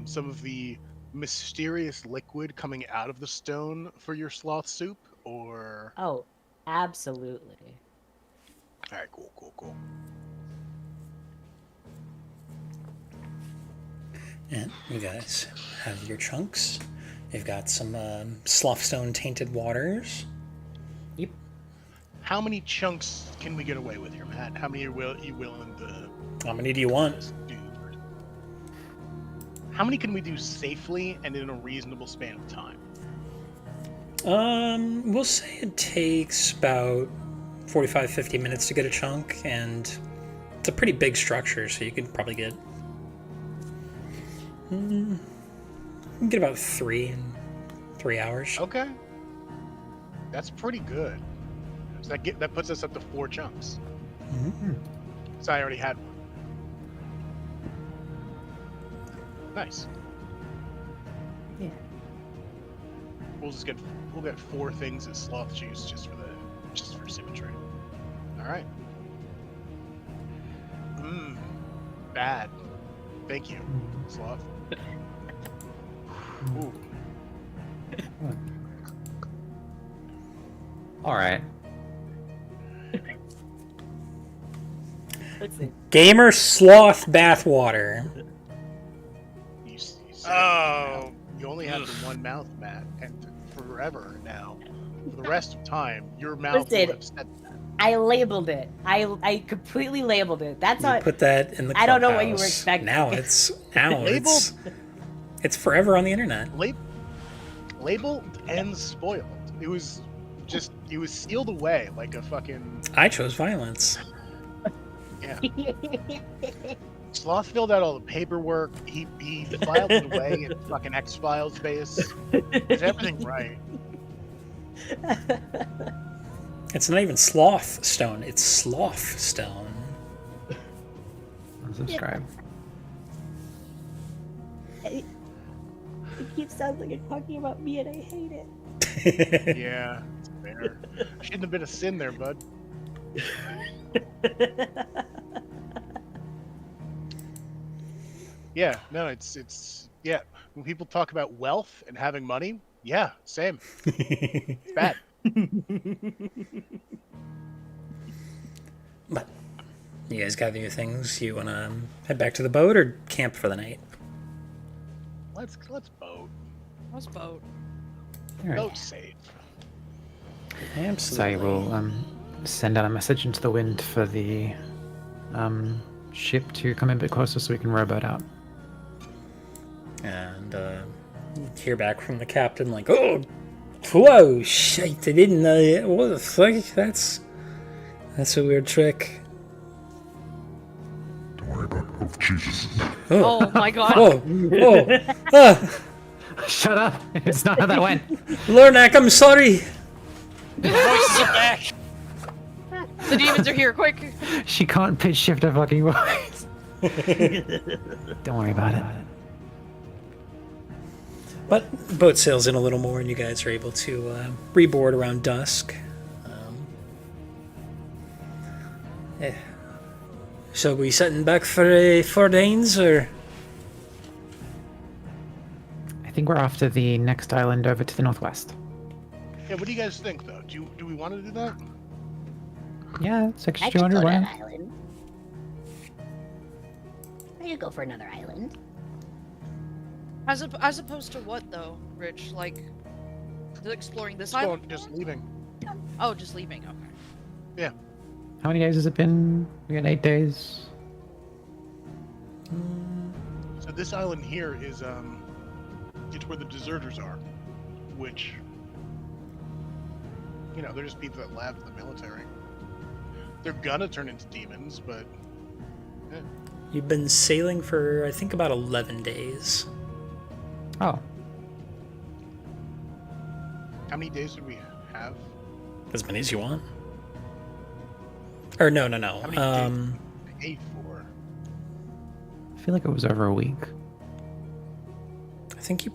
some of the mysterious liquid coming out of the stone for your sloth soup, or? Oh, absolutely. All right, cool. And you guys have your chunks. You've got some Sloughtstone tainted waters. Yep. How many chunks can we get away with here, Matt? How many are you willing to How many do you want? do? How many can we do safely and in a reasonable span of time? We'll say it takes about 45-50 minutes to get a chunk, and it's a pretty big structure, so you could probably get you can get about 3 in 3 hours. Okay. That's pretty good. So that puts us up to 4 chunks. Mm-hmm. So I already had one. Nice. Yeah. We'll get 4 things of sloth juice just for symmetry. All right. Bad. Thank you, sloth. Ooh. All right. Let's see. Gamer sloth bathwater. You said Oh. you only have the one mouth, Matt, and forever now. For the rest of time, your mouth will Listen. have said that. I labeled it. I completely labeled it. That's You not. put that in the I don't know what you were clubhouse. expecting. Now it's Labeled. it's forever on the internet. Labeled and spoiled. It was sealed away like a fucking I chose violence. yeah. Sloth filled out all the paperwork. He filed it away in fucking X-Files base. Did everything right. It's not even sloth stone, it's sloth stone. Unsubscribe. It keeps sounds like it's talking about me, and I hate it. Yeah, it's fair. Shouldn't have been a sin there, bud. Yeah, no, it's yeah. When people talk about wealth and having money, yeah, same. It's bad. But you guys gather your things. You want to head back to the boat or camp for the night? Let's boat. What's boat? All right. Boat safe. Absolutely. So we'll send out a message into the wind for the ship to come in a bit closer so we can rowboat out. And hear back from the captain like, oh, whoa, shit, I didn't know it. What the fuck? That's a weird trick. Don't worry about it. Oh, Jesus. Oh my god. Whoa, whoa, Shut up! It's not how that went. Lornak, I'm sorry. The voices are back. The demons are here, quick! She can't pitch shift her fucking voice. Don't worry about it. But the boat sails in a little more, and you guys are able to reboard around dusk. So we setting back for Danes, or? I think we're off to the next island over to the northwest. Yeah, what do you guys think, though? Do we want to do that? Yeah, it's extra I could go 200 to an why? island. I could go for another island. As opposed to what though, Rich? Like, exploring this Just going- island? just leaving. Oh, just leaving. Okay. Yeah. How many days has it been? We got 8 days. So this island here is it's where the deserters are, which, you know, they're just people that left the military. They're gonna turn into demons, but You've been sailing for, I think, about 11 days. Oh, how many days did we have? As many as you want. Or no. How many days? 8 for. I feel like it was over a week. I think you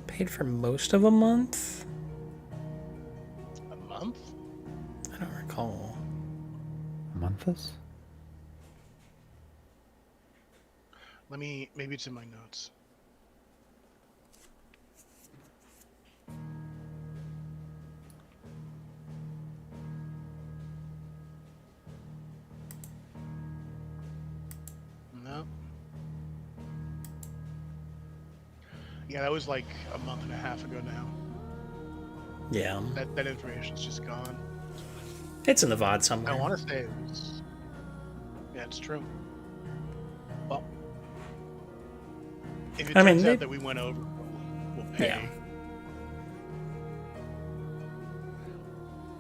paid for most of a month. A month? I don't recall. Months? Maybe it's in my notes. No. Yeah, that was like a month and a half ago now. Yeah, That information's just gone. it's in the VOD somewhere. I want to say it was. Yeah, it's true. Well, if it I mean, turns they- out that we went over, we'll pay. Yeah.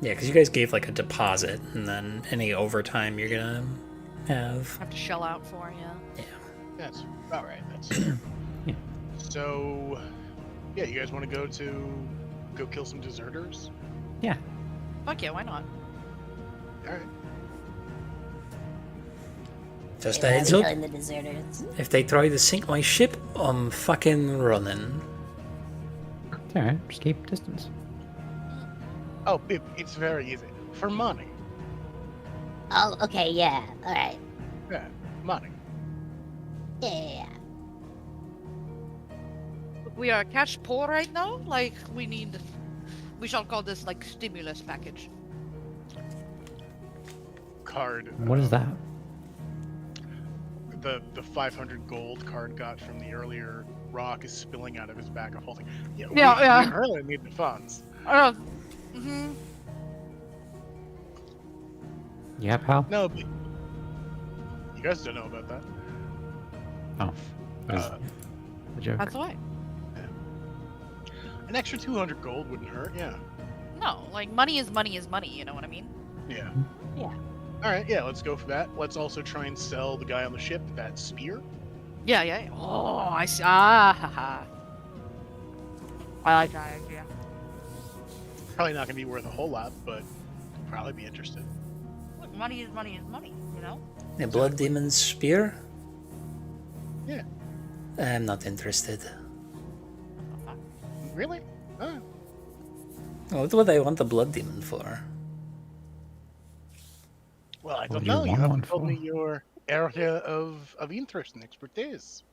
Yeah, because you guys gave like a deposit, and then any overtime you're gonna have. Have to shell out for, yeah. That's about right. That's Yeah. So, yeah, you guys want to go kill some deserters? Yeah. Fuck yeah, why not? All right. Just Yeah, a heads I'm up. killing the deserters. If they try to sink my ship, I'm fucking running. It's alright, just keep distance. Oh, it's very easy. For money. Oh, okay, yeah. Alright. Yeah, money. Yeah. We are cash poor right now. Like, we shall call this like stimulus package. Card. What is that? The 500 gold card got from the earlier rock is spilling out of his back. A whole thing. Yeah, Yeah. We really need the funds. Mm-hmm. Yeah, pal? No, but you guys don't know about that. Oh. That was Uh, a joke. That's why. An extra 200 gold wouldn't hurt. Yeah. No, like money is money is money. You know what I mean? Yeah. Yeah. All right. Yeah. Let's go for that. Let's also try and sell the guy on the ship that spear. Yeah, yeah. Yeah. Oh, I see. Ah, haha. I like that idea. Probably not gonna be worth a whole lot, but probably be interested. Look, money is money is money. You know? A blood demon's spear? Yeah. I'm not interested. Really? Oh. What would I want the blood demon for? Well, I What don't do you know. You want haven't one told me for? your area of interest and expertise.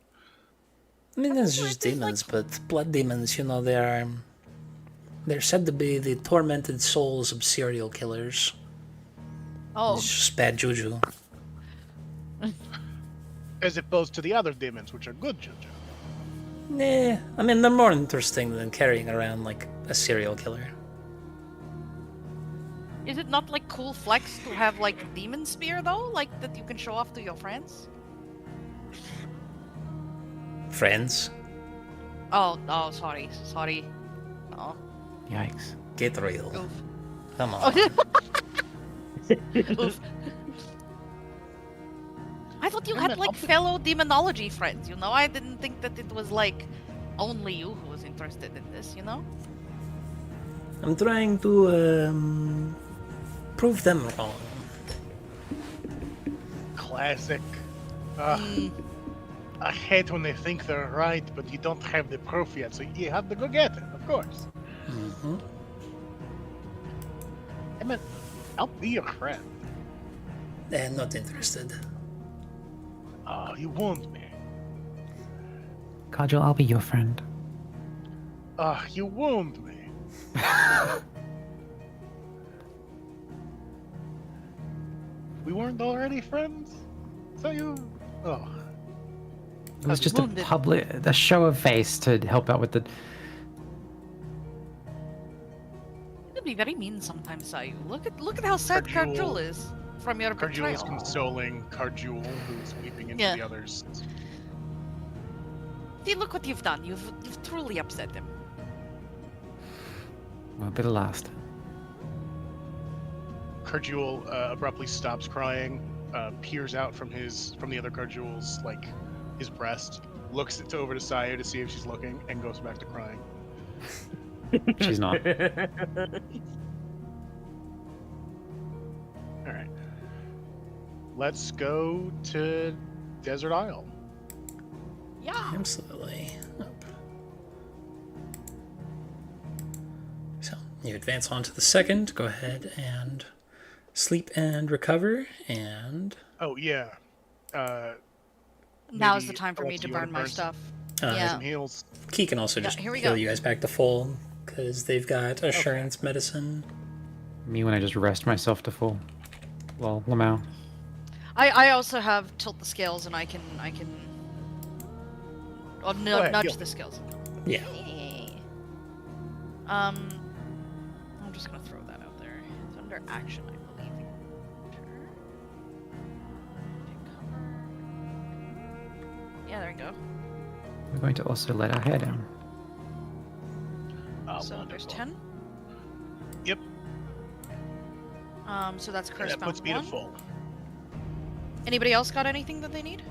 I mean, it's Well, just it's demons, but blood demons, you know, they're said to be the tormented souls of serial killers. Oh, It's just bad juju. As opposed to the other demons, which are good juju. Nah, I mean, they're more interesting than carrying around like a serial killer. is it not like cool flex to have like demon spear though? Like that you can show off to your friends? Friends, Oh, sorry. Oh, Yikes. get real. oof. Come on. Oof. I thought thought you had like fellow demonology friends, you know? I didn't think that it was like only you who was interested in this, you know? I'm trying to prove them wrong. Classic. I hate when they think they're right, but you don't have the proof yet, so you have to go get it, of course. Mm-hmm. I mean, I'll be your friend. They're not interested. Oh, you wound me. Kajal, I'll be your friend. Oh, you wound me. We weren't already friends? So you... Oh. It was just wounded. a show of face to help out with the. You can be very mean sometimes, Sayu. Look at how sad Carjul- Carjul is from your Carjul is betrayal. consoling Carjul, who's weeping into Yeah. the others. See, look what you've done. You've truly upset him. Won't be the last. Carjul abruptly stops crying, peers out from the other Carjul's, like, his breast, looks over to Sayu to see if she's looking, and goes back to crying. She's not. Alright. Let's go to Desert Isle. Yeah. Absolutely. Nope. So, you advance on to the second. Go ahead and sleep and recover, and... Oh, yeah. Now's the Maybe time for me also to you wanna burn my burn stuff. Uh, Yeah. Some heals. Key can also Yeah, just here we heal go. you guys back to full, because they've got assurance medicine. Me when I just rest myself to full. Well, Lamau. I also have tilt the scales, and I can Go ahead, nudge heal. the scales. Yeah. I'm just gonna throw that out there. It's under action, I believe. Turn. Take cover. Yeah, there we go. We're going to also let our hair down. Oh, So there's wonderful. 10. Yep. So that's And curse that puts bound me to 1. full. Anybody else got anything that they need?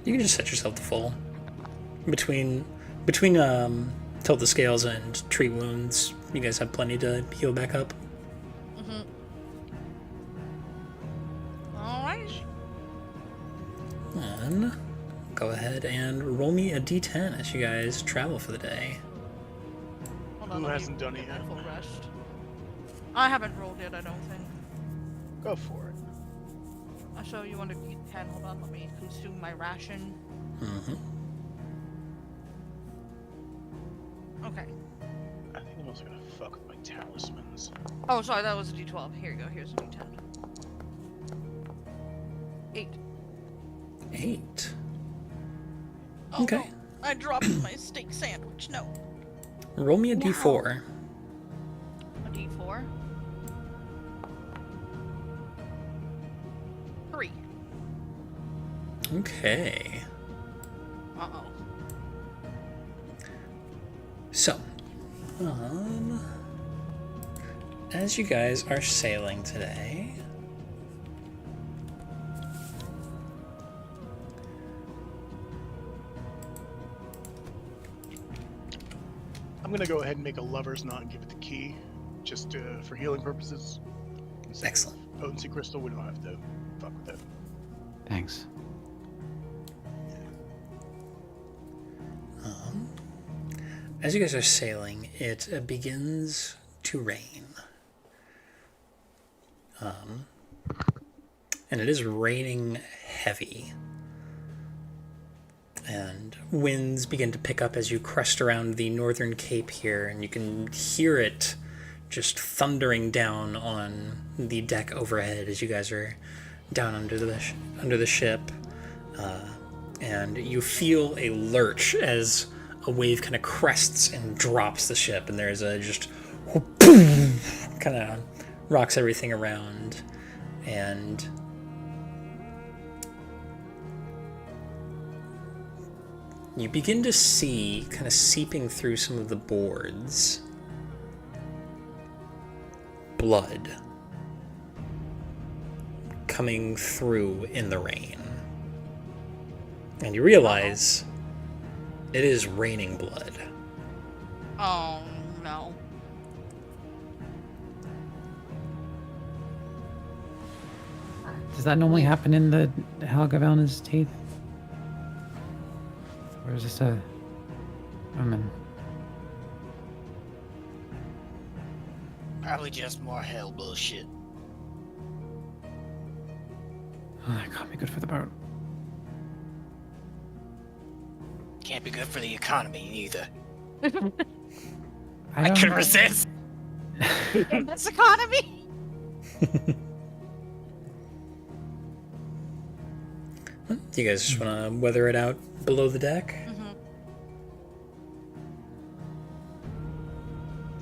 You can just set yourself to full. Between tilt the scales and treat wounds, you guys have plenty to heal back up. Mm-hmm. Alright. Then go ahead and roll me a d10 as you guys travel for the day. Hold Who let me hasn't done it get my yet? full rest. I haven't rolled yet, I don't think. Go for it. So you want to eat 10? Hold on, let me consume my ration. Mm-hmm. Okay. I think I'm also gonna fuck with my talismans. Oh, sorry, that was a d12. Here you go, here's a d10. 8. 8. Oh, Okay. no. I dropped my steak sandwich. No. Roll me a Wow. d4. A d4. 3. Okay. Uh-oh. So, as you guys are sailing today, I'm gonna go ahead and make a lover's knot and give it the key, just for healing purposes. excellent. Potency crystal, we don't have to fuck with that. Thanks. As you guys are sailing, it begins to rain. And it is raining heavy. And winds begin to pick up as you crest around the northern cape here, and you can hear it just thundering down on the deck overhead as you guys are down under the ship. And you feel a lurch as a wave kind of crests and drops the ship, and there's a just kind of rocks everything around, and you begin to see, kind of seeping through some of the boards, blood coming through in the rain. And you realize it is raining blood. Oh no. Does that normally happen in the Helgavelner's teeth? Or is this a woman? Probably just more hell bullshit. Oh, that can't be good for the boat. Can't be good for the economy either. I I don't- couldn't resist. This economy. Do you guys just want to weather it out below the deck? Mm-hmm.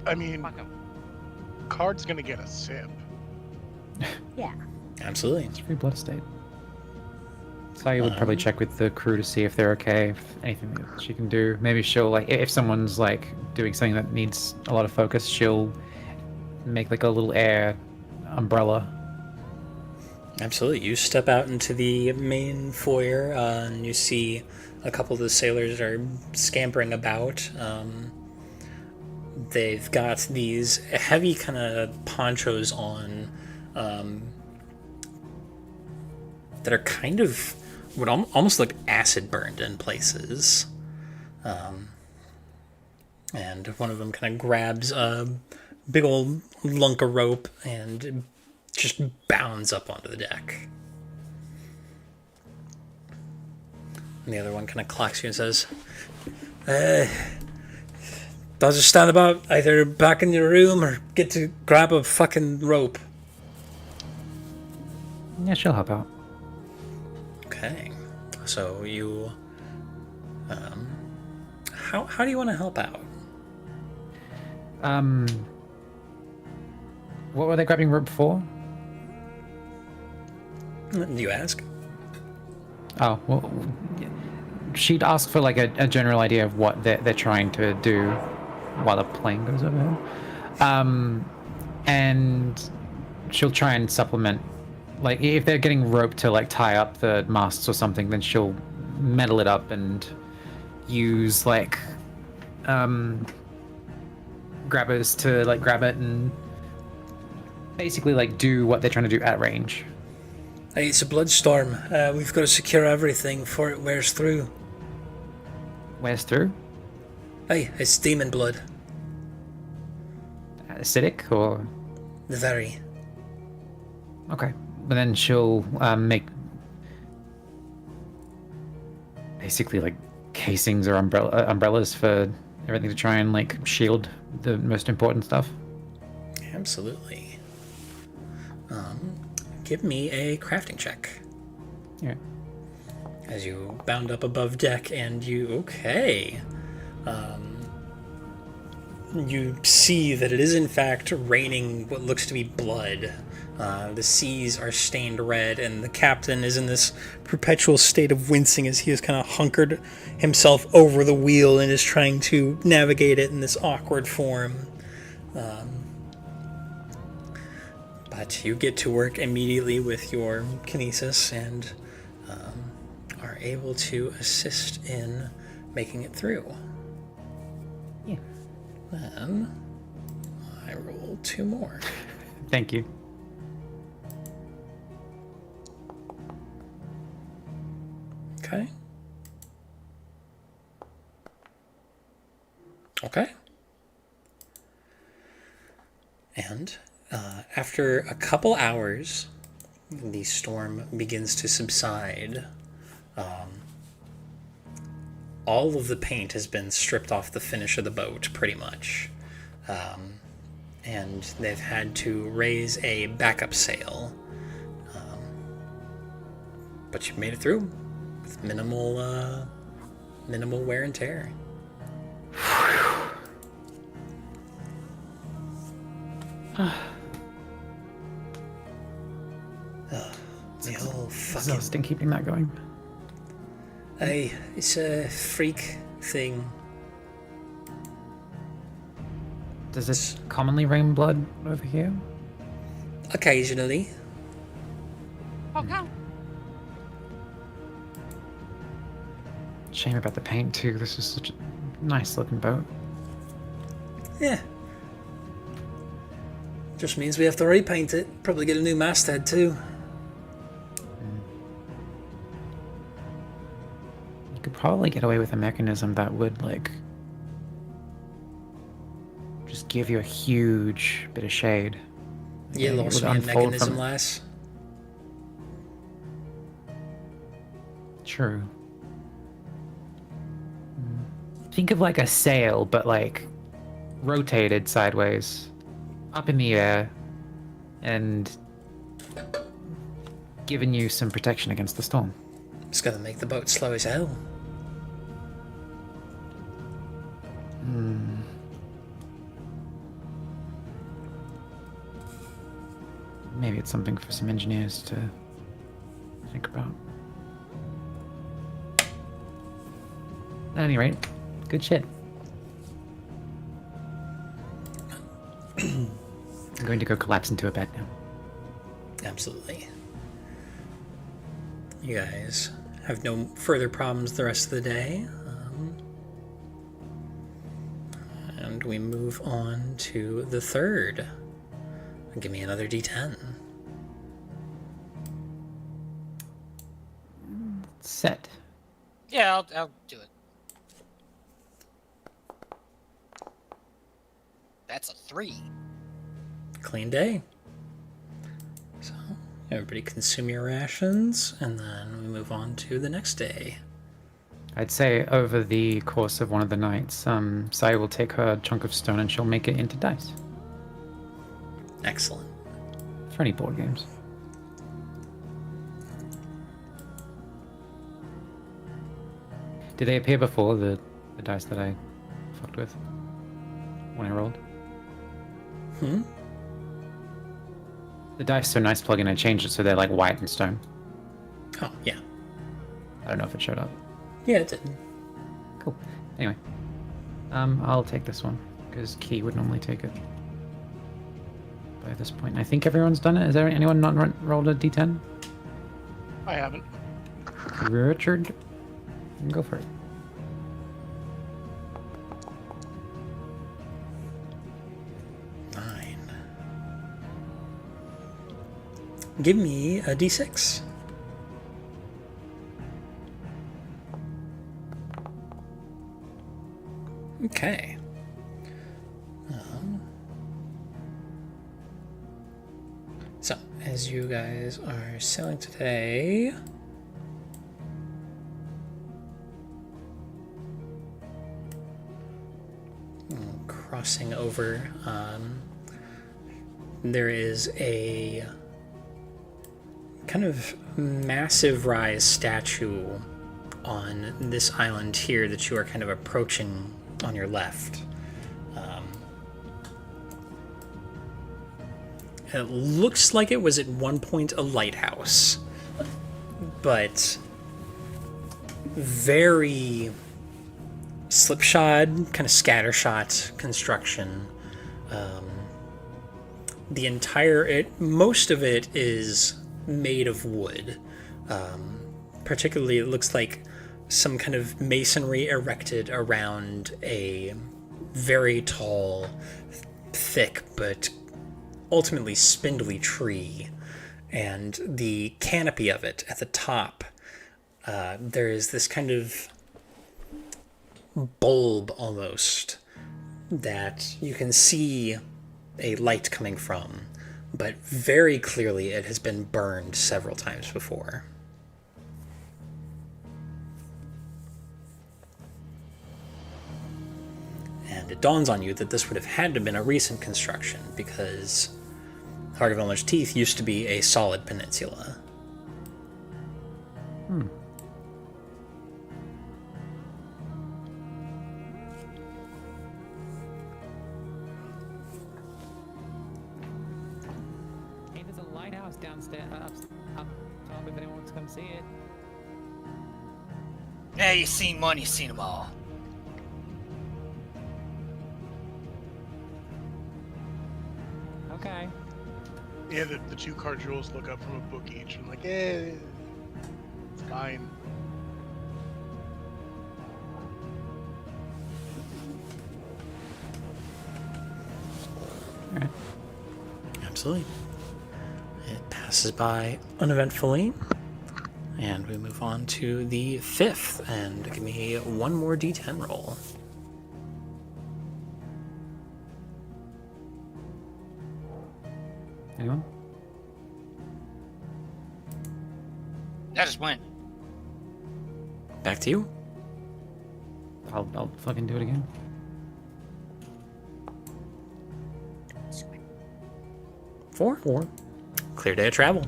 I mean, Fuck 'em. Card's gonna get a sip. Yeah. Absolutely. It's free blood state. Saya would probably check with the crew to see if they're okay, if anything that she can do. Maybe she'll, like, if someone's, like, doing something that needs a lot of focus, she'll make, like, a little air umbrella. Absolutely. You step out into the main foyer, and you see a couple of the sailors are scampering about. They've got these heavy kind of ponchos on that are kind of would almost look acid burned in places. And one of them kind of grabs a big old lunk of rope and just bounds up onto the deck. And the other one kind of clocks you and says, "Don't just stand about, either back in your room or get to grab a fucking rope." Yeah, she'll help out. Okay. So you... How do you want to help out? What were they grabbing rope for? Do you ask? Oh, well, she'd ask for, like, a general idea of what they're trying to do while the plane goes overhead. And she'll try and supplement, like, if they're getting rope to, like, tie up the masts or something, then she'll metal it up and use, like, grabbers to, like, grab it and basically, like, do what they're trying to do at range. Hey, it's a bloodstorm. We've got to secure everything before it wears through. Wears through? Hey, it's demon blood. Acidic or... The very. Okay. But then she'll make basically, like, casings or umbrellas for everything to try and, like, shield the most important stuff. Absolutely. Give me a crafting check. Yeah. As you bound up above deck and you... Okay. You see that it is in fact raining what looks to be blood. The seas are stained red, and the captain is in this perpetual state of wincing as he has kind of hunkered himself over the wheel and is trying to navigate it in this awkward form. But you get to work immediately with your kinesis and are able to assist in making it through. Yeah. Then I roll 2 more. Thank you. Okay. Okay. And after a couple hours, the storm begins to subside. All of the paint has been stripped off the finish of the boat, pretty much. And they've had to raise a backup sail. But you made it through with minimal wear and tear. The whole fucking... Exhausting keeping that going. Hey, it's a freak thing. Does this commonly rain blood over here? Occasionally. Okay. Shame about the paint too. This is such a nice looking boat. Yeah. Just means we have to repaint it. Probably get a new masthead too. You could probably get away with a mechanism that would like just give you a huge bit of shade. Yeah, It would lost me a unfold mechanism from- less. True. Think of like a sail, but like rotated sideways, up in the air, and giving you some protection against the storm. It's gonna make the boat slow as hell. Maybe it's something for some engineers to think about. At any rate, good shit. I'm going to go collapse into a bed now. Absolutely. You guys have no further problems the rest of the day. And we move on to the third. Give me another D10. Set. Yeah, I'll do it. That's a 3. Clean day. So, everybody consume your rations, and then we move on to the next day. I'd say over the course of one of the nights, Sai will take her chunk of stone and she'll make it into dice. Excellent. For any board games. Did they appear before the dice that I fucked with when I rolled? The dice are nice plugin. I changed it so they're like white and stone. Oh, yeah. I don't know if it showed up. Yeah, it did. Cool. Anyway, I'll take this one because Key would normally take it. By this point, I think everyone's done it. Is there anyone not rolled a d10? I haven't. Richard, go for it. Give me a d6. Okay. So, as you guys are sailing today, crossing over, there is a kind of massive rise statue on this island here that you are kind of approaching on your left. It looks like it was at one point a lighthouse, but very slipshod, kind of scattershot construction. The entire, most of it is made of wood. Particularly, it looks like some kind of masonry erected around a very tall, thick, but ultimately spindly tree. And the canopy of it at the top, there is this kind of bulb almost that you can see a light coming from, but very clearly it has been burned several times before. And it dawns on you that this would have had to have been a recent construction, because Heart of Elmer's Teeth used to be a solid peninsula. Hey, there's a lighthouse downstairs, up top if anyone wants to come see it. Yeah, you seen one, you seen them all. Okay. Yeah, the two cardinals look up from a book each and like, it's fine. Alright. Absolutely. It passes by uneventfully. And we move on to the 5th. And give me one more d10 roll. Anyone? I just went. Back to you. I'll fucking do it again. Four. Clear day of travel.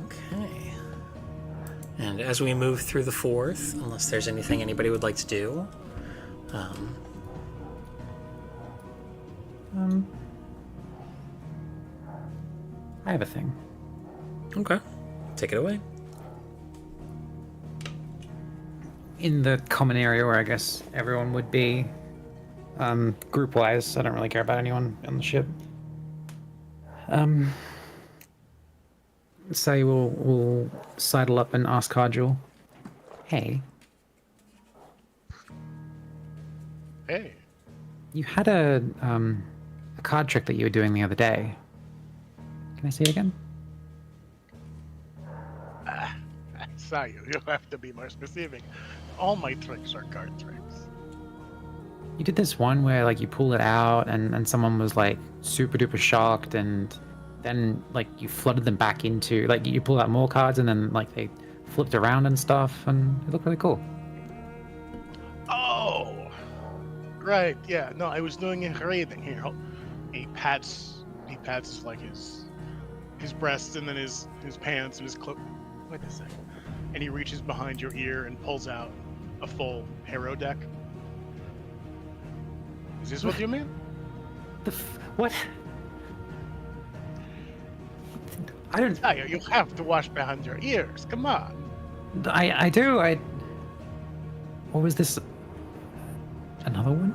Okay. And as we move through the 4th, unless there's anything anybody would like to do, I have a thing. okay, take it away. In the common area where I guess everyone would be, group-wise, I don't really care about anyone on the ship. Say we'll sidle up and ask Cardjul, hey, Hey. you had a card trick that you were doing the other day. Can I see it again? I saw you. You'll have to be more specific. All my tricks are card tricks. You did this one where like you pull it out and someone was like super duper shocked, and then like you flooded them back into, like you pulled out more cards and then like they flipped around and stuff, and it looked really cool. Oh! Right, yeah. No, I was doing a raiding here. He pats like his breast and then his pants and his cloak. Wait a second. And he reaches behind your ear and pulls out a full hero deck. Is this what you mean? What? I don't. Tayo, you have to wash behind your ears. Come on. I do. What was this? Another one?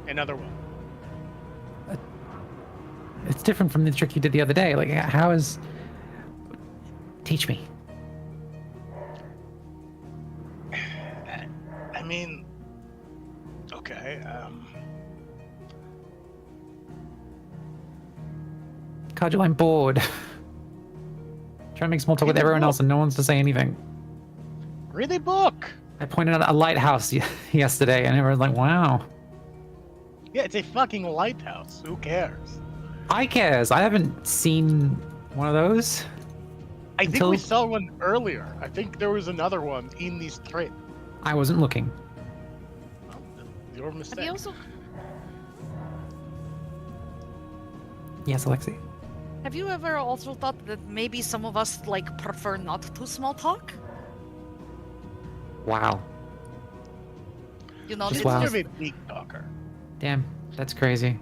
Another one. It's different from the trick you did the other day. Like, how is? Teach me. I mean, okay. Cardjul, I'm bored. Trying to make small talk with everyone else and no one's to say anything. Read a book. I pointed out a lighthouse yesterday and everyone's like, wow. Yeah, it's a fucking lighthouse. Who cares? I cares. I haven't seen one of those. I think Until- we saw one earlier. I think there was another one in these traits. I wasn't looking. Well, your Have mistake. you also Yes, Alexi? have you ever also thought that maybe some of us like prefer not to small talk? Wow. You know, Just it's wow. You're just a big talker. Damn, that's crazy.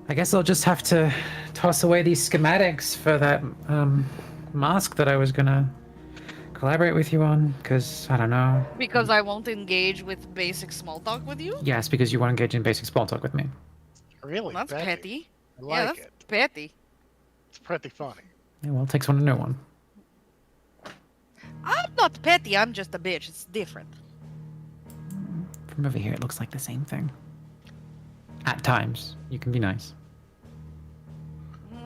I guess I'll just have to toss away these schematics for that mask that I was gonna collaborate with you on, because I don't know. because I won't engage with basic small talk with you. Yes, because you want to engage in basic small talk with me. Really? That's petty. I like Yeah, that's it. petty. It's pretty funny. Yeah, well, it takes one to know one. I'm not petty. I'm just a bitch. It's different. From over here, it looks like the same thing. At times, you can be nice.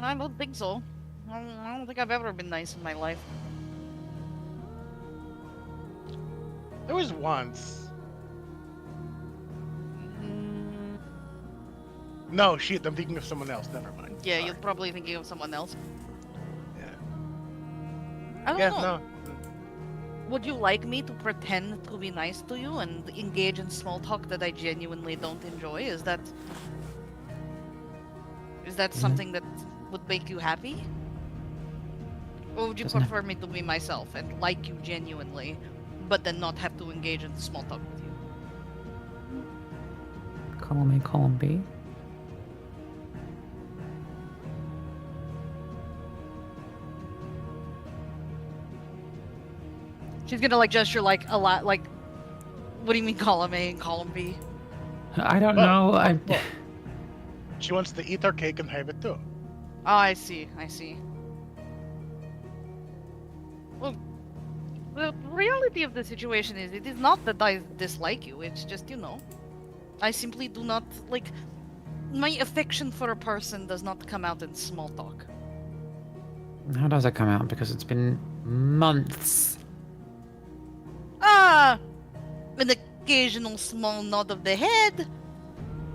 I don't think so. I don't think I've ever been nice in my life. There was once. Mm, No, shit, I'm thinking of someone else. Never mind. yeah, Sorry. you're probably thinking of someone else. Yeah. I don't Yeah, know. no. Would you like me to pretend to be nice to you and engage in small talk that I genuinely don't enjoy? Is that something that would make you happy? Or would you Doesn't prefer me to be myself and like you genuinely, but then not have to engage in small talk with you? Column A, column B. She's gonna like gesture like a lot like what do you mean column A and column B? I don't Look, know. look, I. look. She wants to eat our cake and have it too. Oh, I see. I see. Well, the reality of the situation is, it is not that I dislike you. It's just, I simply do not like. My affection for a person does not come out in small talk. How does it come out? Because it's been months. An occasional small nod of the head,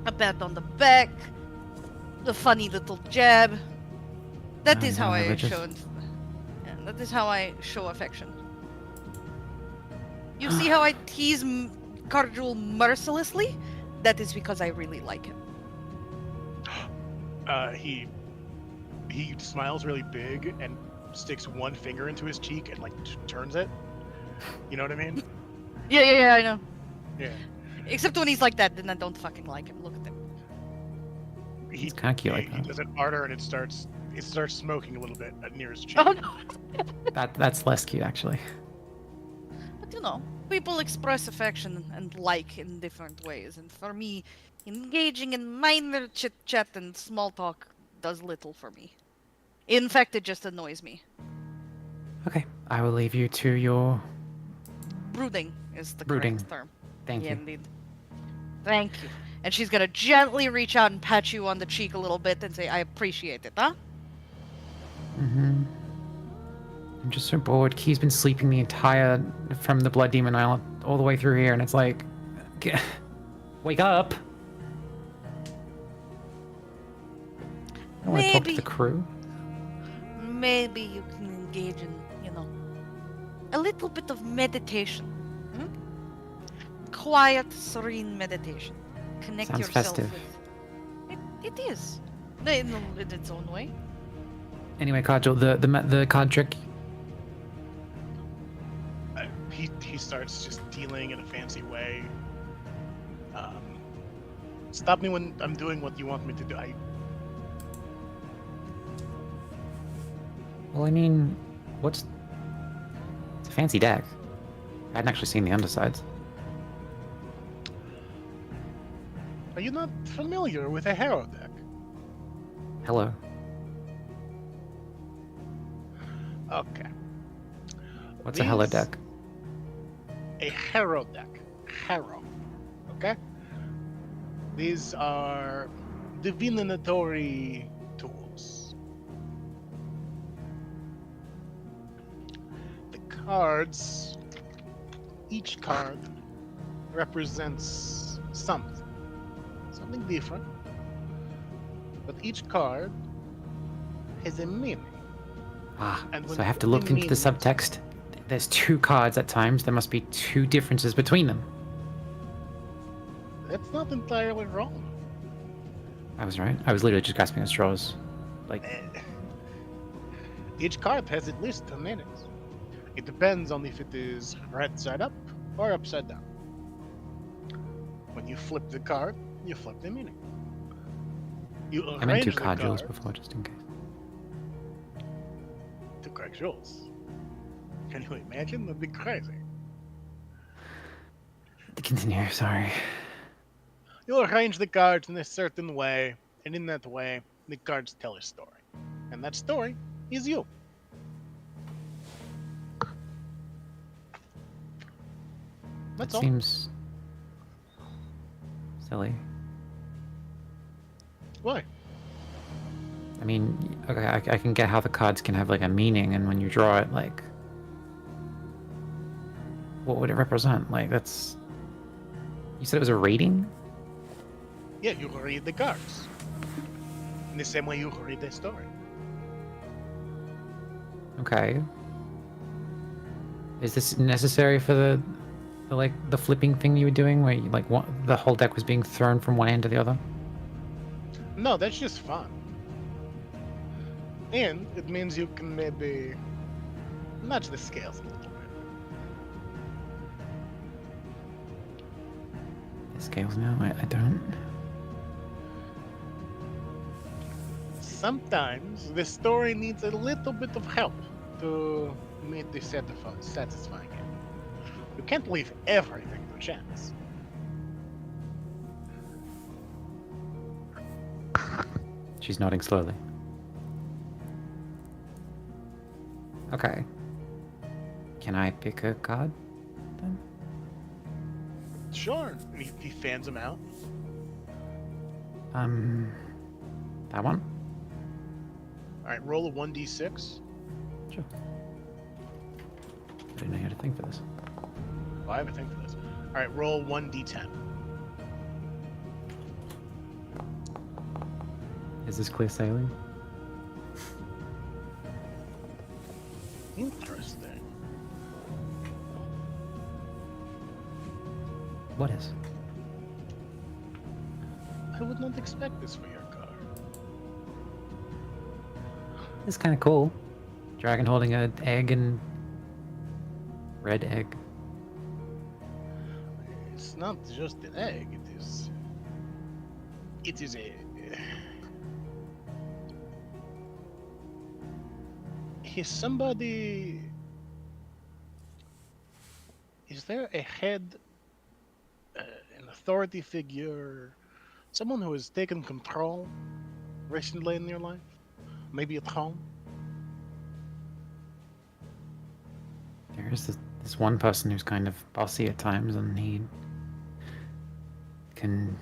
a pat on the back, a funny little jab. That is how I show. Yeah, that is how I show affection. You see how I tease Cardjul mercilessly? That is because I really like him. He smiles really big and sticks one finger into his cheek and like turns it. You know what I mean? Yeah, I know. Yeah. Except when he's like that, then I don't fucking like him. Look at him. He's kind of cute like He that. does an ardor and it starts smoking a little bit near his cheek. Oh no. That's less cute actually. But people express affection and like in different ways, and for me, engaging in minor chit chat and small talk does little for me. In fact, it just annoys me. Okay, I will leave you to your Brooding is the Brooding. correct term. thank Yeah, you. indeed. Thank you. And she's gonna gently reach out and pat you on the cheek a little bit and say, I appreciate it, huh? I'm just so bored. Key's been sleeping the entire from the Blood Demon Isle all the way through here, and it's like, wake up. I want to talk to Maybe. the crew. Maybe you can engage in, a little bit of meditation. Quiet, serene meditation. Connect Sounds yourself festive. with... It is. In its own way. Anyway, Kajal, the card trick. He starts just dealing in a fancy way. Stop me when I'm doing what you want me to do. Well, I mean, it's a fancy deck. I hadn't actually seen the undersides. Are you not familiar with a Herat deck? Hello. Okay. What's a hello These- deck? A Herat deck. Hero. Okay? These are divinatory tools. The cards, each card represents something different, but each card has a meaning. And So when I have to putting look into the meanings- subtext. There's two cards at times. There must be two differences between them. That's not entirely wrong. I was right. I was literally just grasping at straws. Like, Each card has at least 2 meanings. It depends on if it is right side up or upside down. When you flip the card, you flip the meaning. You I meant two arrange the card jewels card before, just in case. to correct rules. Can you imagine? That'd be crazy. Continue, sorry. You arrange the cards in a certain way, and in that way, the cards tell a story. And that story is you. That's That all. seems silly. Why? I mean, okay, I can get how the cards can have like a meaning, and when you draw it, like, what would it represent? Like, that's. You said it was a rating? Yeah, you read the cards. In the same way you read the story. Okay. Is this necessary for the the flipping thing you were doing, where you, like, the whole deck was being thrown from one end to the other? No, that's just fun. And it means you can maybe nudge the scales a little bit. The scales now? I don't. Sometimes the story needs a little bit of help to meet the satisfying end. You can't leave everything to chance. She's nodding slowly. Okay. Can I pick a card then? Sure. And he fans them out. That one? All right, roll a 1d6. Sure. I didn't know you had a thing for this. Well, I have a thing for this. All right, roll 1d10. Is this clear sailing? Interesting. What is? I would not expect this for your card. It's kind of cool. Dragon holding an egg and red egg. It's not just an egg. It is a. Is somebody? Is there a head, an authority figure, someone who has taken control recently in your life? Maybe at home? There is this one person who's kind of bossy at times, and he can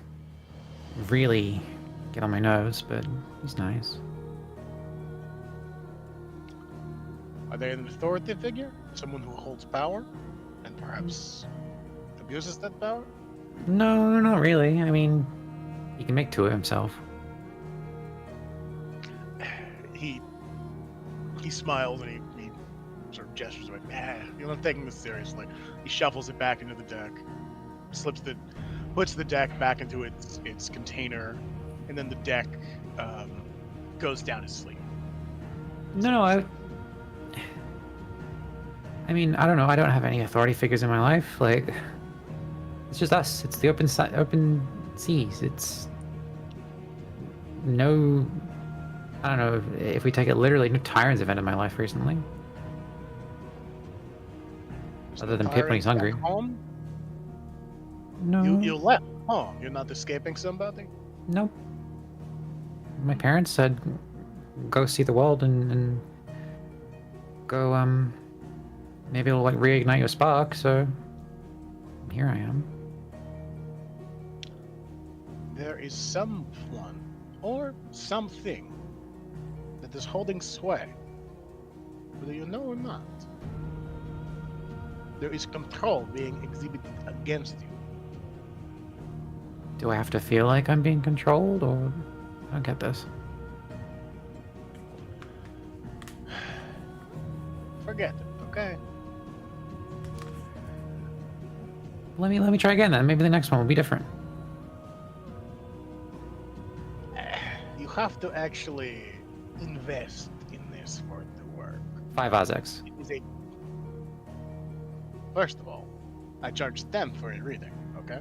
really get on my nerves, but he's nice. Are they an authority figure? Someone who holds power and perhaps abuses that power? No, not really. I mean, he can make two of himself. He smiles and he sort of gestures like, you're not taking this seriously. He shuffles it back into the deck, puts the deck back into its container, and then the deck goes down his sleeve. No, I mean, I don't know. I don't have any authority figures in my life. Like, it's just us. It's the open seas. It's no. I don't know if we take it literally. No tyrants have entered my life recently. Other than Pip when he's hungry. Home? No. You left home. You're not escaping somebody? Nope. My parents said, go see the world and go, maybe it'll like reignite your spark, so here I am. There is someone or something that is holding sway, whether you know or not. There is control being exhibited against you. Do I have to feel like I'm being controlled, or I don't get this? Forget it, okay? Let me try again then. Maybe the next one will be different. You have to actually invest in this for it to work. 5 Azeks. It is a... First of all, I charge 10 for a reading, okay?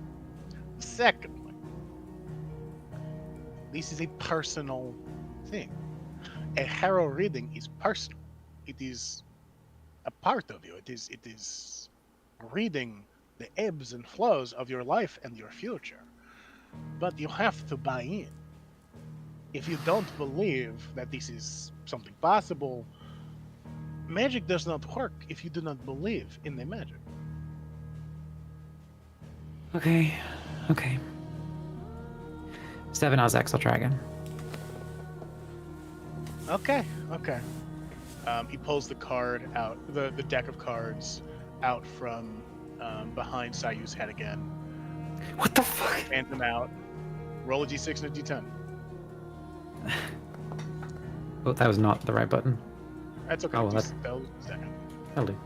Secondly, this is a personal thing. A hero reading is personal. It is a part of you. It is reading the ebbs and flows of your life and your future. But you have to buy in. If you don't believe that this is something possible, magic does not work if you do not believe in the magic. Okay. 7 Azeks, I'll try again. Okay. He pulls the card out, the deck of cards out from behind Sayu's head again. What the fuck? Hands them out. Roll a d6 and a d10. Oh, that was not the right button. That's okay. Oh, well, That was a second. That'll do.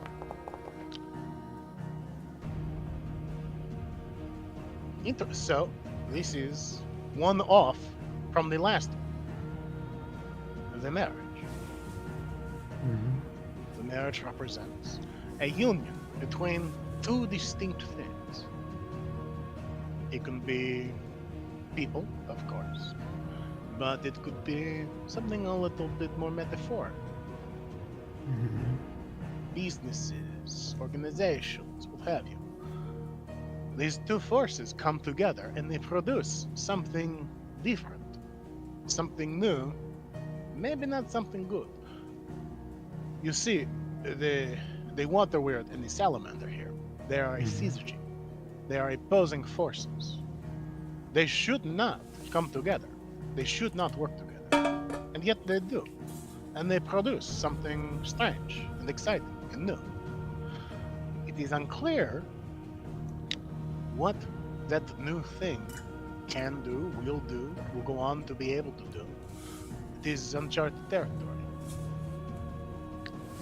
So, this is one off from the last one. The marriage. Mhm. The marriage represents a union between two distinct things. It can be people, of course, but it could be something a little bit more metaphorical. Mhm. Businesses, organizations, what have you. These two forces come together and they produce something different. something new, maybe not something good. You see, the water weird and the salamander here, they are a syzygy. They are opposing forces. They should not come together. They should not work together. And yet they do. And they produce something strange and exciting and new. It is unclear what that new thing can do, will go on to be able to do. It is uncharted territory.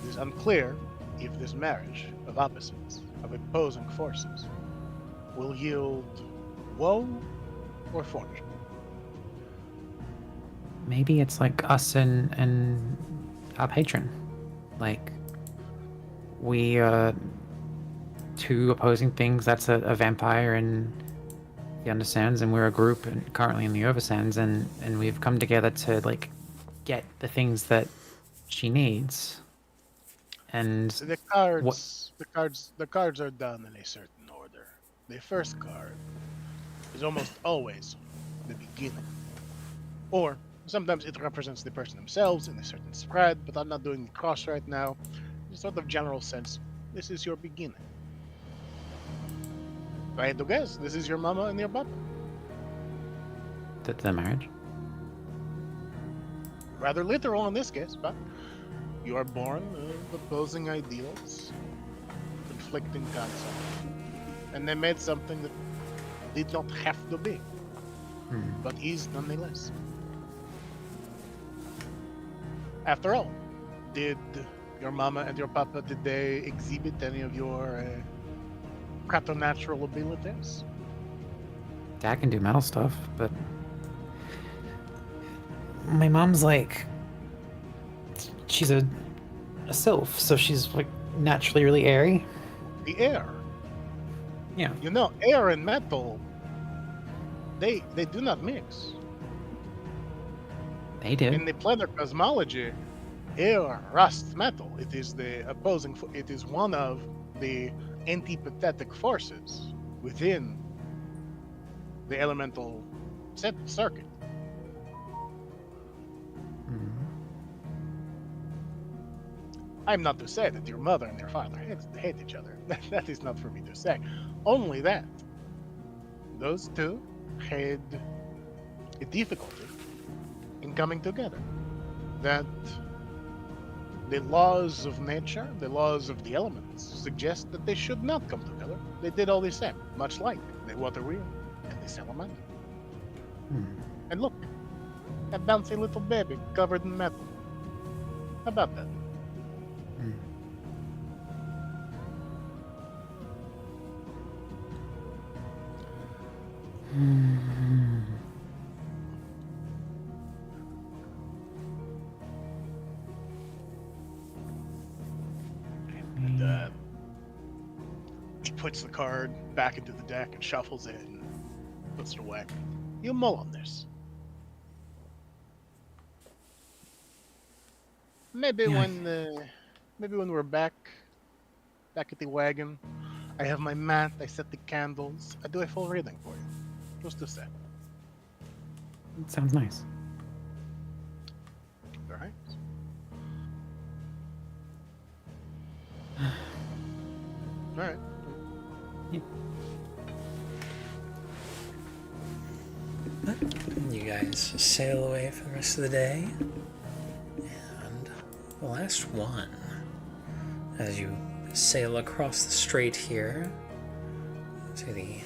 It is unclear if this marriage of opposites, of opposing forces, will yield woe or fortune. Maybe it's like us and our patron. Like, we are two opposing things. That's a vampire in the Undersands, and we're a group and currently in the Oversands, and we've come together to like get the things that she needs. And The cards are done in a certain order. The first card is almost always the beginning. Or sometimes it represents the person themselves in a certain spread, but I'm not doing the cross right now. In a sort of general sense, this is your beginning. If I had to guess, this is your mama and your papa. the marriage. Rather literal in this case, but you are born of opposing ideals, conflicting concepts, and they made something that did not have to be, but is nonetheless. After all, did your mama and your papa, did they exhibit any of your preternatural abilities? Dad can do metal stuff, but my mom's like, she's a sylph, so she's like naturally really airy. The air. Yeah. You know, air and metal, they do not mix. They did. In the planar cosmology, air rusts metal. It is the opposing. It is one of the antipathetic forces within the elemental circuit. I'm not to say that your mother and your father hate each other. That is not for me to say. Only that those two had a difficulty in coming together. That the laws of nature, the laws of the elements, suggest that they should not come together. They did all the same, much like the water wheel and the salamander. And look, that bouncy little baby covered in metal. How about that? And he puts the card back into the deck and shuffles it and puts it away. You mull on this. Maybe when we're back at the wagon, I have my mat, I set the candles, I do a full reading for you. Just to say. It sounds nice. All right. All right. You guys sail away for the rest of the day, and the last one, as you sail across the strait here to the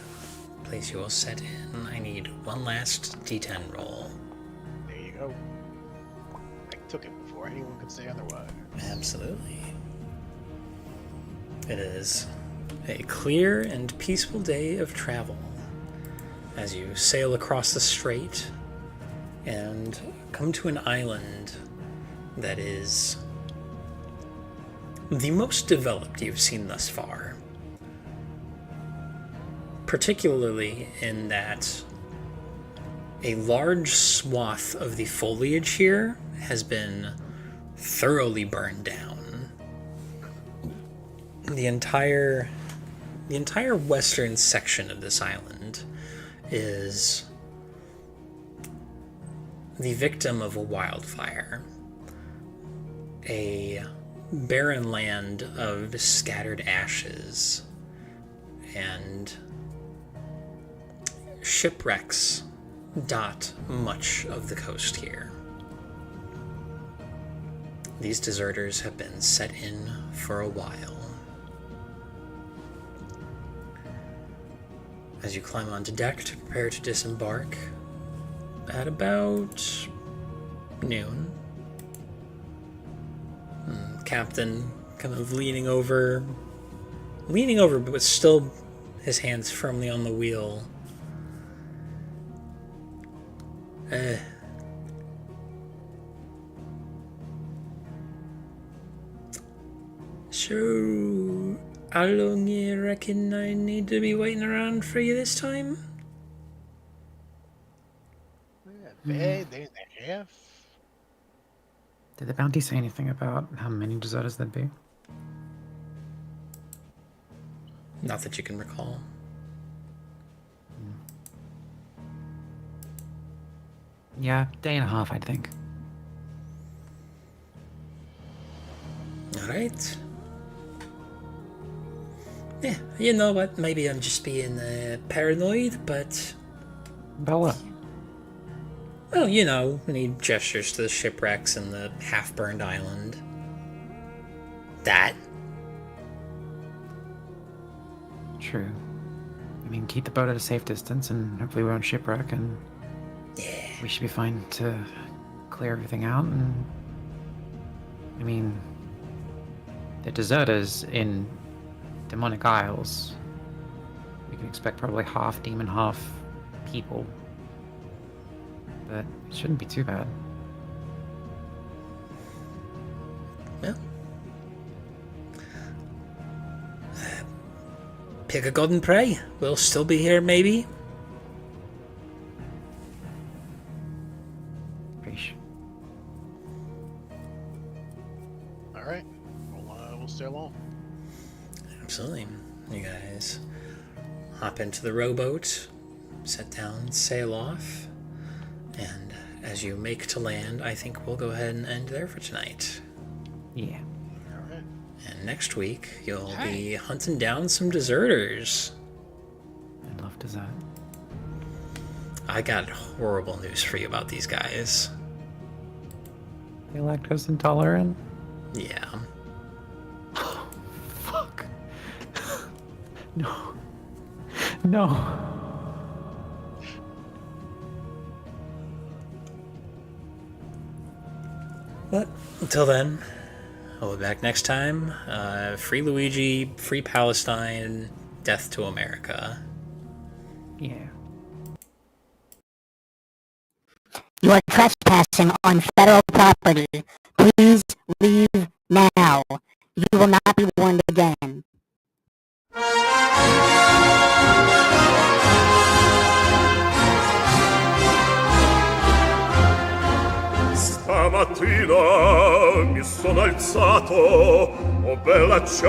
place you will set in, I need one last D10 roll. There you go. I took it before anyone could say otherwise. Absolutely. It is a clear and peaceful day of travel as you sail across the strait and come to an island that is the most developed you've seen thus far. Particularly in that a large swath of the foliage here has been thoroughly burned down. The entire western section of this island is the victim of a wildfire. A barren land of scattered ashes and shipwrecks dot much of the coast here. These deserters have been set in for a while. As you climb onto deck to prepare to disembark, at about noon, Captain kind of leaning over, but with still his hands firmly on the wheel. So, how long you reckon I need to be waiting around for you this time? Day and a half. Did the bounty say anything about how many deserters there'd be? Not that you can recall. Yeah, day and a half, I'd think. Alright. Yeah, you know what? Maybe I'm just being paranoid, but... About what? Well, you know, when he gestures to the shipwrecks and the half-burned island. That. True. I mean, keep the boat at a safe distance and hopefully we won't shipwreck and... Yeah. We should be fine to clear everything out and... I mean... The deserters in Demonic Isles. We can expect probably half demon, half people. But it shouldn't be too bad. Well. Pick a god and pray. We'll still be here, maybe. Preach. All right, we'll stay along. Absolutely. You guys hop into the rowboat, set down, sail off, and as you make to land, I think we'll go ahead and end there for tonight. Yeah. All right. And next week, you'll be hunting down some deserters. I'd love dessert. I got horrible news for you about these guys. They lactose intolerant? Yeah. Fuck. No. No. But until then, I'll be back next time. Free Luigi, free Palestine, death to America. Yeah. You are trespassing on federal property. Please leave now. You will not be warned again. Stamattina mi sono alzato, oh bella ciao.